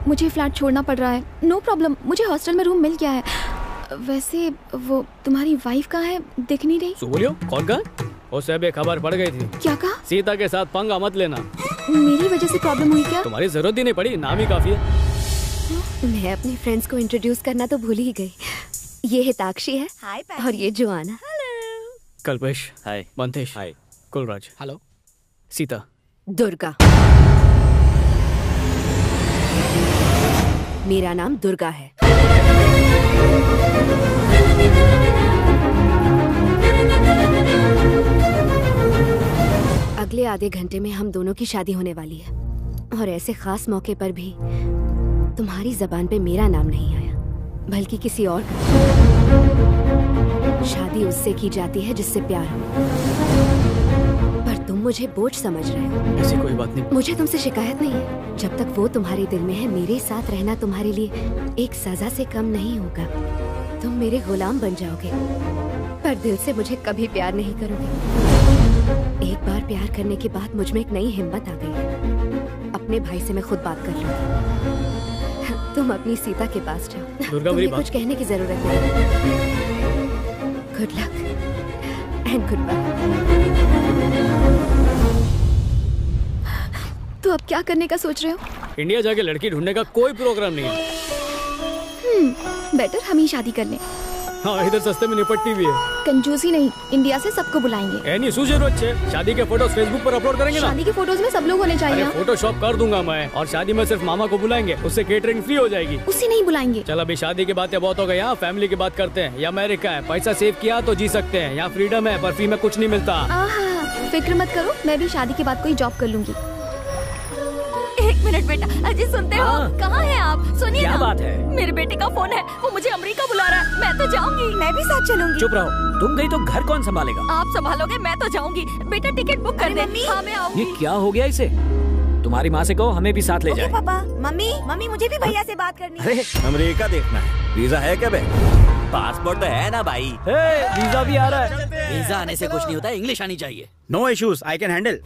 मुझे फ्लैट छोड़ना पड़ रहा है। नो प्रॉब्लम, मुझे हॉस्टल में रूम मिल गया है। वैसे वो तुम्हारी वाइफ कहाँ है, दिख नहीं रही। बोलियो, कौन कहा? उससे भी खबर पड़ गई थी। क्या कहा? सीता के साथ पंगा मत लेना। मेरी वजह से प्रॉब्लम हुई क्या? तुम्हारी जरूरत ही नहीं पड़ी, नाम ही काफी है। मैं अपने फ्रेंड्स को इंट्रोड्यूस करना तो भूल ही गई। ये हिताक्षी है और ये जोआना। कल्पेश, हाय। मंतेश, हाय। कुलराज, हेलो। सीता, दुर्गा। मेरा नाम दुर्गा है। अगले आधे घंटे में हम दोनों की शादी होने वाली है, और ऐसे खास मौके पर भी तुम्हारी जबान पे मेरा नाम नहीं आया, बल्कि किसी और का। शादी उससे की जाती है जिससे प्यार हो, तुम मुझे बोझ समझ रहे हो। ऐसी कोई बात नहीं। मुझे तुमसे शिकायत नहीं है। जब तक वो तुम्हारे दिल में है, मेरे साथ रहना तुम्हारे लिए एक सजा से कम नहीं होगा। तुम मेरे गुलाम बन जाओगे, पर दिल से मुझे कभी प्यार नहीं करोगे। एक बार प्यार करने के बाद मुझ में एक नई हिम्मत आ गई है। अपने भाई से मैं खुद बात कर लूंगी। तुम अपनी सीता के पास जाओ। तुम्हें कुछ कहने की जरूरत नहीं। Good luck and good bye. तो अब क्या करने का सोच रहे हो? इंडिया जाके लड़की ढूंढने का कोई प्रोग्राम नहीं है। बेटर हम ही शादी कर लें। हाँ, इधर सस्ते में निपटती भी है। कंजूसी नहीं, इंडिया से सबको बुलाएंगे। नहीं, जरूरत है। शादी के फोटोज फेसबुक पर अपलोड करेंगे ना। शादी के फोटोज में सब लोग होने चाहिए। फोटोशॉप कर दूंगा मैं, और शादी में सिर्फ मामा को बुलाएंगे, उससे केटरिंग फ्री हो जाएगी। उसे नहीं बुलाएंगे। चल, अभी शादी की बातें बहुत हो गई। यहाँ फैमिली की बात करते हैं। ये अमेरिका है, पैसा सेव किया तो जी सकते हैं। यहाँ फ्रीडम है, पर फ्री में कुछ नहीं मिलता। फिक्र मत करो, मैं भी शादी के बाद कोई जॉब कर लूंगी। एक मिनट बेटा, अजी सुनते हो? कहाँ हैं आप? सुनिए क्या ना। बात है? मेरे बेटे का फोन है, वो मुझे अमेरिका बुला रहा है। मैं तो जाऊंगी। मैं भी साथ चलूंगी। चुप रहो, तुम गई तो घर कौन संभालेगा? आप संभालोगे, मैं तो जाऊंगी। बेटा टिकट बुक कर दे। हाँ, मैं आऊंगी। ये क्या हो गया इसे? तुम्हारी माँ से कहो हमें भी साथ ले जाए। पापा, मम्मी मुझे भी भैया से बात करनी है। अरे अमेरिका देखना है, वीजा है क्या बे? पासपोर्ट तो है ना भाई। वीजा भी आ रहा है। वीजा आने से कुछ नहीं होता, इंग्लिश आनी चाहिए। No issues, I can handle.